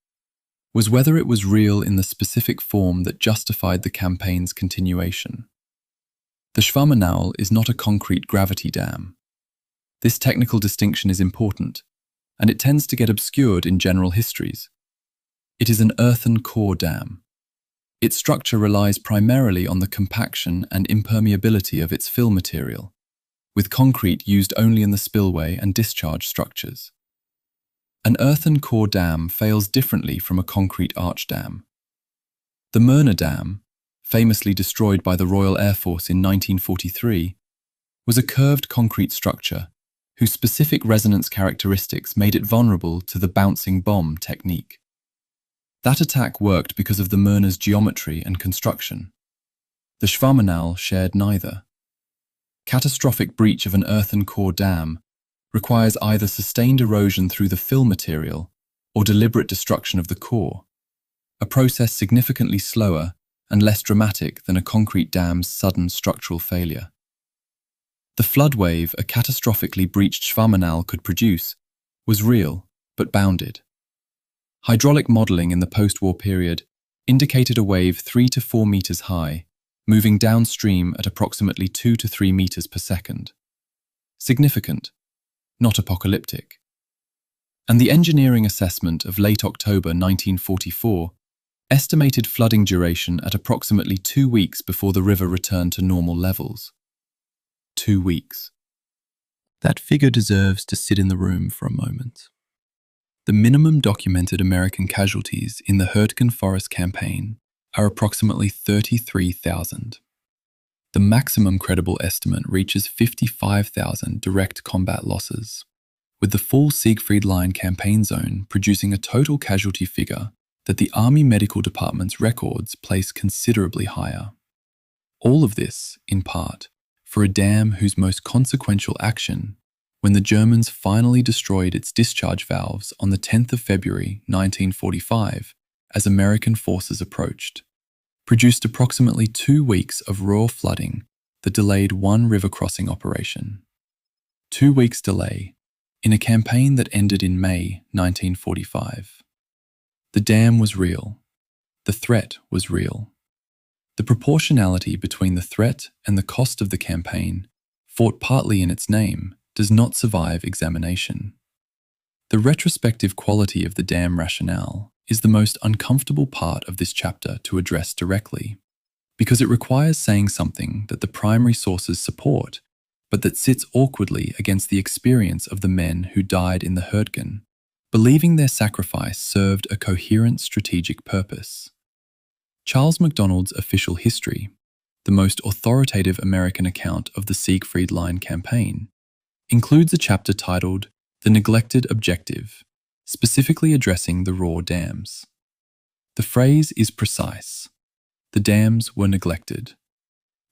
was whether it was real in the specific form that justified the campaign's continuation. The Schuh-Mines is not a concrete gravity dam. This technical distinction is important, and it tends to get obscured in general histories. It is an earthen core dam. Its structure relies primarily on the compaction and impermeability of its fill material, with concrete used only in the spillway and discharge structures. An earthen core dam fails differently from a concrete arch dam. The Murner Dam, famously destroyed by the Royal Air Force in 1943, was a curved concrete structure whose specific resonance characteristics made it vulnerable to the bouncing bomb technique. That attack worked because of the Murner's geometry and construction. The Schuh-Mines shared neither. Catastrophic breach of an earthen core dam requires either sustained erosion through the fill material or deliberate destruction of the core, a process significantly slower and less dramatic than a concrete dam's sudden structural failure. The flood wave a catastrophically breached Schuh-Mines could produce was real, but bounded. Hydraulic modelling in the post-war period indicated a wave 3 to 4 meters high, moving downstream at approximately 2 to 3 meters per second. Significant, not apocalyptic. And the engineering assessment of late October 1944 estimated flooding duration at approximately 2 weeks before the river returned to normal levels. 2 weeks. That figure deserves to sit in the room for a moment. The minimum documented American casualties in the Hürtgen Forest campaign are approximately 33,000. The maximum credible estimate reaches 55,000 direct combat losses, with the full Siegfried Line campaign zone producing a total casualty figure that the Army Medical Department's records place considerably higher. All of this, in part, for a dam whose most consequential action, when the Germans finally destroyed its discharge valves on the 10th of February 1945 as American forces approached, produced approximately 2 weeks of raw flooding that delayed one river crossing operation. 2 weeks delay in a campaign that ended in May 1945. The dam was real. The threat was real. The proportionality between the threat and the cost of the campaign, fought partly in its name, does not survive examination. The retrospective quality of the dam rationale is the most uncomfortable part of this chapter to address directly, because it requires saying something that the primary sources support, but that sits awkwardly against the experience of the men who died in the Hürtgen, believing their sacrifice served a coherent strategic purpose. Charles MacDonald's Official History, the most authoritative American account of the Siegfried Line campaign, includes a chapter titled The Neglected Objective, specifically addressing the Roer dams. The phrase is precise. The dams were neglected.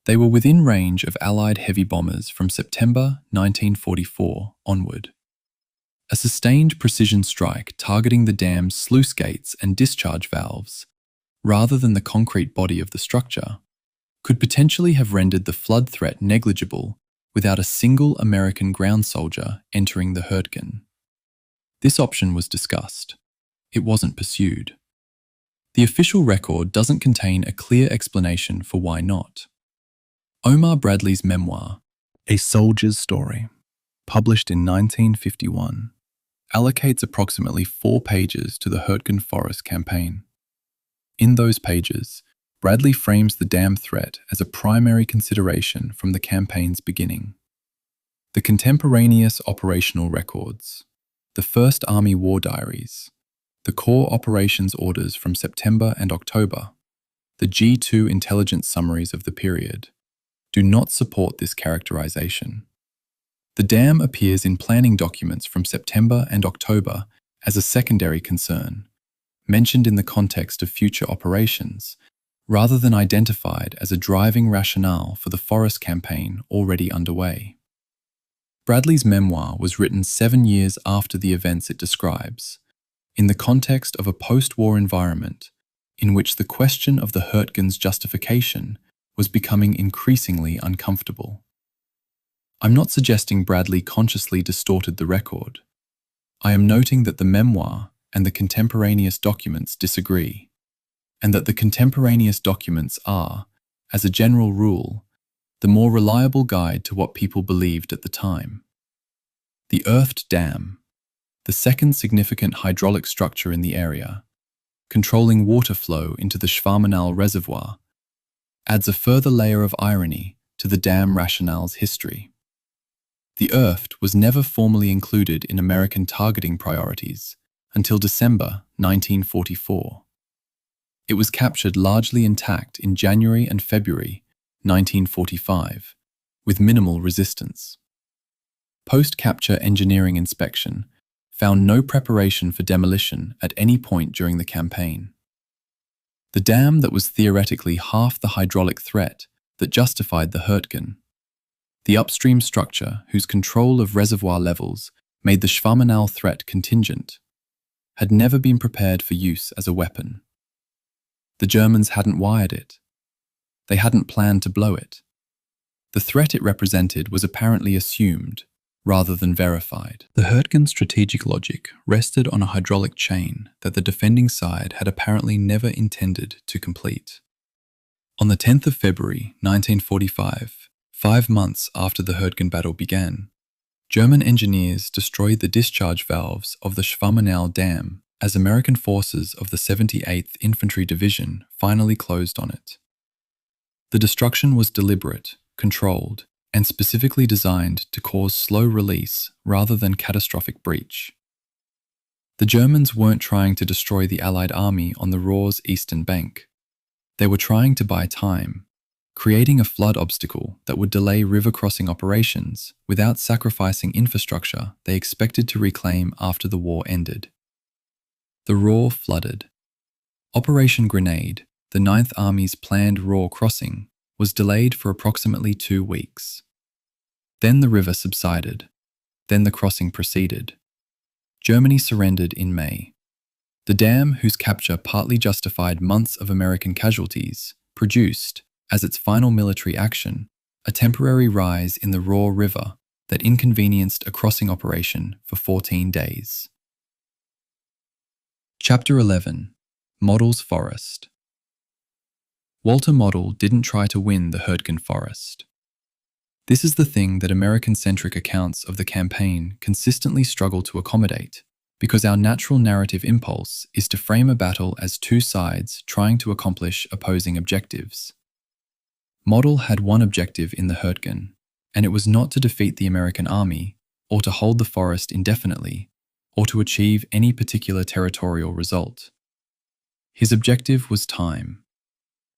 They were within range of Allied heavy bombers from September 1944 onward. A sustained precision strike targeting the dam's sluice gates and discharge valves, rather than the concrete body of the structure, could potentially have rendered the flood threat negligible without a single American ground soldier entering the Hürtgen. This option was discussed. It wasn't pursued. The official record doesn't contain a clear explanation for why not. Omar Bradley's memoir, A Soldier's Story, published in 1951, allocates approximately 4 pages to the Hürtgen Forest campaign. In those pages, Bradley frames the dam threat as a primary consideration from the campaign's beginning. The contemporaneous operational records, the First Army War Diaries, the Corps Operations Orders from September and October, the G2 intelligence summaries of the period, do not support this characterization. The dam appears in planning documents from September and October as a secondary concern, mentioned in the context of future operations, rather than identified as a driving rationale for the forest campaign already underway. Bradley's memoir was written 7 years after the events it describes, in the context of a post-war environment in which the question of the Hürtgen's justification was becoming increasingly uncomfortable. I'm not suggesting Bradley consciously distorted the record. I am noting that the memoir and the contemporaneous documents disagree, and that the contemporaneous documents are, as a general rule, the more reliable guide to what people believed at the time. The earthed dam, the second significant hydraulic structure in the area, controlling water flow into the Schuh-Mines reservoir, adds a further layer of irony to the dam rationale's history. The earthed was never formally included in American targeting priorities until December 1944. It was captured largely intact in January and February 1945, with minimal resistance. Post-capture engineering inspection found no preparation for demolition at any point during the campaign. The dam that was theoretically half the hydraulic threat that justified the Hürtgen, the upstream structure whose control of reservoir levels made the Schuh-Mines threat contingent, had never been prepared for use as a weapon. The Germans hadn't wired it. They hadn't planned to blow it. The threat it represented was apparently assumed, rather than verified. The Hürtgen strategic logic rested on a hydraulic chain that the defending side had apparently never intended to complete. On the 10th of February 1945, 5 months after the Hürtgen battle began, German engineers destroyed the discharge valves of the Schuh-Mines Dam as American forces of the 78th Infantry Division finally closed on it. The destruction was deliberate, controlled, and specifically designed to cause slow release rather than catastrophic breach. The Germans weren't trying to destroy the Allied army on the Roer's eastern bank. They were trying to buy time, creating a flood obstacle that would delay river crossing operations without sacrificing infrastructure they expected to reclaim after the war ended. The Roer flooded. Operation Grenade, the 9th Army's planned Roer crossing, was delayed for approximately 2 weeks. Then the river subsided. Then the crossing proceeded. Germany surrendered in May. The dam, whose capture partly justified months of American casualties, produced, as its final military action, a temporary rise in the Roer River that inconvenienced a crossing operation for 14 days. Chapter 11. Model's Forest. Walter Model didn't try to win the Hürtgen Forest. This is the thing that American-centric accounts of the campaign consistently struggle to accommodate, because our natural narrative impulse is to frame a battle as two sides trying to accomplish opposing objectives. Model had one objective in the Hürtgen, and it was not to defeat the American army, or to hold the forest indefinitely, or to achieve any particular territorial result. His objective was time.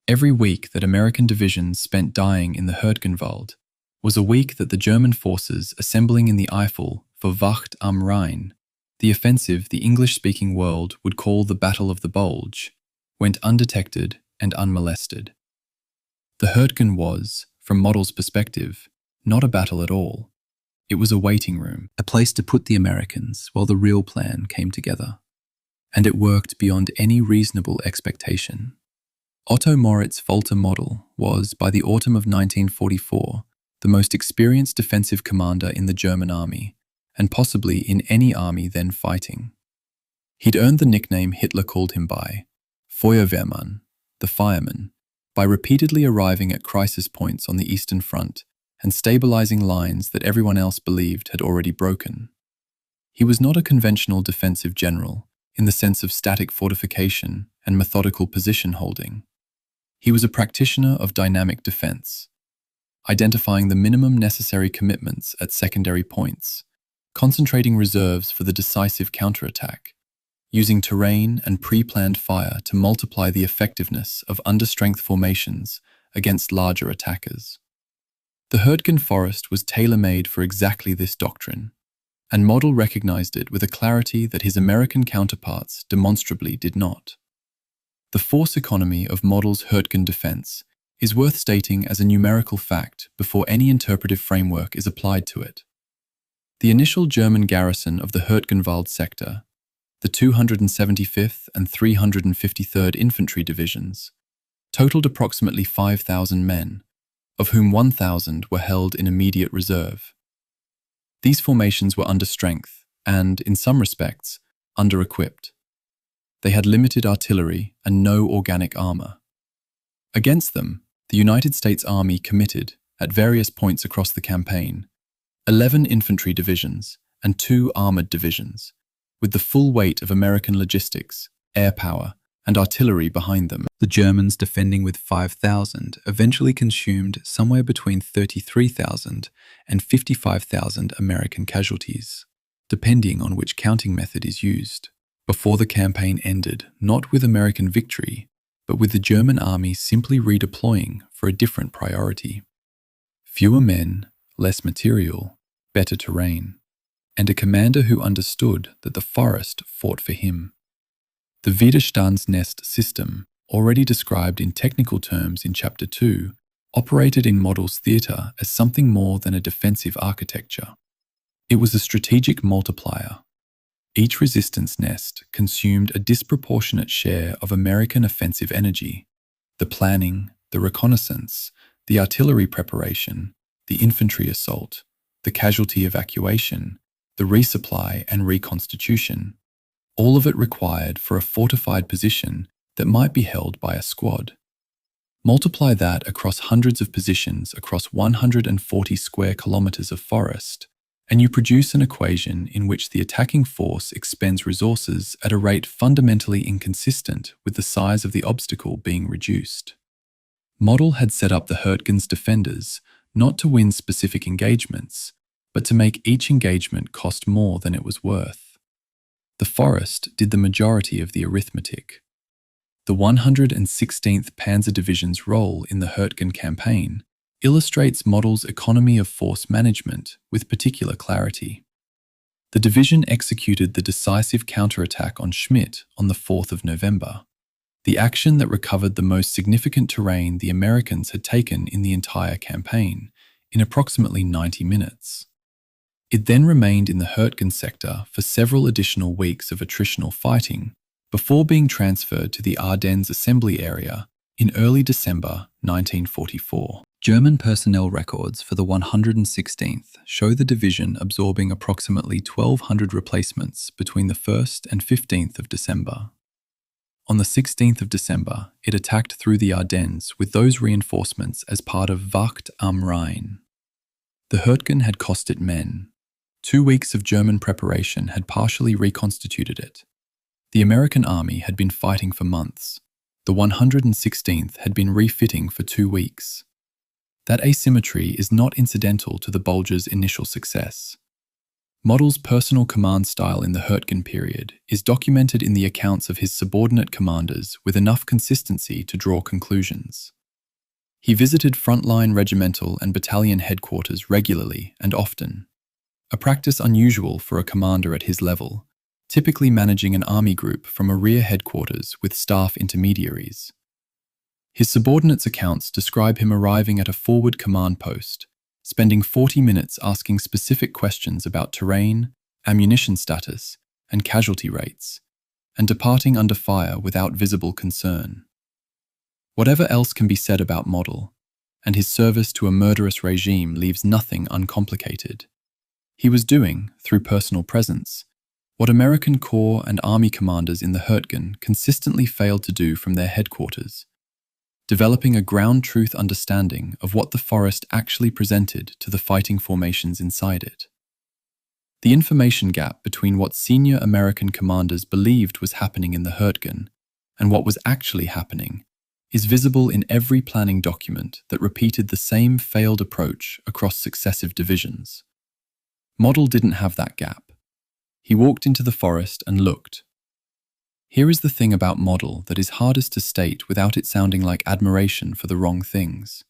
Every week that American divisions spent dying in the Hürtgenwald was a week that the German forces assembling in the Eifel for Wacht am Rhein, the offensive the English-speaking world would call the Battle of the Bulge, went undetected and unmolested. The Hürtgen was, from Model's perspective, not a battle at all. It was a waiting room, a place to put the Americans while the real plan came together. And it worked beyond any reasonable expectation. Otto Moritz Walter Model was, by the autumn of 1944, the most experienced defensive commander in the German army, and possibly in any army then fighting. He'd earned the nickname Hitler called him by, Feuerwehrmann, the fireman, by repeatedly arriving at crisis points on the Eastern Front and stabilizing lines that everyone else believed had already broken. He was not a conventional defensive general in the sense of static fortification and methodical position holding. He was a practitioner of dynamic defense, identifying the minimum necessary commitments at secondary points, concentrating reserves for the decisive counterattack, using terrain and pre-planned fire to multiply the effectiveness of understrength formations against larger attackers. The Hürtgen Forest was tailor-made for exactly this doctrine, and Model recognized it with a clarity that his American counterparts demonstrably did not. The force economy of Model's Hürtgen defense is worth stating as a numerical fact before any interpretive framework is applied to it. The initial German garrison of the Hürtgenwald sector, the 275th and 353rd Infantry divisions, totaled approximately 5,000 men, of whom 1,000 were held in immediate reserve. These formations were under strength and, in some respects, under-equipped. They had limited artillery and no organic armor. Against them, the United States Army committed, at various points across the campaign, 11 infantry divisions and 2 armored divisions, with the full weight of American logistics, air power, and artillery behind them. The Germans, defending with 5,000, eventually consumed somewhere between 33,000 and 55,000 American casualties, depending on which counting method is used, before the campaign ended not with American victory, but with the German army simply redeploying for a different priority. Fewer men, less material, better terrain, and a commander who understood that the forest fought for him. The Widerstandsnest system, already described in technical terms in Chapter 2, operated in Model's theatre as something more than a defensive architecture. It was a strategic multiplier. Each resistance nest consumed a disproportionate share of American offensive energy: the planning, the reconnaissance, the artillery preparation, the infantry assault, the casualty evacuation, the resupply and reconstitution, all of it required for a fortified position that might be held by a squad. Multiply that across hundreds of positions across 140 square kilometers of forest, and you produce an equation in which the attacking force expends resources at a rate fundamentally inconsistent with the size of the obstacle being reduced. Model had set up the Hürtgen's defenders not to win specific engagements, but to make each engagement cost more than it was worth. The forest did the majority of the arithmetic. The 116th Panzer Division's role in the Hürtgen campaign illustrates Model's economy of force management with particular clarity. The division executed the decisive counterattack on Schmidt on the 4th of November. the action that recovered the most significant terrain the Americans had taken in the entire campaign, in approximately 90 minutes. It then remained in the Hürtgen sector for several additional weeks of attritional fighting before being transferred to the Ardennes assembly area in early December 1944. German personnel records for the 116th show the division absorbing approximately 1,200 replacements between the 1st and 15th of December. On the 16th of December, it attacked through the Ardennes with those reinforcements as part of Wacht am Rhein. The Hürtgen had cost it men. 2 weeks of German preparation had partially reconstituted it. The American army had been fighting for months. The 116th had been refitting for 2 weeks. That asymmetry is not incidental to the Bulger's initial success. Model's personal command style in the Hürtgen period is documented in the accounts of his subordinate commanders with enough consistency to draw conclusions. He visited frontline regimental and battalion headquarters regularly and often, a practice unusual for a commander at his level, typically managing an army group from a rear headquarters with staff intermediaries. His subordinates' accounts describe him arriving at a forward command post, spending 40 minutes asking specific questions about terrain, ammunition status, and casualty rates, and departing under fire without visible concern. Whatever else can be said about Model, and his service to a murderous regime leaves nothing uncomplicated. He was doing, through personal presence, what American Corps and Army commanders in the Hürtgen consistently failed to do from their headquarters, developing a ground truth understanding of what the forest actually presented to the fighting formations inside it. The information gap between what senior American commanders believed was happening in the Hürtgen and what was actually happening is visible in every planning document that repeated the same failed approach across successive divisions. Model didn't have that gap. He walked into the forest and looked. Here is the thing about Model that is hardest to state without it sounding like admiration for the wrong things.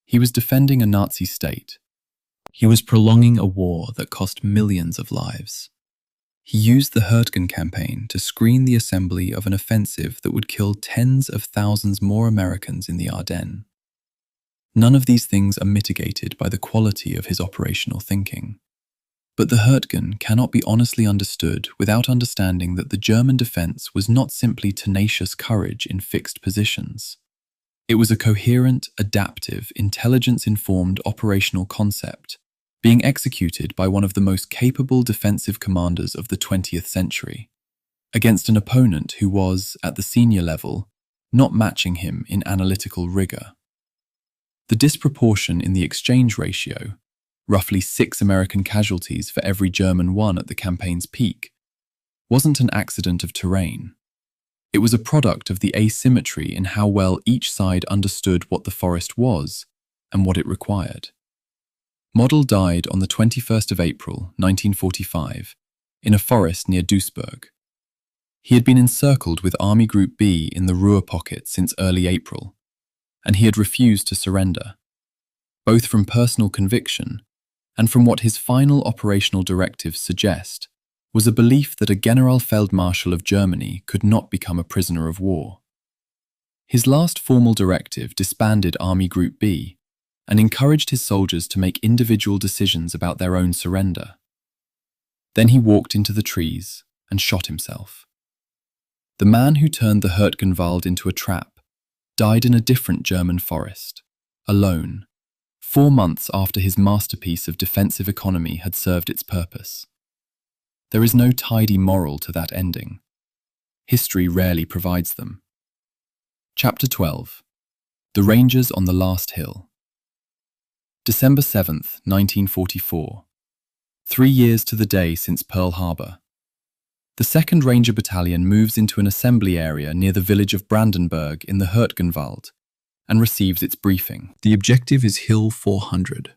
He was defending a Nazi state. He was prolonging a war that cost millions of lives. He used the Hürtgen campaign to screen the assembly of an offensive that would kill tens of thousands more Americans in the Ardennes. None of these things are mitigated by the quality of his operational thinking. But the Hürtgen cannot be honestly understood without understanding that the German defense was not simply tenacious courage in fixed positions. It was a coherent, adaptive, intelligence-informed operational concept being executed by one of the most capable defensive commanders of the 20th century, against an opponent who was, at the senior level, not matching him in analytical rigor. The disproportion in the exchange ratio, roughly 6 American casualties for every German one at the campaign's peak, wasn't an accident of terrain. It was a product of the asymmetry in how well each side understood what the forest was and what it required. Model died on the 21st of April, 1945, in a forest near Duisburg. He had been encircled with Army Group B in the Roer pocket since early April, and he had refused to surrender, both from personal conviction and from what his final operational directives suggest was a belief that a Generalfeldmarschall of Germany could not become a prisoner of war. His last formal directive disbanded Army Group B and encouraged his soldiers to make individual decisions about their own surrender. Then he walked into the trees and shot himself. The man who turned the Hürtgenwald into a trap died in a different German forest, alone, 4 months after his masterpiece of defensive economy had served its purpose. There is no tidy moral to that ending. History rarely provides them. Chapter 12. The Rangers on the Last Hill. December 7th, 1944. 3 years to the day since Pearl Harbor. The 2nd Ranger Battalion moves into an assembly area near the village of Brandenburg in the Hürtgenwald and receives its briefing. The objective is Hill 400,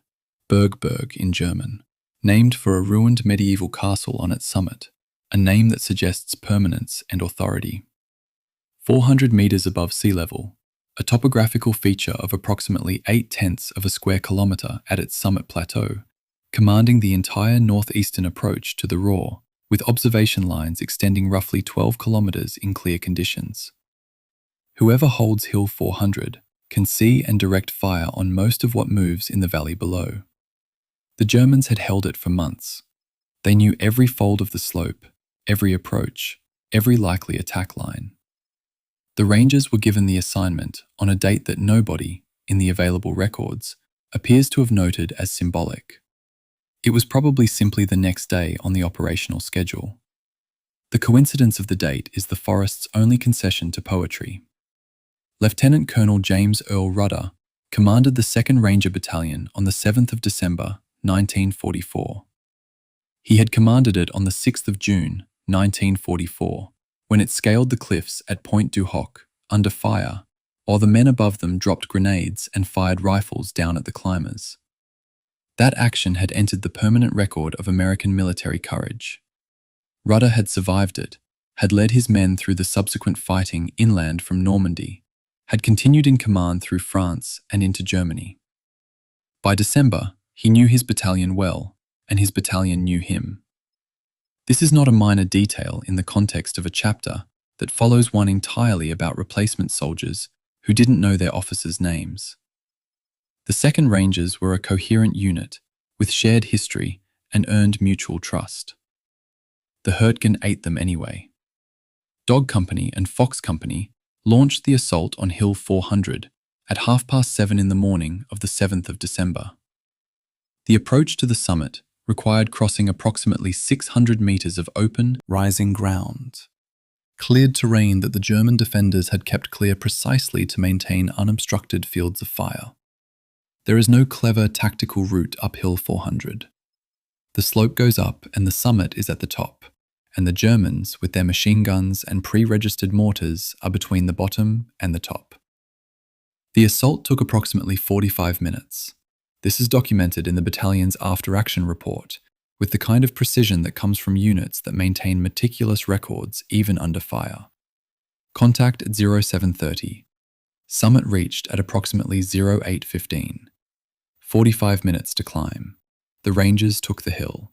Bergberg in German, named for a ruined medieval castle on its summit, a name that suggests permanence and authority. 400 meters above sea level, a topographical feature of approximately 8/10 of a square kilometer at its summit plateau, commanding the entire northeastern approach to the Roer, with observation lines extending roughly 12 kilometers in clear conditions. Whoever holds Hill 400 can see and direct fire on most of what moves in the valley below. The Germans had held it for months. They knew every fold of the slope, every approach, every likely attack line. The Rangers were given the assignment on a date that nobody, in the available records, appears to have noted as symbolic. It was probably simply the next day on the operational schedule. The coincidence of the date is the forest's only concession to poetry. Lieutenant Colonel James Earl Rudder commanded the 2nd Ranger Battalion on the 7th of December, 1944. He had commanded it on the 6th of June, 1944, when it scaled the cliffs at Point du Hoc under fire, while the men above them dropped grenades and fired rifles down at the climbers. That action had entered the permanent record of American military courage. Rudder had survived it, had led his men through the subsequent fighting inland from Normandy, had continued in command through France and into Germany. By December, he knew his battalion well, and his battalion knew him. This is not a minor detail in the context of a chapter that follows one entirely about replacement soldiers who didn't know their officers' names. The 2nd Rangers were a coherent unit with shared history and earned mutual trust. The Hürtgen ate them anyway. Dog Company and Fox Company launched the assault on Hill 400 at 7:30 in the morning of the 7th of December. The approach to the summit required crossing approximately 600 meters of open, rising ground, cleared terrain that the German defenders had kept clear precisely to maintain unobstructed fields of fire. There is no clever tactical route up Hill 400. The slope goes up and the summit is at the top, and the Germans, with their machine guns and pre-registered mortars, are between the bottom and the top. The assault took approximately 45 minutes. This is documented in the battalion's after-action report, with the kind of precision that comes from units that maintain meticulous records even under fire. Contact at 0730. Summit reached at approximately 0815. 45 minutes to climb. The Rangers took the hill.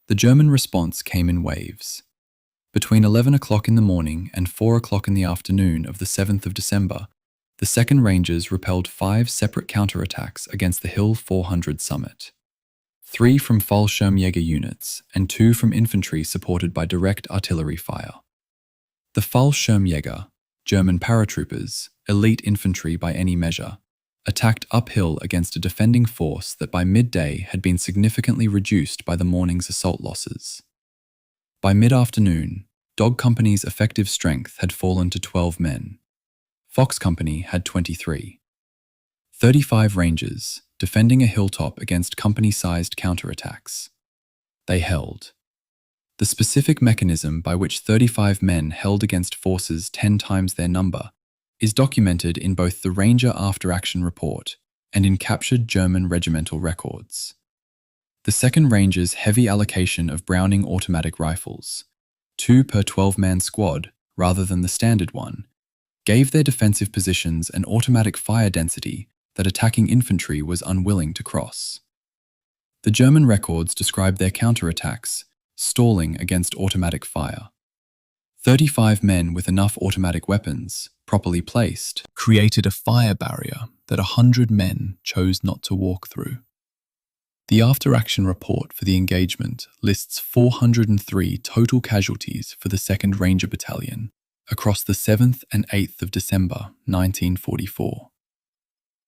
The German response came in waves. Between 11 o'clock in the morning and 4 o'clock in the afternoon of the 7th of December, the 2nd Rangers repelled 5 separate counterattacks against the Hill 400 summit. 3 from Fallschirmjäger units and 2 from infantry supported by direct artillery fire. The Fallschirmjäger, German paratroopers, elite infantry by any measure, attacked uphill against a defending force that by midday had been significantly reduced by the morning's assault losses. By mid-afternoon, Dog Company's effective strength had fallen to 12 men. Fox Company had 23. 35 Rangers, defending a hilltop against company-sized counterattacks. They held. The specific mechanism by which 35 men held against forces 10 times their number is documented in both the Ranger after-action report and in captured German regimental records. The 2nd Rangers' heavy allocation of Browning automatic rifles, 2 per 12-man squad rather than the standard one, gave their defensive positions an automatic fire density that attacking infantry was unwilling to cross. The German records describe their counterattacks stalling against automatic fire. 35 men with enough automatic weapons, properly placed, created a fire barrier that 100 men chose not to walk through. The after-action report for the engagement lists 403 total casualties for the 2nd Ranger Battalion across the 7th and 8th of December 1944.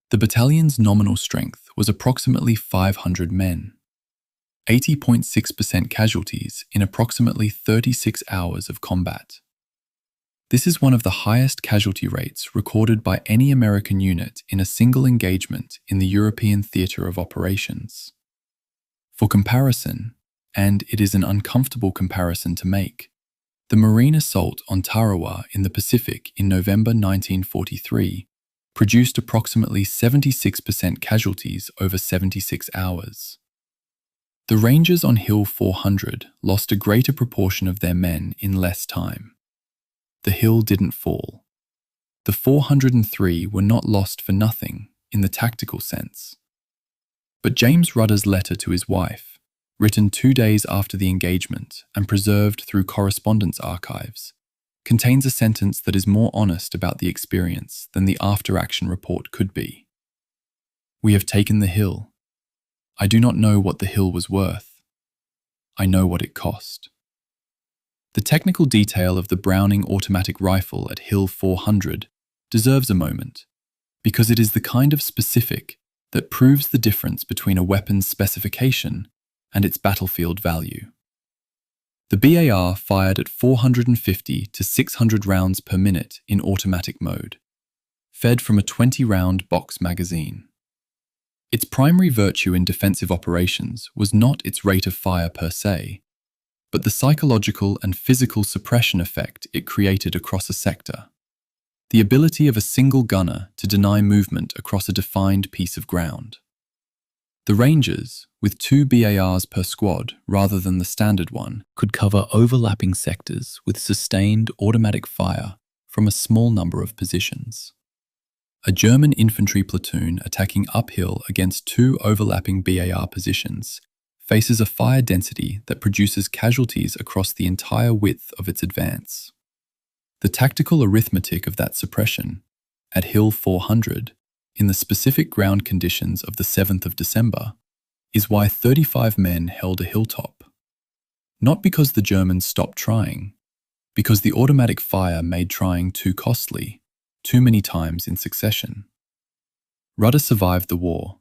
The battalion's nominal strength was approximately 500 men. 80.6% casualties in approximately 36 hours of combat. This is one of the highest casualty rates recorded by any American unit in a single engagement in the European theatre of operations. For comparison, and it is an uncomfortable comparison to make, the Marine assault on Tarawa in the Pacific in November 1943 produced approximately 76% casualties over 76 hours. The Rangers on Hill 400 lost a greater proportion of their men in less time. The hill didn't fall. The 403 were not lost for nothing in the tactical sense. But James Rudder's letter to his wife, written 2 days after the engagement and preserved through correspondence archives, contains a sentence that is more honest about the experience than the after-action report could be. "We have taken the hill. I do not know what the hill was worth. I know what it cost." The technical detail of the Browning automatic rifle at Hill 400 deserves a moment, because it is the kind of specific that proves the difference between a weapon's specification and its battlefield value. The BAR fired at 450 to 600 rounds per minute in automatic mode, fed from a 20-round box magazine. Its primary virtue in defensive operations was not its rate of fire per se, but the psychological and physical suppression effect it created across a sector. The ability of a single gunner to deny movement across a defined piece of ground. The Rangers, with 2 BARs per squad rather than the standard one, could cover overlapping sectors with sustained automatic fire from a small number of positions. A German infantry platoon attacking uphill against 2 overlapping BAR positions faces a fire density that produces casualties across the entire width of its advance. The tactical arithmetic of that suppression, at Hill 400, in the specific ground conditions of the 7th of December, is why 35 men held a hilltop. Not because the Germans stopped trying, because the automatic fire made trying too costly, too many times in succession. Rudder survived the war.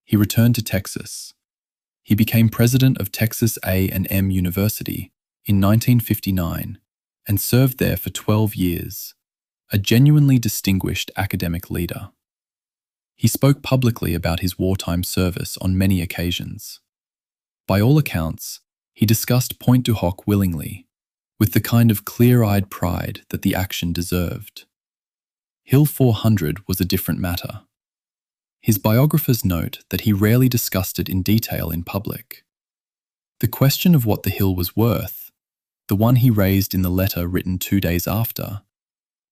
He returned to Texas. He became president of Texas A&M University in 1959 and served there for 12 years, a genuinely distinguished academic leader. He spoke publicly about his wartime service on many occasions. By all accounts, he discussed Pointe du Hoc willingly, with the kind of clear-eyed pride that the action deserved. Hill 400 was a different matter. His biographers note that he rarely discussed it in detail in public. The question of what the hill was worth, the one he raised in the letter written 2 days after,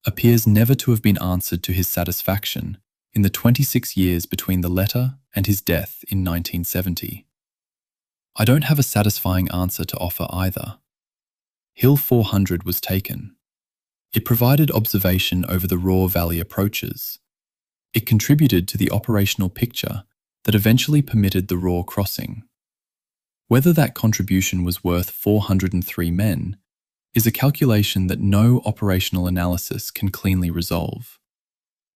appears never to have been answered to his satisfaction in the 26 years between the letter and his death in 1970. I don't have a satisfying answer to offer either. Hill 400 was taken. It provided observation over the Roer Valley approaches. It contributed to the operational picture that eventually permitted the Roer crossing. Whether that contribution was worth 403 men is a calculation that no operational analysis can cleanly resolve,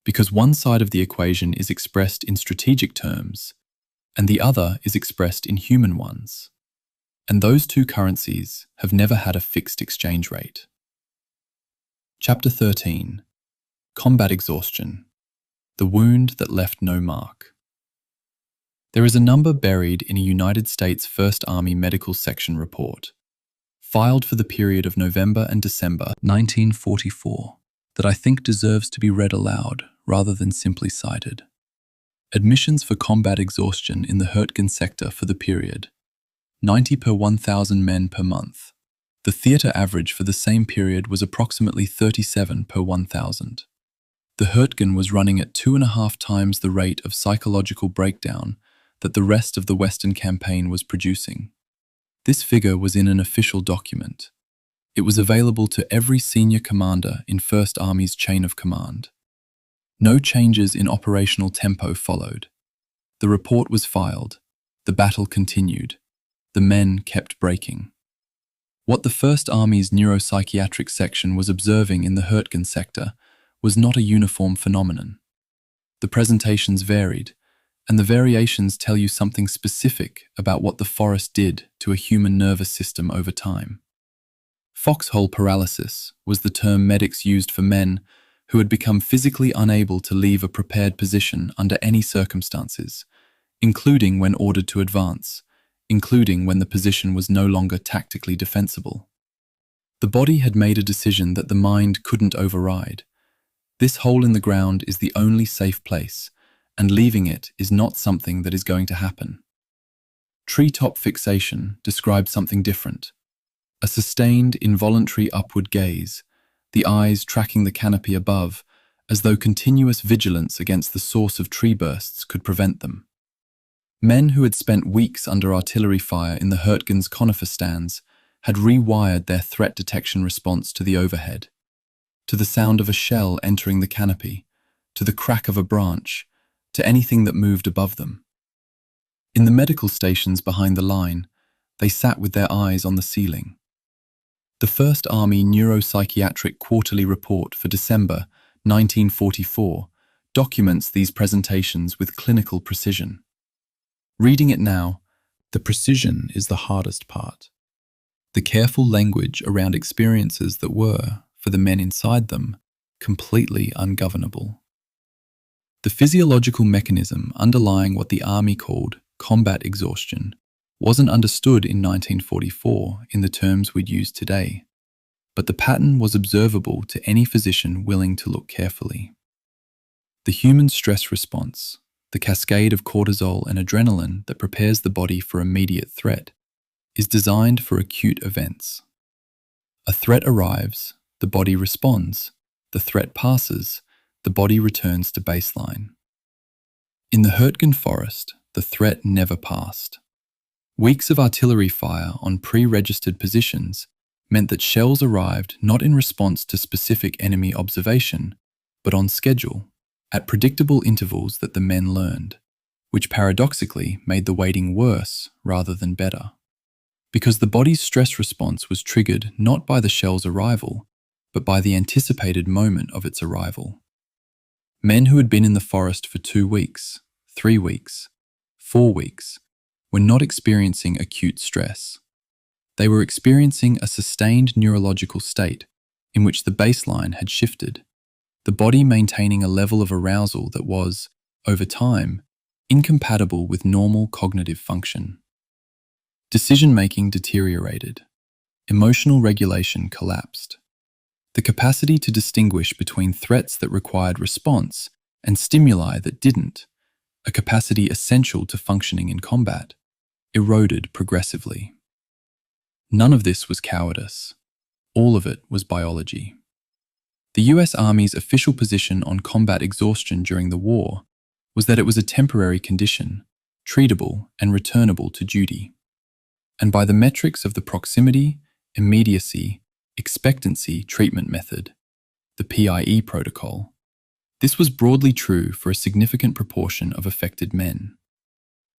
because one side of the equation is expressed in strategic terms and the other is expressed in human ones, and those two currencies have never had a fixed exchange rate. Chapter 13. Combat Exhaustion. The wound that left no mark. There is a number buried in a United States First Army Medical Section report, filed for the period of November and December 1944, that I think deserves to be read aloud rather than simply cited. Admissions for combat exhaustion in the Hürtgen sector for the period: 90 per 1,000 men per month. The theatre average for the same period was approximately 37 per 1,000. The Hürtgen was running at 2.5 times the rate of psychological breakdown that the rest of the Western campaign was producing. This figure was in an official document. It was available to every senior commander in First Army's chain of command. No changes in operational tempo followed. The report was filed. The battle continued. The men kept breaking. What the First Army's neuropsychiatric section was observing in the Hürtgen sector was not a uniform phenomenon. The presentations varied, and the variations tell you something specific about what the forest did to a human nervous system over time. Foxhole paralysis was the term medics used for men who had become physically unable to leave a prepared position under any circumstances, including when ordered to advance, including when the position was no longer tactically defensible. The body had made a decision that the mind couldn't override. This hole in the ground is the only safe place, and leaving it is not something that is going to happen. Treetop fixation describes something different. A sustained, involuntary upward gaze, the eyes tracking the canopy above, as though continuous vigilance against the source of tree bursts could prevent them. Men who had spent weeks under artillery fire in the Hürtgen's conifer stands had rewired their threat detection response to the overhead. to the sound of a shell entering the canopy, to the crack of a branch, to anything that moved above them. In the medical stations behind the line, they sat with their eyes on the ceiling. The First Army Neuropsychiatric Quarterly Report for December 1944 documents these presentations with clinical precision. Reading it now, the precision is the hardest part. The careful language around experiences that were, for the men inside them, completely ungovernable. The physiological mechanism underlying what the Army called combat exhaustion wasn't understood in 1944 in the terms we'd use today, but the pattern was observable to any physician willing to look carefully. The human stress response, the cascade of cortisol and adrenaline that prepares the body for immediate threat, is designed for acute events. A threat arrives, the body responds, the threat passes, the body returns to baseline. In the Hürtgen Forest, the threat never passed. Weeks of artillery fire on pre-registered positions meant that shells arrived not in response to specific enemy observation, but on schedule, at predictable intervals that the men learned, which paradoxically made the waiting worse rather than better. Because the body's stress response was triggered not by the shell's arrival, but by the anticipated moment of its arrival. Men who had been in the forest for 2 weeks, 3 weeks, 4 weeks, were not experiencing acute stress. They were experiencing a sustained neurological state in which the baseline had shifted, the body maintaining a level of arousal that was, over time, incompatible with normal cognitive function. Decision-making deteriorated. Emotional regulation collapsed. The capacity to distinguish between threats that required response and stimuli that didn't, a capacity essential to functioning in combat, eroded progressively. None of this was cowardice. All of it was biology. The US Army's official position on combat exhaustion during the war was that it was a temporary condition, treatable and returnable to duty. And by the metrics of the proximity, immediacy, expectancy treatment method, the PIE protocol, this was broadly true for a significant proportion of affected men.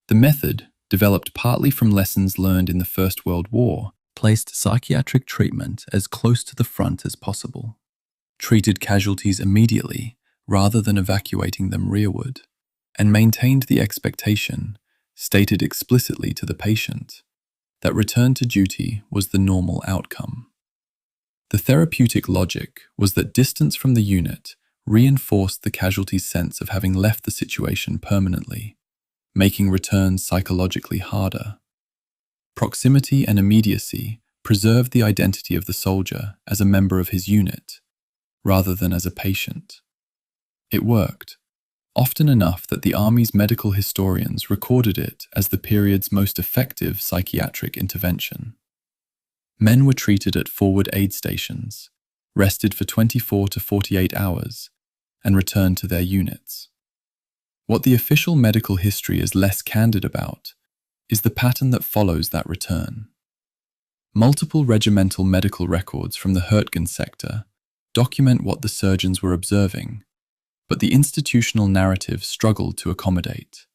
The method, developed partly from lessons learned in the First World War, placed psychiatric treatment as close to the front as possible, treated casualties immediately rather than evacuating them rearward, and maintained the expectation, stated explicitly to the patient, that return to duty was the normal outcome. The therapeutic logic was that distance from the unit reinforced the casualty's sense of having left the situation permanently, making returns psychologically harder. Proximity and immediacy preserved the identity of the soldier as a member of his unit, rather than as a patient. It worked, often enough that the Army's medical historians recorded it as the period's most effective psychiatric intervention. Men were treated at forward aid stations, rested for 24 to 48 hours, and returned to their units. What the official medical history is less candid about is the pattern that follows that return. Multiple regimental medical records from the Hürtgen sector document what the surgeons were observing, but the institutional narrative struggled to accommodate.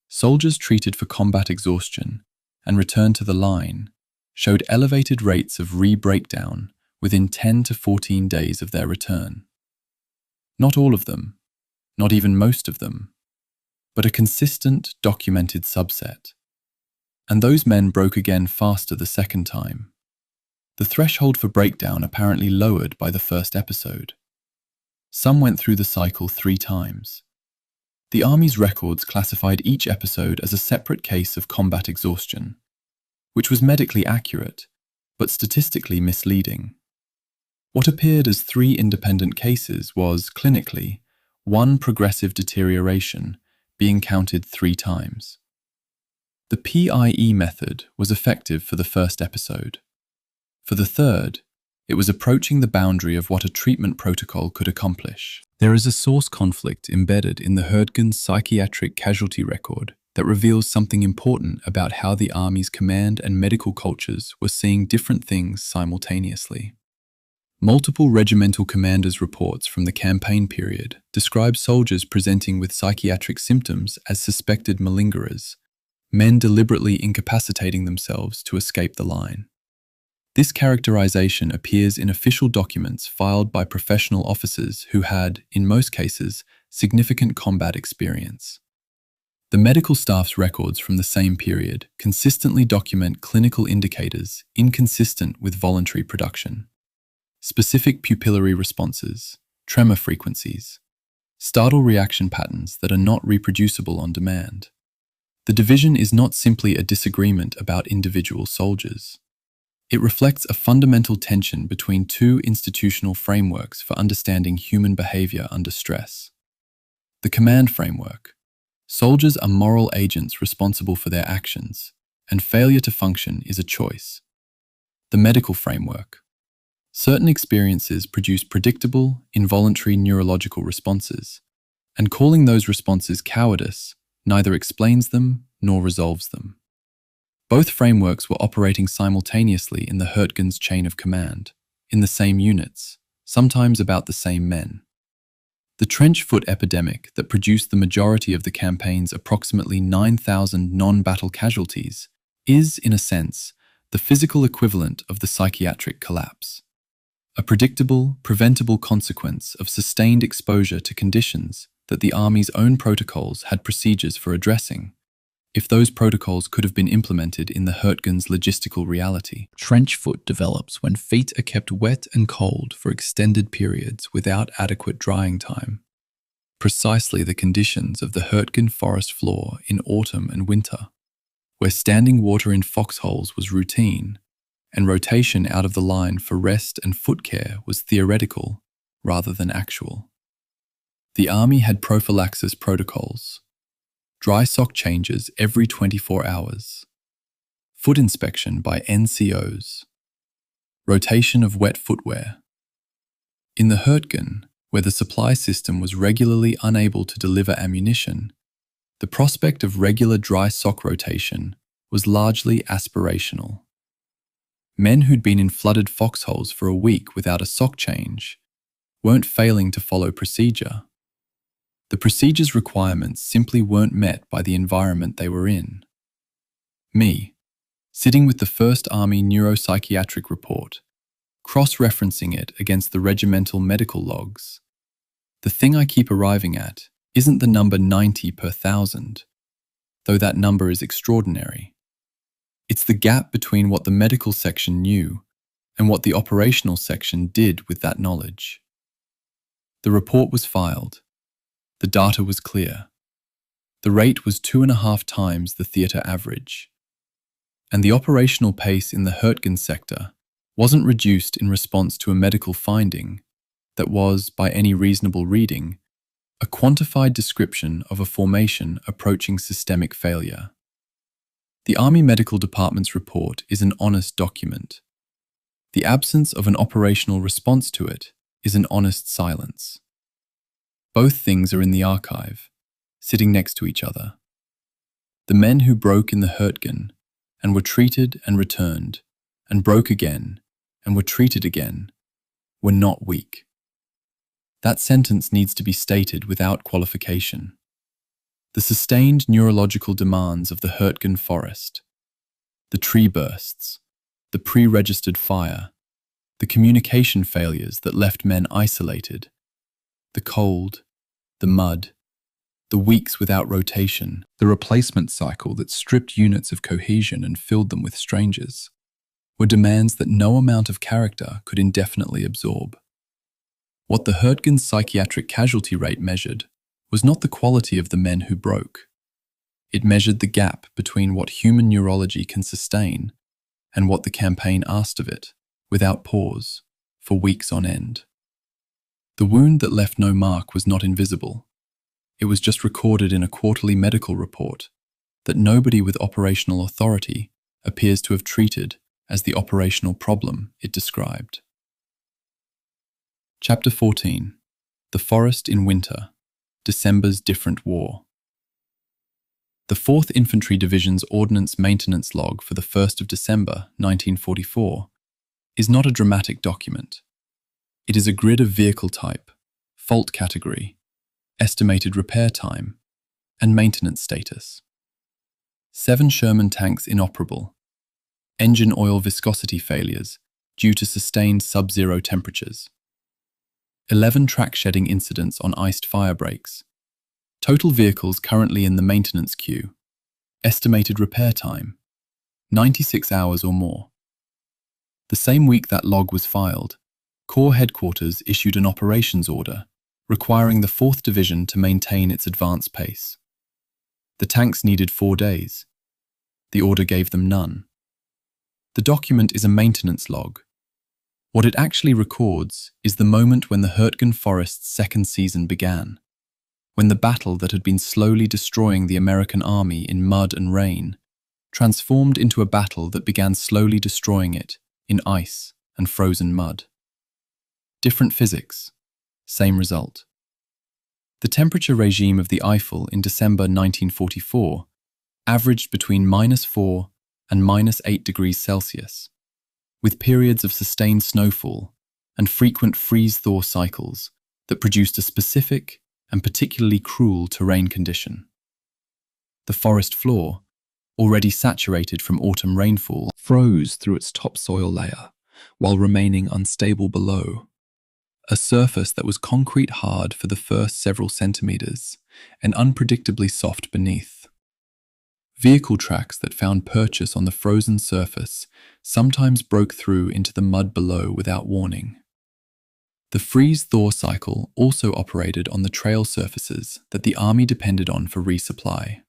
Soldiers treated for combat exhaustion and returned to the line showed elevated rates of re-breakdown within 10 to 14 days of their return. Not all of them, not even most of them, but a consistent, documented subset. And those men broke again faster the second time. The threshold for breakdown apparently lowered by the first episode. Some went through the cycle 3 times. The Army's records classified each episode as a separate case of combat exhaustion, which was medically accurate, but statistically misleading. What appeared as 3 independent cases was, clinically, 1 progressive deterioration being counted 3 times. The PIE method was effective for the first episode. For the third, it was approaching the boundary of what a treatment protocol could accomplish. There is a source conflict embedded in the Hürtgen psychiatric casualty record that reveals something important about how the Army's command and medical cultures were seeing different things simultaneously. Multiple regimental commanders' reports from the campaign period describe soldiers presenting with psychiatric symptoms as suspected malingerers, men deliberately incapacitating themselves to escape the line. This characterization appears in official documents filed by professional officers who had, in most cases, significant combat experience. The medical staff's records from the same period consistently document clinical indicators inconsistent with voluntary production. Specific pupillary responses, tremor frequencies, startle reaction patterns that are not reproducible on demand. The division is not simply a disagreement about individual soldiers. It reflects a fundamental tension between two institutional frameworks for understanding human behavior under stress. The command framework. Soldiers are moral agents responsible for their actions, and failure to function is a choice. The medical framework. Certain experiences produce predictable, involuntary neurological responses, and calling those responses cowardice neither explains them nor resolves them. Both frameworks were operating simultaneously in the Hürtgen's chain of command, in the same units, sometimes about the same men. The trench foot epidemic that produced the majority of the campaign's approximately 9,000 non-battle casualties is, in a sense, the physical equivalent of the psychiatric collapse. A predictable, preventable consequence of sustained exposure to conditions that the Army's own protocols had procedures for addressing, if those protocols could have been implemented in the Hürtgen's logistical reality. Trench foot develops when feet are kept wet and cold for extended periods without adequate drying time. Precisely the conditions of the Hürtgen Forest floor in autumn and winter, where standing water in foxholes was routine, and rotation out of the line for rest and foot care was theoretical rather than actual. The Army had prophylaxis protocols. Dry sock changes every 24 hours. Foot inspection by NCOs. Rotation of wet footwear. In the Hürtgen, where the supply system was regularly unable to deliver ammunition, the prospect of regular dry sock rotation was largely aspirational. Men who'd been in flooded foxholes for a week without a sock change weren't failing to follow procedure. The procedure's requirements simply weren't met by the environment they were in. Me, sitting with the 1st Army neuropsychiatric report, cross-referencing it against the regimental medical logs. The thing I keep arriving at isn't the number 90 per 1,000, though that number is extraordinary. It's the gap between what the medical section knew and what the operational section did with that knowledge. The report was filed. The data was clear. The rate was 2.5 times the theatre average. And the operational pace in the Hürtgen sector wasn't reduced in response to a medical finding that was, by any reasonable reading, a quantified description of a formation approaching systemic failure. The Army Medical Department's report is an honest document. The absence of an operational response to it is an honest silence. Both things are in the archive, sitting next to each other. The men who broke in the Hürtgen and were treated and returned, and broke again and were treated again, were not weak. That sentence needs to be stated without qualification. The sustained neurological demands of the Hürtgen Forest, the tree bursts, the pre-registered fire, the communication failures that left men isolated, the cold, the mud, the weeks without rotation, the replacement cycle that stripped units of cohesion and filled them with strangers, were demands that no amount of character could indefinitely absorb. What the Hürtgen's psychiatric casualty rate measured was not the quality of the men who broke. It measured the gap between what human neurology can sustain and what the campaign asked of it, without pause, for weeks on end. The wound that left no mark was not invisible. It was just recorded in a quarterly medical report that nobody with operational authority appears to have treated as the operational problem it described. Chapter 14. The Forest in Winter. December's Different War. The 4th Infantry Division's Ordnance Maintenance Log for the 1st of December, 1944, is not a dramatic document. It is a grid of vehicle type, fault category, estimated repair time, and maintenance status. 7 Sherman tanks inoperable. Engine oil viscosity failures due to sustained sub-zero temperatures. 11 track shedding incidents on iced fire breaks. Total vehicles currently in the maintenance queue. Estimated repair time, 96 hours or more. The same week that log was filed, Corps headquarters issued an operations order requiring the 4th Division to maintain its advance pace. The tanks needed 4 days. The order gave them none. The document is a maintenance log. What it actually records is the moment when the Hürtgen Forest's second season began, when the battle that had been slowly destroying the American army in mud and rain transformed into a battle that began slowly destroying it in ice and frozen mud. Different physics, same result. The temperature regime of the Eifel in December 1944 averaged between -4 and -8 degrees Celsius, with periods of sustained snowfall and frequent freeze-thaw cycles that produced a specific and particularly cruel terrain condition. The forest floor, already saturated from autumn rainfall, froze through its topsoil layer while remaining unstable below. A surface that was concrete hard for the first several centimeters and unpredictably soft beneath. Vehicle tracks that found purchase on the frozen surface sometimes broke through into the mud below without warning. The freeze-thaw cycle also operated on the trail surfaces that the army depended on for resupply.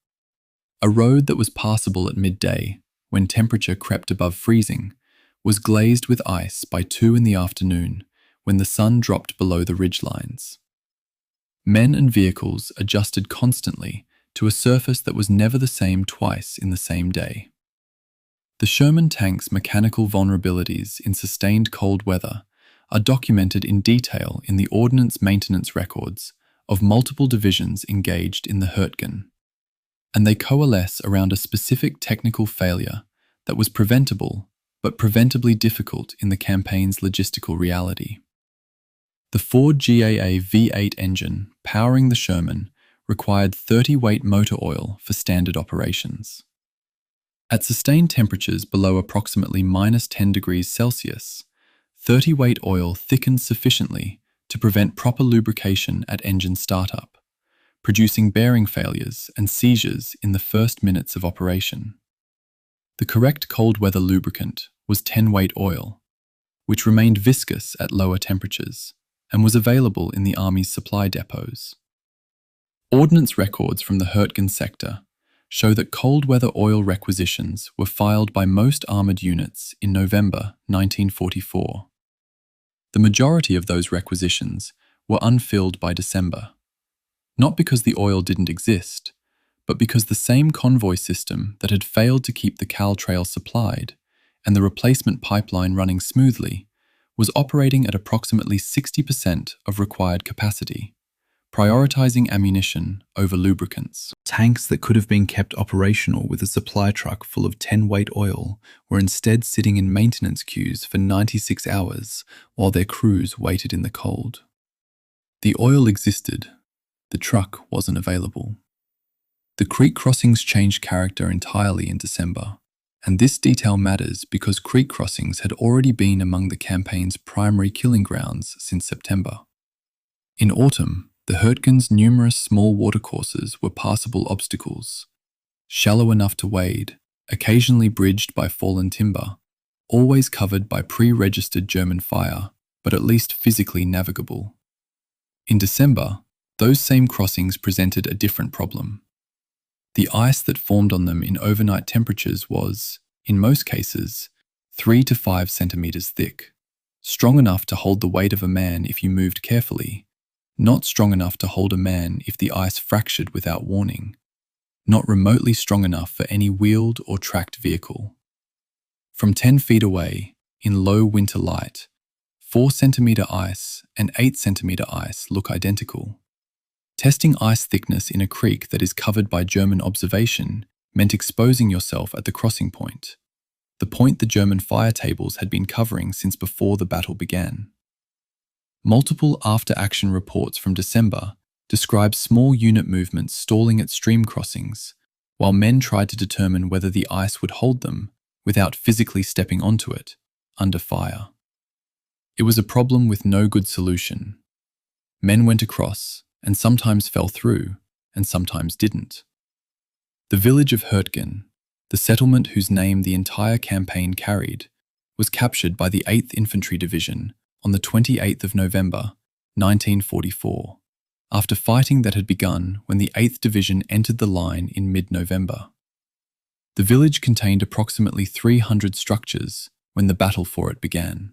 A road that was passable at midday, when temperature crept above freezing, was glazed with ice by 2 in the afternoon, when the sun dropped below the ridgelines. Men and vehicles adjusted constantly to a surface that was never the same twice in the same day. The Sherman tank's mechanical vulnerabilities in sustained cold weather are documented in detail in the ordnance maintenance records of multiple divisions engaged in the Hürtgen, and they coalesce around a specific technical failure that was preventable but preventably difficult in the campaign's logistical reality. The Ford GAA V8 engine powering the Sherman required 30-weight motor oil for standard operations. At sustained temperatures below approximately -10 degrees Celsius, 30-weight oil thickened sufficiently to prevent proper lubrication at engine startup, producing bearing failures and seizures in the first minutes of operation. The correct cold weather lubricant was 10-weight oil, which remained viscous at lower temperatures and was available in the Army's supply depots. Ordnance records from the Hürtgen sector show that cold weather oil requisitions were filed by most armoured units in November 1944. The majority of those requisitions were unfilled by December, not because the oil didn't exist, but because the same convoy system that had failed to keep the Kall trail supplied and the replacement pipeline running smoothly was operating at approximately 60% of required capacity, prioritizing ammunition over lubricants. Tanks that could have been kept operational with a supply truck full of 10-weight oil were instead sitting in maintenance queues for 96 hours while their crews waited in the cold. The oil existed, the truck wasn't available. The creek crossings changed character entirely in December, and this detail matters because creek crossings had already been among the campaign's primary killing grounds since September. In autumn, the Hürtgen's numerous small watercourses were passable obstacles, shallow enough to wade, occasionally bridged by fallen timber, always covered by pre-registered German fire, but at least physically navigable. In December, those same crossings presented a different problem. The ice that formed on them in overnight temperatures was, in most cases, 3 to 5 centimeters thick, strong enough to hold the weight of a man if you moved carefully, not strong enough to hold a man if the ice fractured without warning, not remotely strong enough for any wheeled or tracked vehicle. From 10 feet away, in low winter light, 4-centimeter ice and 8-centimeter ice look identical. Testing ice thickness in a creek that is covered by German observation meant exposing yourself at the crossing point, the point the German fire tables had been covering since before the battle began. Multiple after-action reports from December describe small unit movements stalling at stream crossings, while men tried to determine whether the ice would hold them without physically stepping onto it, under fire. It was a problem with no good solution. Men went across, and sometimes fell through, and sometimes didn't. The village of Hürtgen, the settlement whose name the entire campaign carried, was captured by the 8th Infantry Division on the 28th of November, 1944, after fighting that had begun when the 8th Division entered the line in mid-November. The village contained approximately 300 structures when the battle for it began.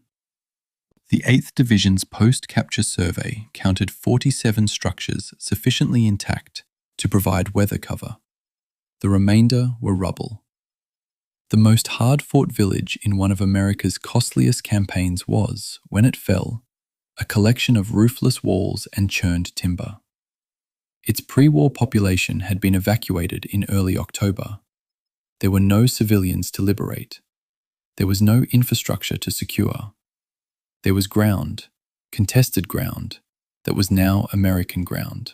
The 8th Division's post-capture survey counted 47 structures sufficiently intact to provide weather cover. The remainder were rubble. The most hard-fought village in one of America's costliest campaigns was, when it fell, a collection of roofless walls and churned timber. Its pre-war population had been evacuated in early October. There were no civilians to liberate. There was no infrastructure to secure. There was ground, contested ground, that was now American ground.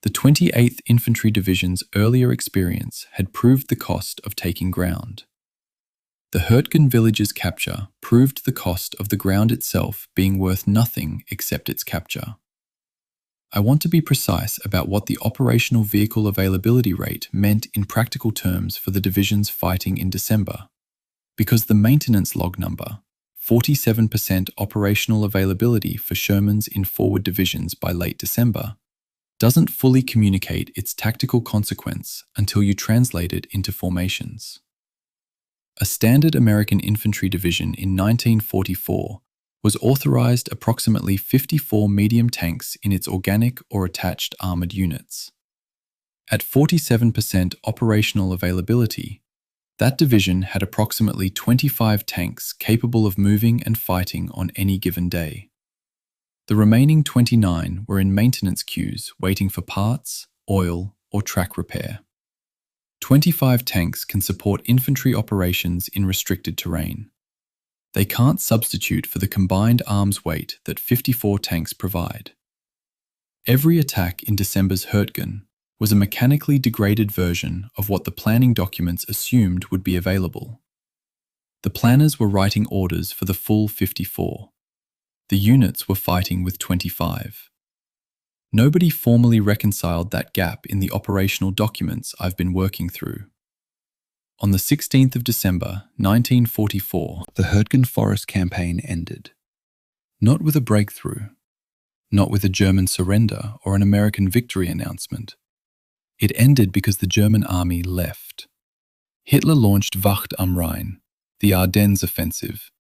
The 28th Infantry Division's earlier experience had proved the cost of taking ground. The Hürtgen village's capture proved the cost of the ground itself being worth nothing except its capture. I want to be precise about what the operational vehicle availability rate meant in practical terms for the divisions fighting in December, because the maintenance log number, 47% operational availability for Shermans in forward divisions by late December, doesn't fully communicate its tactical consequence until you translate it into formations. A standard American infantry division in 1944 was authorized approximately 54 medium tanks in its organic or attached armored units. At 47% operational availability, that division had approximately 25 tanks capable of moving and fighting on any given day. The remaining 29 were in maintenance queues waiting for parts, oil, or track repair. 25 tanks can support infantry operations in restricted terrain. They can't substitute for the combined arms weight that 54 tanks provide. Every attack in December's Hürtgen was a mechanically degraded version of what the planning documents assumed would be available. The planners were writing orders for the full 54. The units were fighting with 25. Nobody formally reconciled that gap in the operational documents I've been working through. On the 16th of December, 1944, the Hürtgen Forest campaign ended. Not with a breakthrough, not with a German surrender or an American victory announcement. It ended because the German army left. Hitler launched Wacht am Rhein, the Ardennes offensive,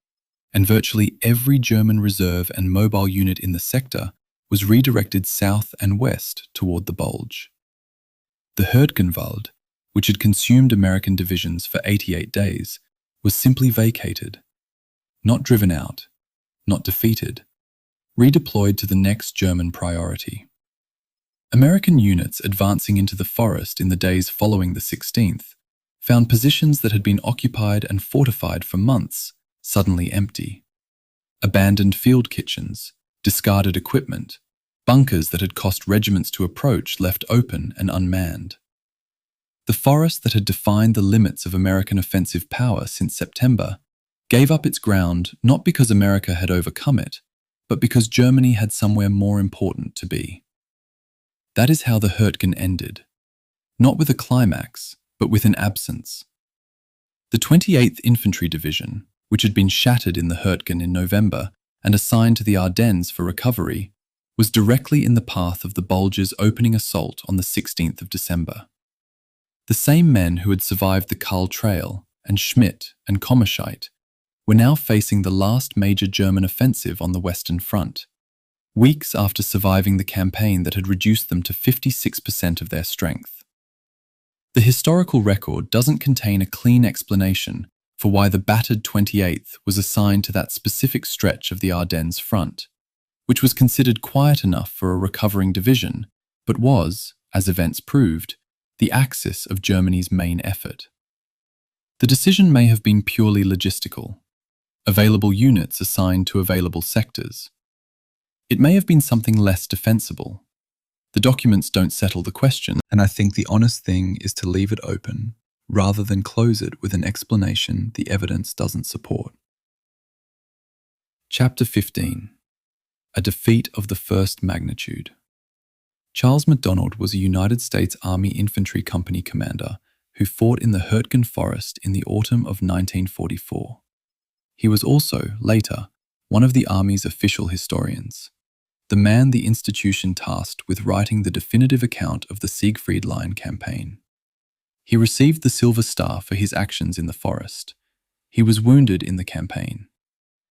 and virtually every German reserve and mobile unit in the sector was redirected south and west toward the Bulge. The Hürtgenwald, which had consumed American divisions for 88 days, was simply vacated. Not driven out, not defeated, redeployed to the next German priority. American units advancing into the forest in the days following the 16th found positions that had been occupied and fortified for months suddenly empty. Abandoned field kitchens, discarded equipment, bunkers that had cost regiments to approach left open and unmanned. The forest that had defined the limits of American offensive power since September gave up its ground not because America had overcome it, but because Germany had somewhere more important to be. That is how the Hürtgen ended, not with a climax, but with an absence. The 28th Infantry Division, which had been shattered in the Hürtgen in November and assigned to the Ardennes for recovery, was directly in the path of the Bulge's opening assault on the 16th of December. The same men who had survived the Kall Trail and Schmidt and Kommerscheid were now facing the last major German offensive on the Western Front, weeks after surviving the campaign that had reduced them to 56% of their strength. The historical record doesn't contain a clean explanation for why the battered 28th was assigned to that specific stretch of the Ardennes front, which was considered quiet enough for a recovering division, but was, as events proved, the axis of Germany's main effort. The decision may have been purely logistical. Available units assigned to available sectors. It may have been something less defensible. The documents don't settle the question, and I think the honest thing is to leave it open, rather than close it with an explanation the evidence doesn't support. Chapter 15. A defeat of the first magnitude. Charles MacDonald was a United States Army Infantry Company commander who fought in the Hürtgen Forest in the autumn of 1944. He was also, later, one of the Army's official historians, the man the institution tasked with writing the definitive account of the Siegfried Line campaign. He received the Silver Star for his actions in the forest. He was wounded in the campaign.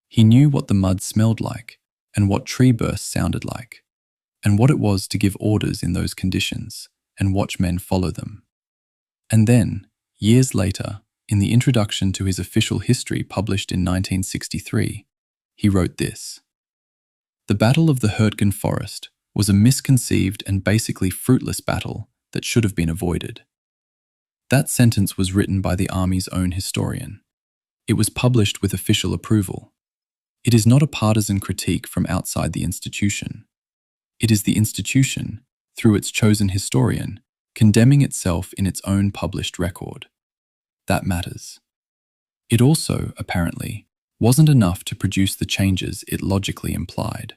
He knew what the mud smelled like and what tree bursts sounded like, and what it was to give orders in those conditions and watch men follow them. And then, years later, in the introduction to his official history published in 1963, he wrote this: "The Battle of the Hürtgen Forest was a misconceived and basically fruitless battle that should have been avoided." That sentence was written by the Army's own historian. It was published with official approval. It is not a partisan critique from outside the institution. It is the institution, through its chosen historian, condemning itself in its own published record. That matters. It also, apparently, wasn't enough to produce the changes it logically implied.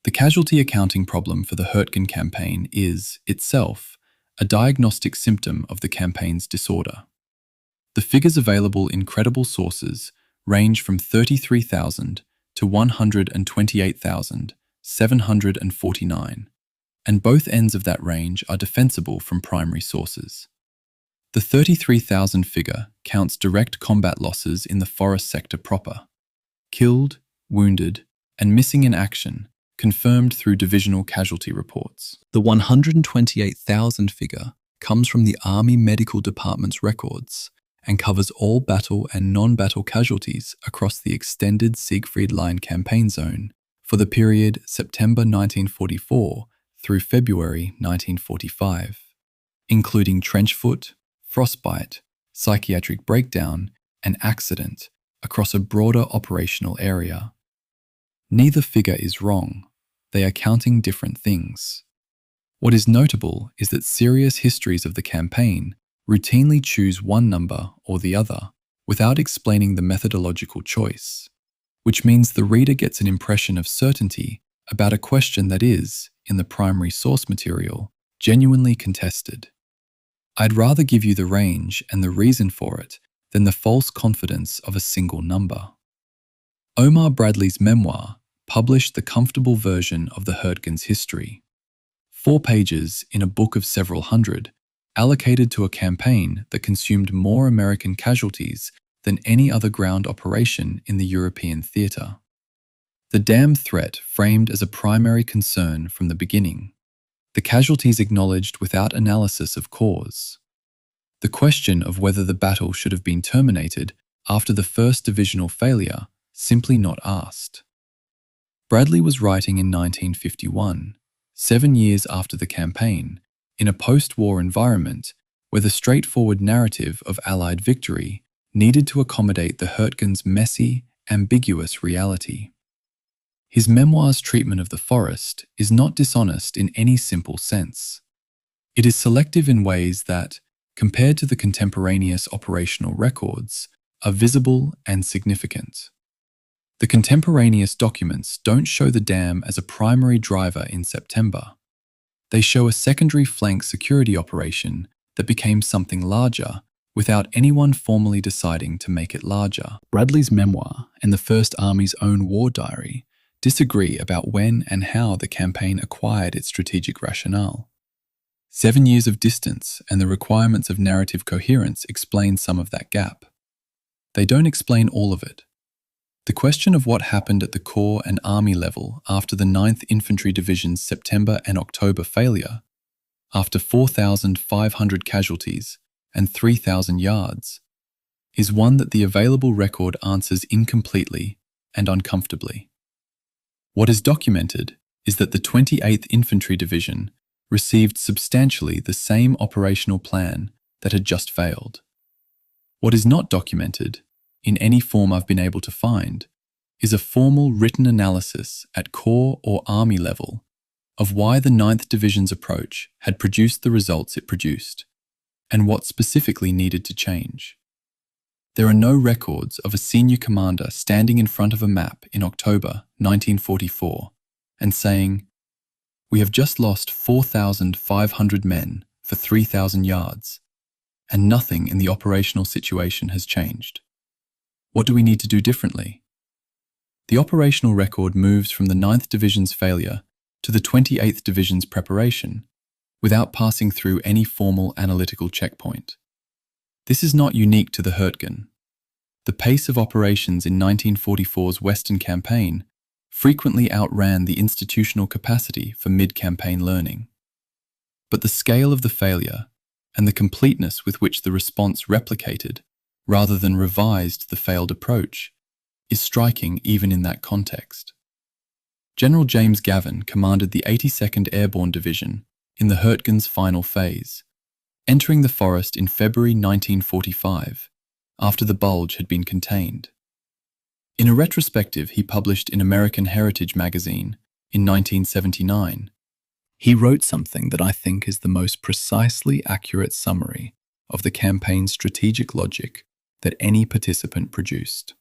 The casualty accounting problem for the Hürtgen campaign is, itself, a diagnostic symptom of the campaign's disorder. The figures available in credible sources range from 33,000 to 128,749, and both ends of that range are defensible from primary sources. The 33,000 figure counts direct combat losses in the forest sector proper, killed, wounded, and missing in action, confirmed through divisional casualty reports. The 128,000 figure comes from the Army Medical Department's records and covers all battle and non-battle casualties across the extended Siegfried Line campaign zone for the period September 1944 through February 1945, including trench foot, frostbite, psychiatric breakdown, and accident across a broader operational area. Neither figure is wrong. They are counting different things. What is notable is that serious histories of the campaign routinely choose one number or the other without explaining the methodological choice, which means the reader gets an impression of certainty about a question that is, in the primary source material, genuinely contested. I'd rather give you the range and the reason for it than the false confidence of a single number. Omar Bradley's memoir published the comfortable version of the Hürtgen's history. 4 pages in a book of several hundred, allocated to a campaign that consumed more American casualties than any other ground operation in the European theatre. The dam threat framed as a primary concern from the beginning. The casualties acknowledged without analysis of cause. The question of whether the battle should have been terminated after the first divisional failure simply not asked. Bradley was writing in 1951, 7 years after the campaign, in a post-war environment where the straightforward narrative of Allied victory needed to accommodate the Hürtgen's messy, ambiguous reality. His memoir's treatment of the forest is not dishonest in any simple sense. It is selective in ways that, compared to the contemporaneous operational records, are visible and significant. The contemporaneous documents don't show the dam as a primary driver in September. They show a secondary flank security operation that became something larger without anyone formally deciding to make it larger. Bradley's memoir and the First Army's own war diary disagree about when and how the campaign acquired its strategic rationale. 7 years of distance and the requirements of narrative coherence explain some of that gap. They don't explain all of it. The question of what happened at the Corps and Army level after the 9th Infantry Division's September and October failure, after 4,500 casualties and 3,000 yards, is one that the available record answers incompletely and uncomfortably. What is documented is that the 28th Infantry Division received substantially the same operational plan that had just failed. What is not documented, in any form I've been able to find, is a formal written analysis at corps or army level of why the 9th Division's approach had produced the results it produced, and what specifically needed to change. There are no records of a senior commander standing in front of a map in October 1944 and saying, "We have just lost 4,500 men for 3,000 yards, and nothing in the operational situation has changed. What do we need to do differently?" The operational record moves from the 9th Division's failure to the 28th Division's preparation without passing through any formal analytical checkpoint. This is not unique to the Hürtgen. The pace of operations in 1944's Western Campaign frequently outran the institutional capacity for mid-campaign learning. But the scale of the failure and the completeness with which the response replicated, rather than revised, the failed approach is striking even in that context. General James Gavin commanded the 82nd Airborne Division in the Hürtgen's final phase, entering the forest in February 1945, after the bulge had been contained. In a retrospective he published in American Heritage magazine in 1979, he wrote something that I think is the most precisely accurate summary of the campaign's strategic logic that any participant produced.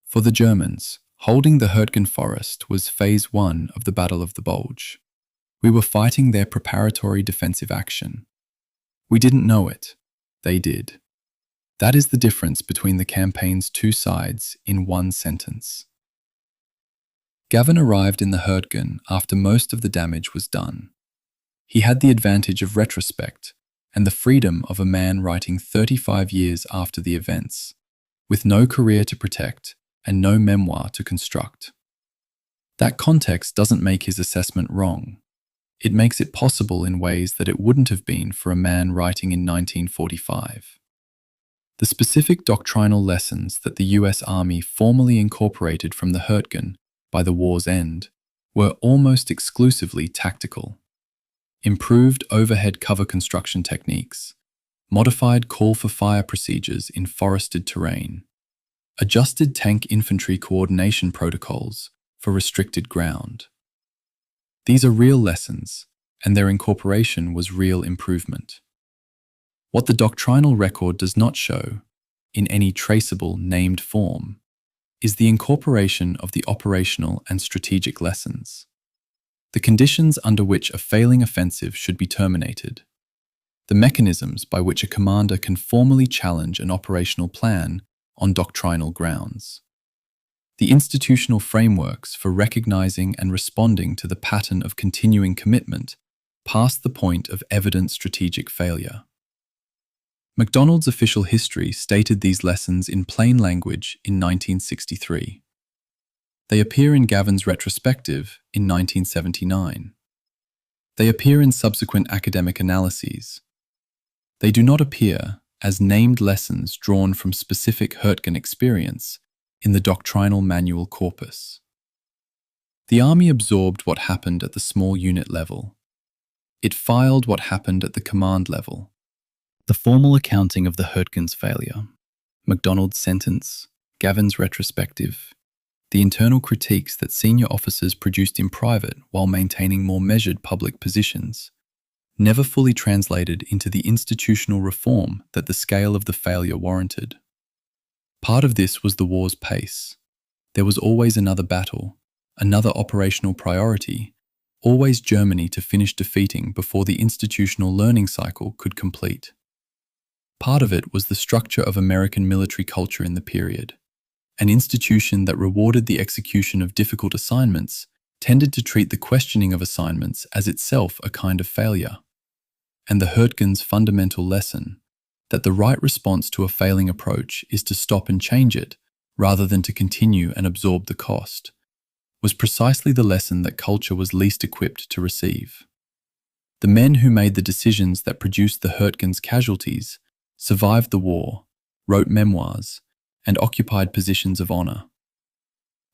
For the Germans, holding the Hürtgen Forest was phase 1 of the Battle of the Bulge. We were fighting their preparatory defensive action. We didn't know it. They did. That is the difference between the campaign's two sides in one sentence. Gavin arrived in the Hürtgen after most of the damage was done. He had the advantage of retrospect and the freedom of a man writing 35 years after the events, with no career to protect and no memoir to construct. That context doesn't make his assessment wrong. It makes it possible in ways that it wouldn't have been for a man writing in 1945. The specific doctrinal lessons that the US Army formally incorporated from the Hürtgen by the war's end were almost exclusively tactical. Improved overhead cover construction techniques, modified call for fire procedures in forested terrain, adjusted tank infantry coordination protocols for restricted ground. These are real lessons, and their incorporation was real improvement. What the doctrinal record does not show, in any traceable named form, is the incorporation of the operational and strategic lessons, the conditions under which a failing offensive should be terminated, the mechanisms by which a commander can formally challenge an operational plan on doctrinal grounds, the institutional frameworks for recognizing and responding to the pattern of continuing commitment past the point of evident strategic failure. MacDonald's official history stated these lessons in plain language in 1963. They appear in Gavin's retrospective in 1979. They appear in subsequent academic analyses. They do not appear as named lessons drawn from specific Hürtgen experience in the doctrinal manual corpus. The Army absorbed what happened at the small unit level. It filed what happened at the command level. The formal accounting of the Hürtgen's failure, MacDonald's sentence, Gavin's retrospective, the internal critiques that senior officers produced in private while maintaining more measured public positions, never fully translated into the institutional reform that the scale of the failure warranted. Part of this was the war's pace. There was always another battle, another operational priority, always Germany to finish defeating before the institutional learning cycle could complete. Part of it was the structure of American military culture in the period. An institution that rewarded the execution of difficult assignments tended to treat the questioning of assignments as itself a kind of failure. And the Hürtgen's fundamental lesson, that the right response to a failing approach is to stop and change it, rather than to continue and absorb the cost, was precisely the lesson that culture was least equipped to receive. The men who made the decisions that produced the Hürtgen's casualties survived the war, wrote memoirs, and occupied positions of honor.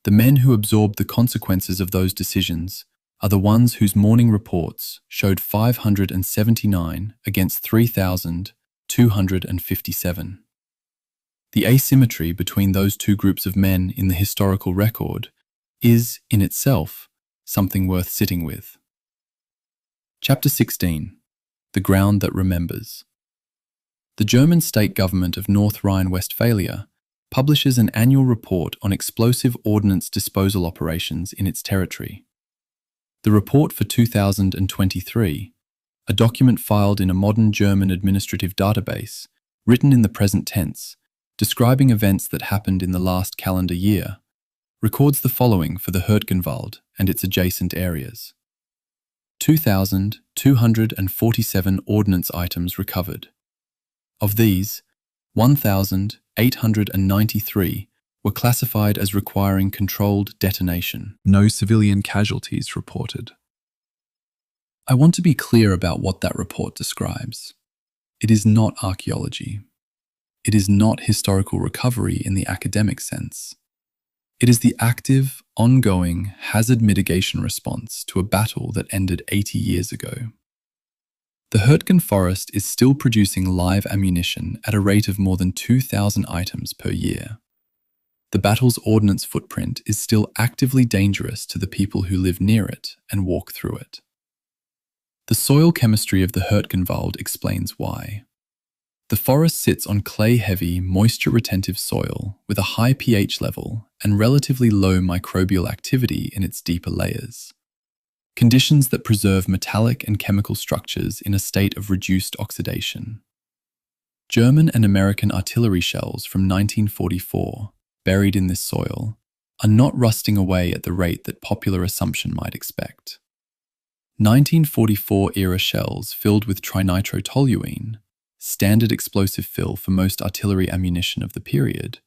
The men who absorbed the consequences of those decisions are the ones whose morning reports showed 579 against 3,257. The asymmetry between those two groups of men in the historical record is, in itself, something worth sitting with. Chapter 16. The Ground That Remembers. The German state government of North Rhine-Westphalia publishes an annual report on explosive ordnance disposal operations in its territory. The report for 2023, a document filed in a modern German administrative database, written in the present tense, describing events that happened in the last calendar year, records the following for the Hürtgenwald and its adjacent areas. 2,247 ordnance items recovered. Of these, 1,893 were classified as requiring controlled detonation. No civilian casualties reported. I want to be clear about what that report describes. It is not archaeology. It is not historical recovery in the academic sense. It is the active, ongoing hazard mitigation response to a battle that ended 80 years ago. The Hürtgen Forest is still producing live ammunition at a rate of more than 2,000 items per year. The battle's ordnance footprint is still actively dangerous to the people who live near it and walk through it. The soil chemistry of the Hürtgenwald explains why. The forest sits on clay-heavy, moisture-retentive soil with a high pH level and relatively low microbial activity in its deeper layers. Conditions that preserve metallic and chemical structures in a state of reduced oxidation. German and American artillery shells from 1944, buried in this soil, are not rusting away at the rate that popular assumption might expect. 1944-era shells filled with trinitrotoluene, standard explosive fill for most artillery ammunition of the period,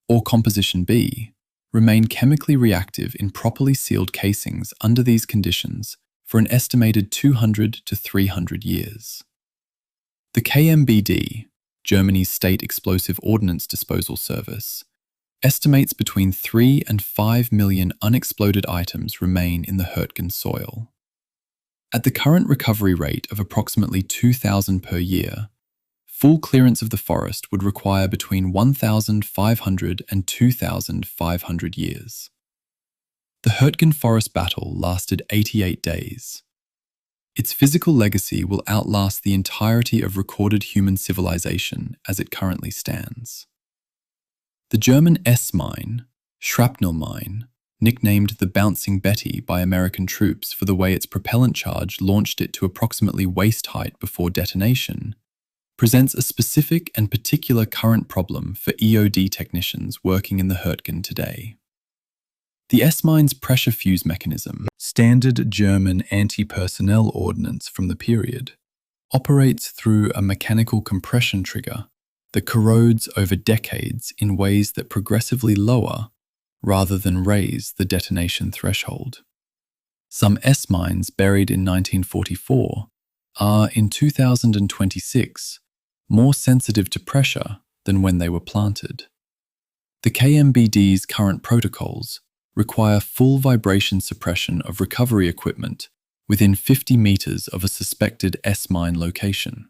or Composition B, remain chemically reactive in properly sealed casings under these conditions for an estimated 200 to 300 years. The KMBD, Germany's State Explosive Ordnance Disposal Service, estimates between 3 and 5 million unexploded items remain in the Hürtgen soil. At the current recovery rate of approximately 2,000 per year, full clearance of the forest would require between 1,500 and 2,500 years. The Hürtgen Forest battle lasted 88 days. Its physical legacy will outlast the entirety of recorded human civilization as it currently stands. The German S-mine, Shrapnel mine, nicknamed the Bouncing Betty by American troops for the way its propellant charge launched it to approximately waist height before detonation, presents a specific and particular current problem for EOD technicians working in the Hürtgen today. The S-mine's pressure fuse mechanism, standard German anti-personnel ordnance from the period, operates through a mechanical compression trigger that corrodes over decades in ways that progressively lower rather than raise the detonation threshold. Some S-mines buried in 1944 are, in 2026, more sensitive to pressure than when they were planted. The KMBD's current protocols require full vibration suppression of recovery equipment within 50 meters of a suspected S-mine location,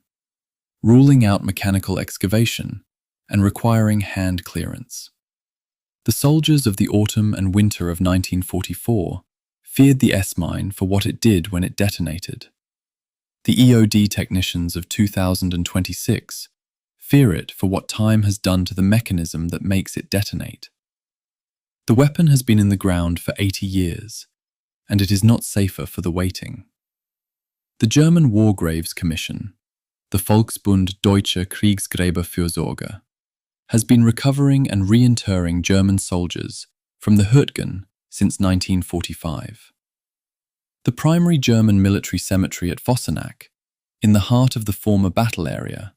ruling out mechanical excavation and requiring hand clearance. The soldiers of the autumn and winter of 1944 feared the S-mine for what it did when it detonated. The EOD technicians of 2026 fear it for what time has done to the mechanism that makes it detonate. The weapon has been in the ground for 80 years, and it is not safer for the waiting. The German War Graves Commission, the Volksbund Deutsche Kriegsgräberfürsorge, has been recovering and reinterring German soldiers from the Hürtgen since 1945. The primary German military cemetery at Vossenack, in the heart of the former battle area,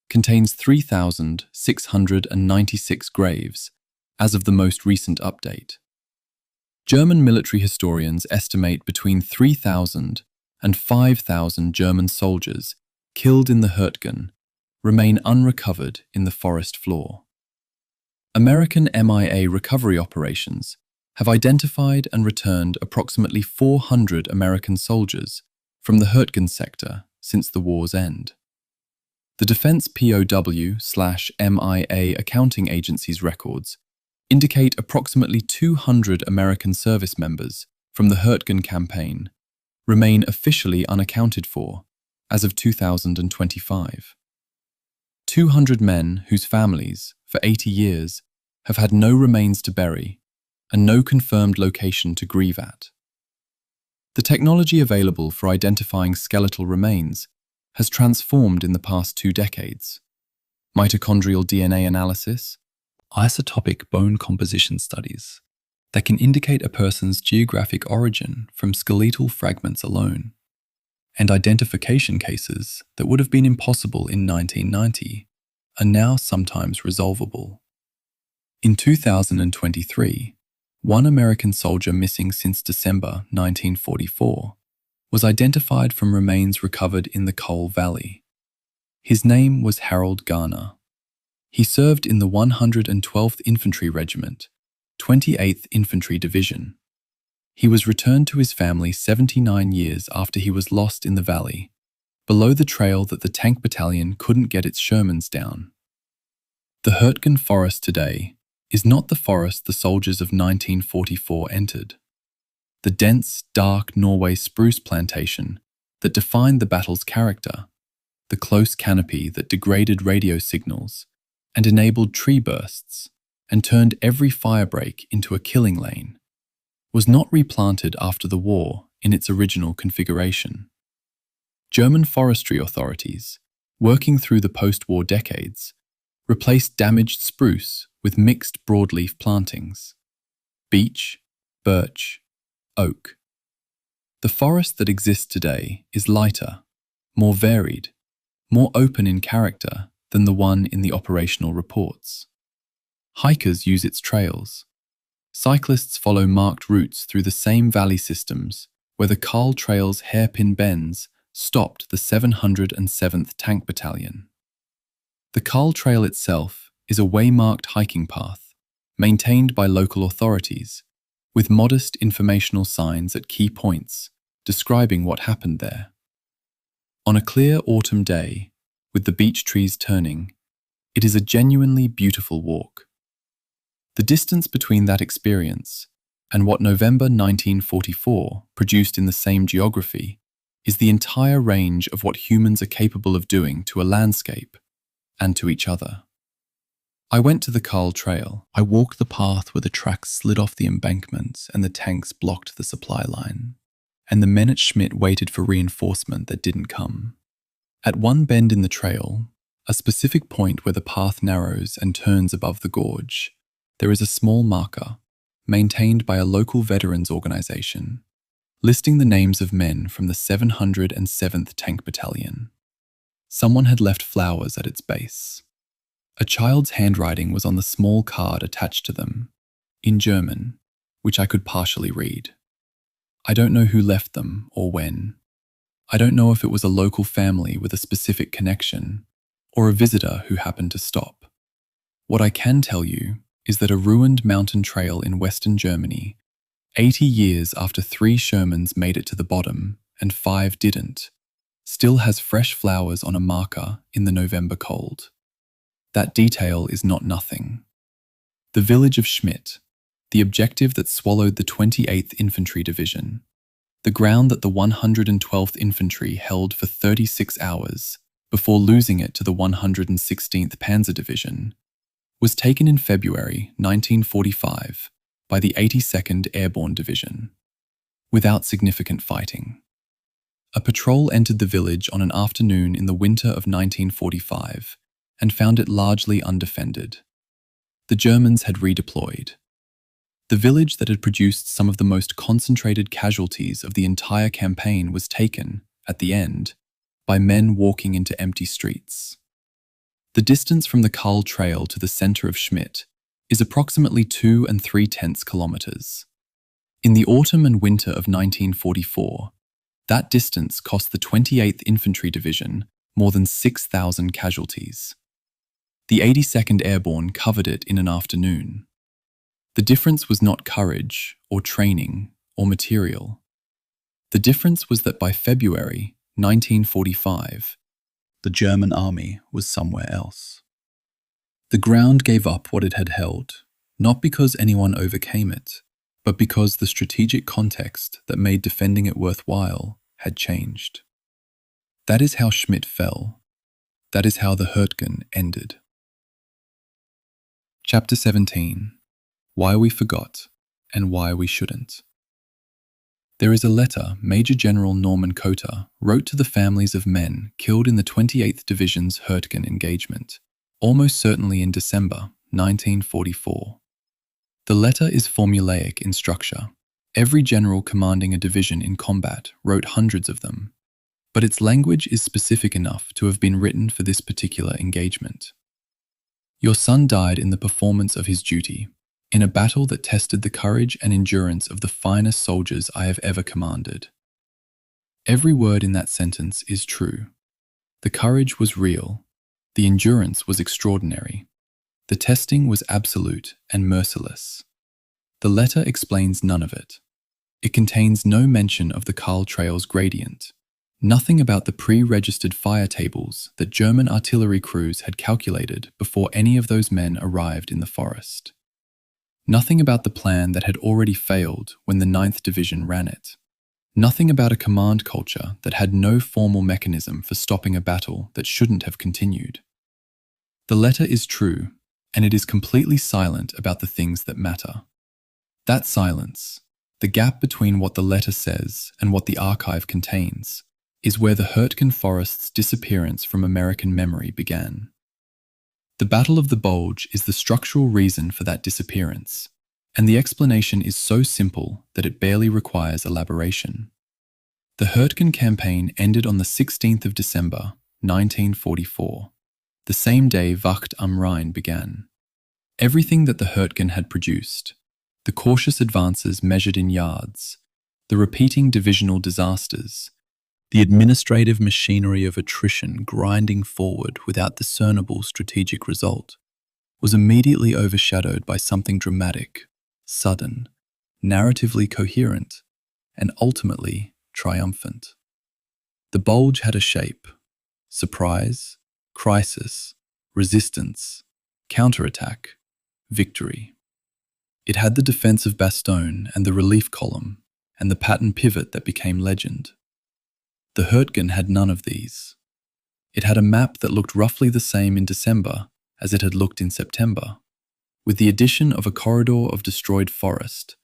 contains 3,696 graves as of the most recent update. German military historians estimate between 3,000 and 5,000 German soldiers killed in the Hürtgen remain unrecovered in the forest floor. American MIA recovery operations have identified and returned approximately 400 American soldiers from the Hürtgen sector since the war's end. The Defense POW/MIA accounting agency's records indicate approximately 200 American service members from the Hürtgen campaign remain officially unaccounted for as of 2025. 200 men whose families, for 80 years, have had no remains to bury and no confirmed location to grieve at. The technology available for identifying skeletal remains has transformed in the past 2 decades. Mitochondrial DNA analysis, isotopic bone composition studies that can indicate a person's geographic origin from skeletal fragments alone, and identification cases that would have been impossible in 1990 are now sometimes resolvable. In 2023, one American soldier missing since December 1944 was identified from remains recovered in the Kall Valley. His name was Harold Garner. He served in the 112th Infantry Regiment, 28th Infantry Division. He was returned to his family 79 years after he was lost in the valley, below the trail that the tank battalion couldn't get its Shermans down. The Hürtgen Forest today is not the forest the soldiers of 1944 entered. The dense, dark Norway spruce plantation that defined the battle's character, the close canopy that degraded radio signals and enabled tree bursts and turned every firebreak into a killing lane, was not replanted after the war in its original configuration. German forestry authorities, working through the post-war decades, replaced damaged spruce with mixed broadleaf plantings: beech, birch, oak. The forest that exists today is lighter, more varied, more open in character than the one in the operational reports. Hikers use its trails. Cyclists follow marked routes through the same valley systems where the Kall Trail's hairpin bends stopped the 707th Tank Battalion. The Kall Trail itself is a waymarked hiking path, maintained by local authorities, with modest informational signs at key points describing what happened there. On a clear autumn day, with the beech trees turning, it is a genuinely beautiful walk. The distance between that experience and what November 1944 produced in the same geography is the entire range of what humans are capable of doing to a landscape and to each other. I went to the Kall Trail. I walked the path where the tracks slid off the embankment and the tanks blocked the supply line, and the men at Schmidt waited for reinforcement that didn't come. At one bend in the trail, a specific point where the path narrows and turns above the gorge, there is a small marker, maintained by a local veterans organization, listing the names of men from the 707th Tank Battalion. Someone had left flowers at its base. A child's handwriting was on the small card attached to them, in German, which I could partially read. I don't know who left them or when. I don't know if it was a local family with a specific connection, or a visitor who happened to stop. What I can tell you is that a ruined mountain trail in Western Germany, 80 years after 3 Shermans made it to the bottom and 5 didn't, still has fresh flowers on a marker in the November cold. That detail is not nothing. The village of Schmidt, the objective that swallowed the 28th Infantry Division, the ground that the 112th Infantry held for 36 hours before losing it to the 116th Panzer Division, was taken in February 1945 by the 82nd Airborne Division, without significant fighting. A patrol entered the village on an afternoon in the winter of 1945 and found it largely undefended. The Germans had redeployed. The village that had produced some of the most concentrated casualties of the entire campaign was taken, at the end, by men walking into empty streets. The distance from the Kall Trail to the center of Schmidt is approximately 2 3/10 kilometers. In the autumn and winter of 1944, that distance cost the 28th Infantry Division more than 6,000 casualties. The 82nd Airborne covered it in an afternoon. The difference was not courage, or training, or material. The difference was that by February 1945, The German army was somewhere else. The ground gave up what it had held, not because anyone overcame it, but because the strategic context that made defending it worthwhile had changed. That is how Schmidt fell. That is how the Hürtgen ended. Chapter 17. Why We Forgot and Why We Shouldn't. There is a letter Major General Norman Cotter wrote to the families of men killed in the 28th Division's Hürtgen engagement, almost certainly in December 1944. The letter is formulaic in structure. Every general commanding a division in combat wrote hundreds of them, but its language is specific enough to have been written for this particular engagement. Your son died in the performance of his duty, in a battle that tested the courage and endurance of the finest soldiers I have ever commanded. Every word in that sentence is true. The courage was real. The endurance was extraordinary. The testing was absolute and merciless. The letter explains none of it. It contains no mention of the Kall Trail's gradient, nothing about the pre-registered fire tables that German artillery crews had calculated before any of those men arrived in the forest. Nothing about the plan that had already failed when the 9th Division ran it. Nothing about a command culture that had no formal mechanism for stopping a battle that shouldn't have continued. The letter is true, and it is completely silent about the things that matter. That silence, the gap between what the letter says and what the archive contains, is where the Hürtgen Forest's disappearance from American memory began. The Battle of the Bulge is the structural reason for that disappearance, and the explanation is so simple that it barely requires elaboration. The Hürtgen campaign ended on the 16th of December, 1944, the same day Wacht am Rhein began. Everything that the Hürtgen had produced, the cautious advances measured in yards, the repeating divisional disasters, the administrative machinery of attrition grinding forward without discernible strategic result, was immediately overshadowed by something dramatic, sudden, narratively coherent, and ultimately triumphant. The bulge had a shape: surprise, crisis, resistance, counterattack, victory. It had the defensive bastion and the relief column, and the pattern pivot that became legend. The Hürtgen had none of these. It had a map that looked roughly the same in December as it had looked in September, with the addition of a corridor of destroyed forest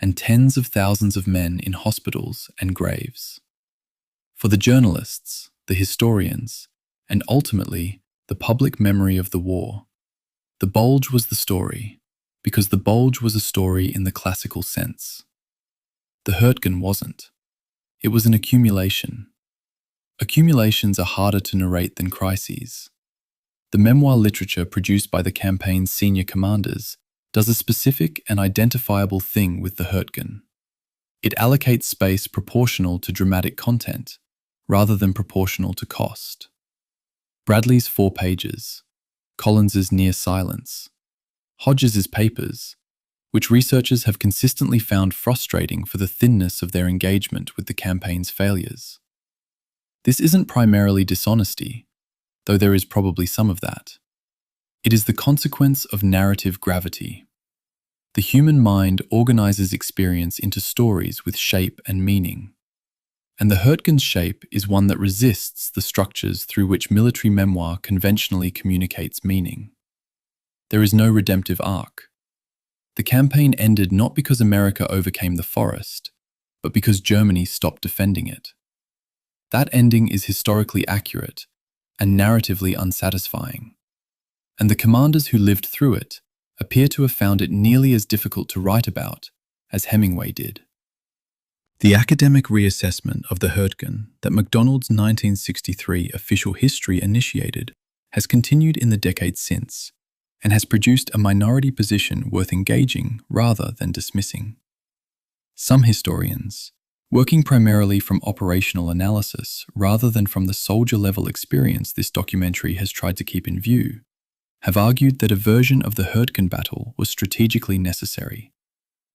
and tens of thousands of men in hospitals and graves. For the journalists, the historians, and ultimately the public memory of the war, the bulge was the story, because the bulge was a story in the classical sense. The Hürtgen wasn't. It was an accumulation. Accumulations are harder to narrate than crises. The memoir literature produced by the campaign's senior commanders does a specific and identifiable thing with the Hürtgen. It allocates space proportional to dramatic content, rather than proportional to cost. Bradley's 4 pages, Collins's near silence, Hodges's papers, which researchers have consistently found frustrating for the thinness of their engagement with the campaign's failures. This isn't primarily dishonesty, though there is probably some of that. It is the consequence of narrative gravity. The human mind organizes experience into stories with shape and meaning. And the Hürtgen's shape is one that resists the structures through which military memoir conventionally communicates meaning. There is no redemptive arc. The campaign ended not because America overcame the forest, but because Germany stopped defending it. That ending is historically accurate and narratively unsatisfying. And the commanders who lived through it appear to have found it nearly as difficult to write about as Hemingway did. The academic reassessment of the Hürtgen that MacDonald's 1963 official history initiated has continued in the decades since, and has produced a minority position worth engaging rather than dismissing. Some historians, working primarily from operational analysis rather than from the soldier-level experience this documentary has tried to keep in view, have argued that a version of the Hürtgen battle was strategically necessary,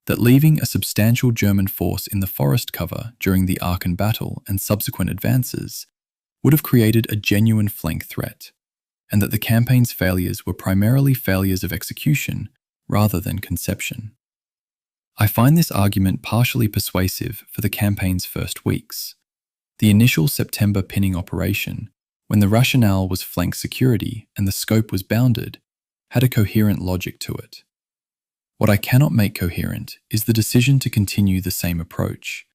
that leaving a substantial German force in the forest cover during the Aachen battle and subsequent advances would have created a genuine flank threat, and that the campaign's failures were primarily failures of execution rather than conception. I find this argument partially persuasive for the campaign's first weeks. The initial September pinning operation, when the rationale was flank security and the scope was bounded, had a coherent logic to it. What I cannot make coherent is the decision to continue the same approach,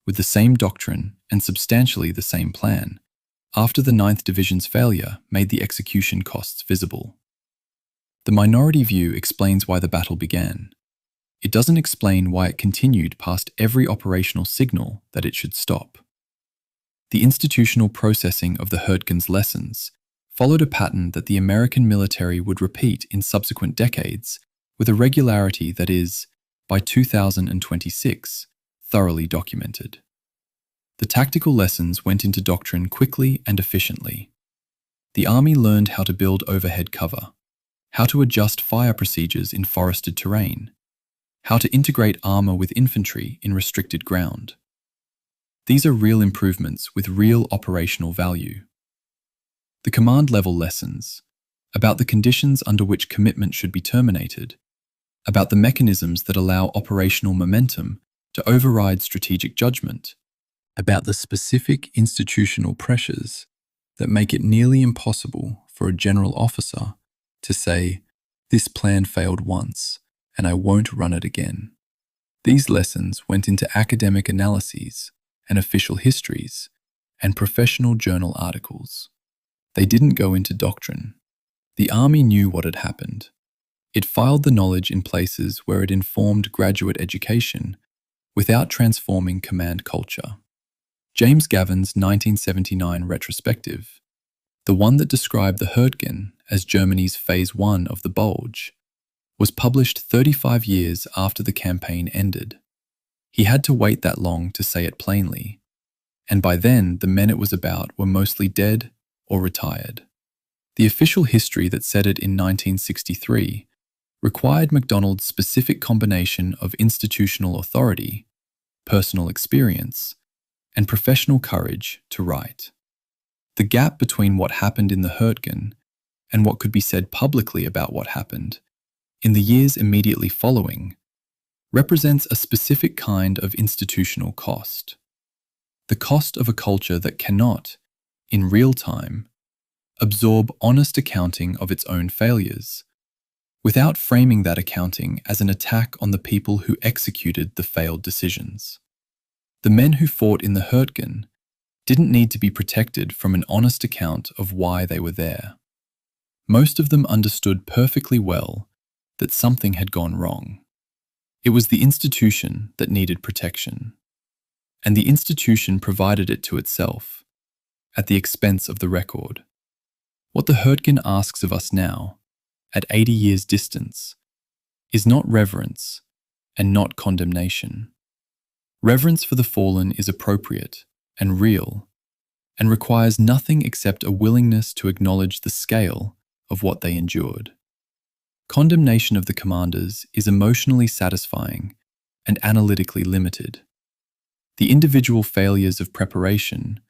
with the same doctrine and substantially the same plan, after the 9th Division's failure made the execution costs visible. The minority view explains why the battle began. It doesn't explain why it continued past every operational signal that it should stop. The institutional processing of the Hürtgen's lessons followed a pattern that the American military would repeat in subsequent decades with a regularity that is, by 2026, thoroughly documented. The tactical lessons went into doctrine quickly and efficiently. The Army learned how to build overhead cover, how to adjust fire procedures in forested terrain, how to integrate armor with infantry in restricted ground. These are real improvements with real operational value. The command-level lessons, about the conditions under which commitment should be terminated, about the mechanisms that allow operational momentum to override strategic judgment, about the specific institutional pressures that make it nearly impossible for a general officer to say, "This plan failed once, and I won't run it again." These lessons went into academic analyses and official histories and professional journal articles. They didn't go into doctrine. The Army knew what had happened. It filed the knowledge in places where it informed graduate education without transforming command culture. James Gavin's 1979 retrospective, the one that described the Hürtgen as Germany's Phase 1 of the Bulge, was published 35 years after the campaign ended. He had to wait that long to say it plainly, and by then the men it was about were mostly dead or retired. The official history that said it in 1963 required MacDonald's specific combination of institutional authority, personal experience, and professional courage to write. The gap between what happened in the Hürtgen and what could be said publicly about what happened in the years immediately following represents a specific kind of institutional cost. The cost of a culture that cannot, in real time, absorb honest accounting of its own failures, without framing that accounting as an attack on the people who executed the failed decisions. The men who fought in the Hürtgen didn't need to be protected from an honest account of why they were there. Most of them understood perfectly well that something had gone wrong. It was the institution that needed protection, and the institution provided it to itself, at the expense of the record. What the Hürtgen asks of us now, at 80 years' distance, is not reverence and not condemnation. Reverence for the fallen is appropriate and real, and requires nothing except a willingness to acknowledge the scale of what they endured. Condemnation of the commanders is emotionally satisfying and analytically limited. The individual failures of preparation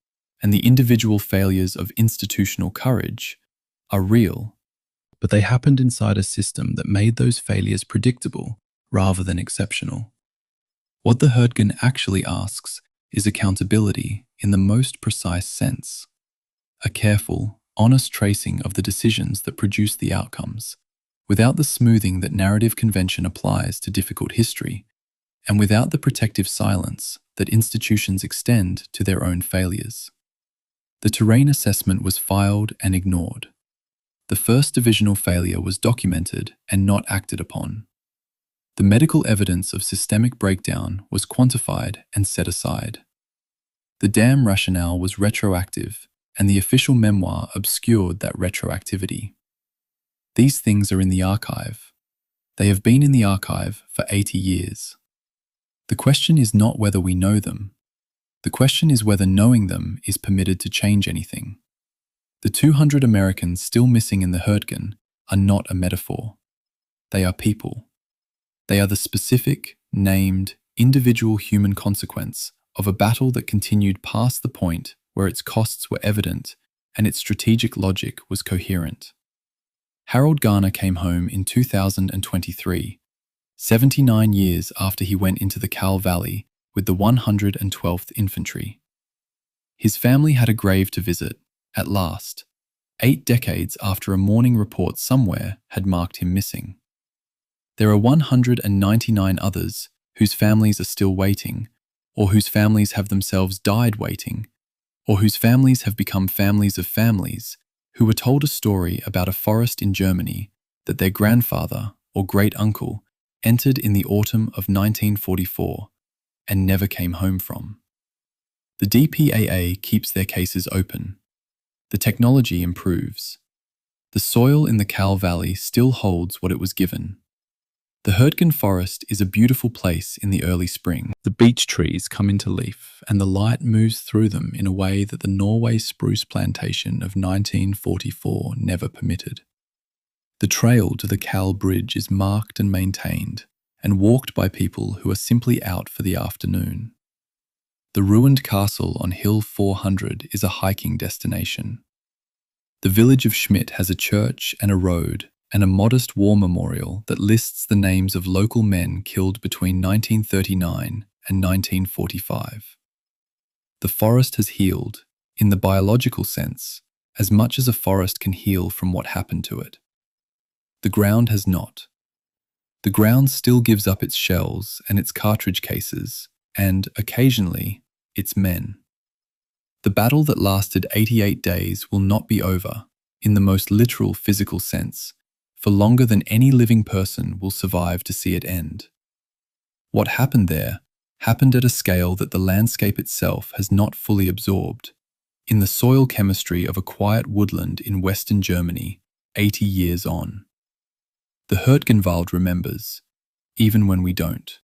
and the individual failures of institutional courage are real, but they happened inside a system that made those failures predictable rather than exceptional. What the Hürtgen actually asks is accountability in the most precise sense, a careful, honest tracing of the decisions that produce the outcomes, without the smoothing that narrative convention applies to difficult history, and without the protective silence that institutions extend to their own failures. The terrain assessment was filed and ignored. The 1st Divisional failure was documented and not acted upon. The medical evidence of systemic breakdown was quantified and set aside. The dam rationale was retroactive, and the official memoir obscured that retroactivity. These things are in the archive. They have been in the archive for 80 years. The question is not whether we know them. The question is whether knowing them is permitted to change anything. The 200 Americans still missing in the Hürtgen are not a metaphor. They are people. They are the specific, named, individual human consequence of a battle that continued past the point where its costs were evident and its strategic logic was coherent. Harold Garner came home in 2023, 79 years after he went into the Kall Valley with the 112th Infantry. His family had a grave to visit, at last, 8 decades after a morning report somewhere had marked him missing. There are 199 others whose families are still waiting, or whose families have themselves died waiting, or whose families have become families of families who were told a story about a forest in Germany that their grandfather or great-uncle entered in the autumn of 1944 and never came home from. The DPAA keeps their cases open. The technology improves. The soil in the Kall Valley still holds what it was given. The Hürtgen Forest is a beautiful place in the early spring. The beech trees come into leaf and the light moves through them in a way that the Norway spruce plantation of 1944 never permitted. The trail to the Kall Bridge is marked and maintained and walked by people who are simply out for the afternoon. The ruined castle on Hill 400 is a hiking destination. The village of Schmidt has a church and a road and a modest war memorial that lists the names of local men killed between 1939 and 1945. The forest has healed, in the biological sense, as much as a forest can heal from what happened to it. The ground has not. The ground still gives up its shells and its cartridge cases, and, occasionally, its men. The battle that lasted 88 days will not be over, in the most literal physical sense, for longer than any living person will survive to see it end. What happened there happened at a scale that the landscape itself has not fully absorbed, in the soil chemistry of a quiet woodland in western Germany, 80 years on. The Hürtgenwald remembers, even when we don't.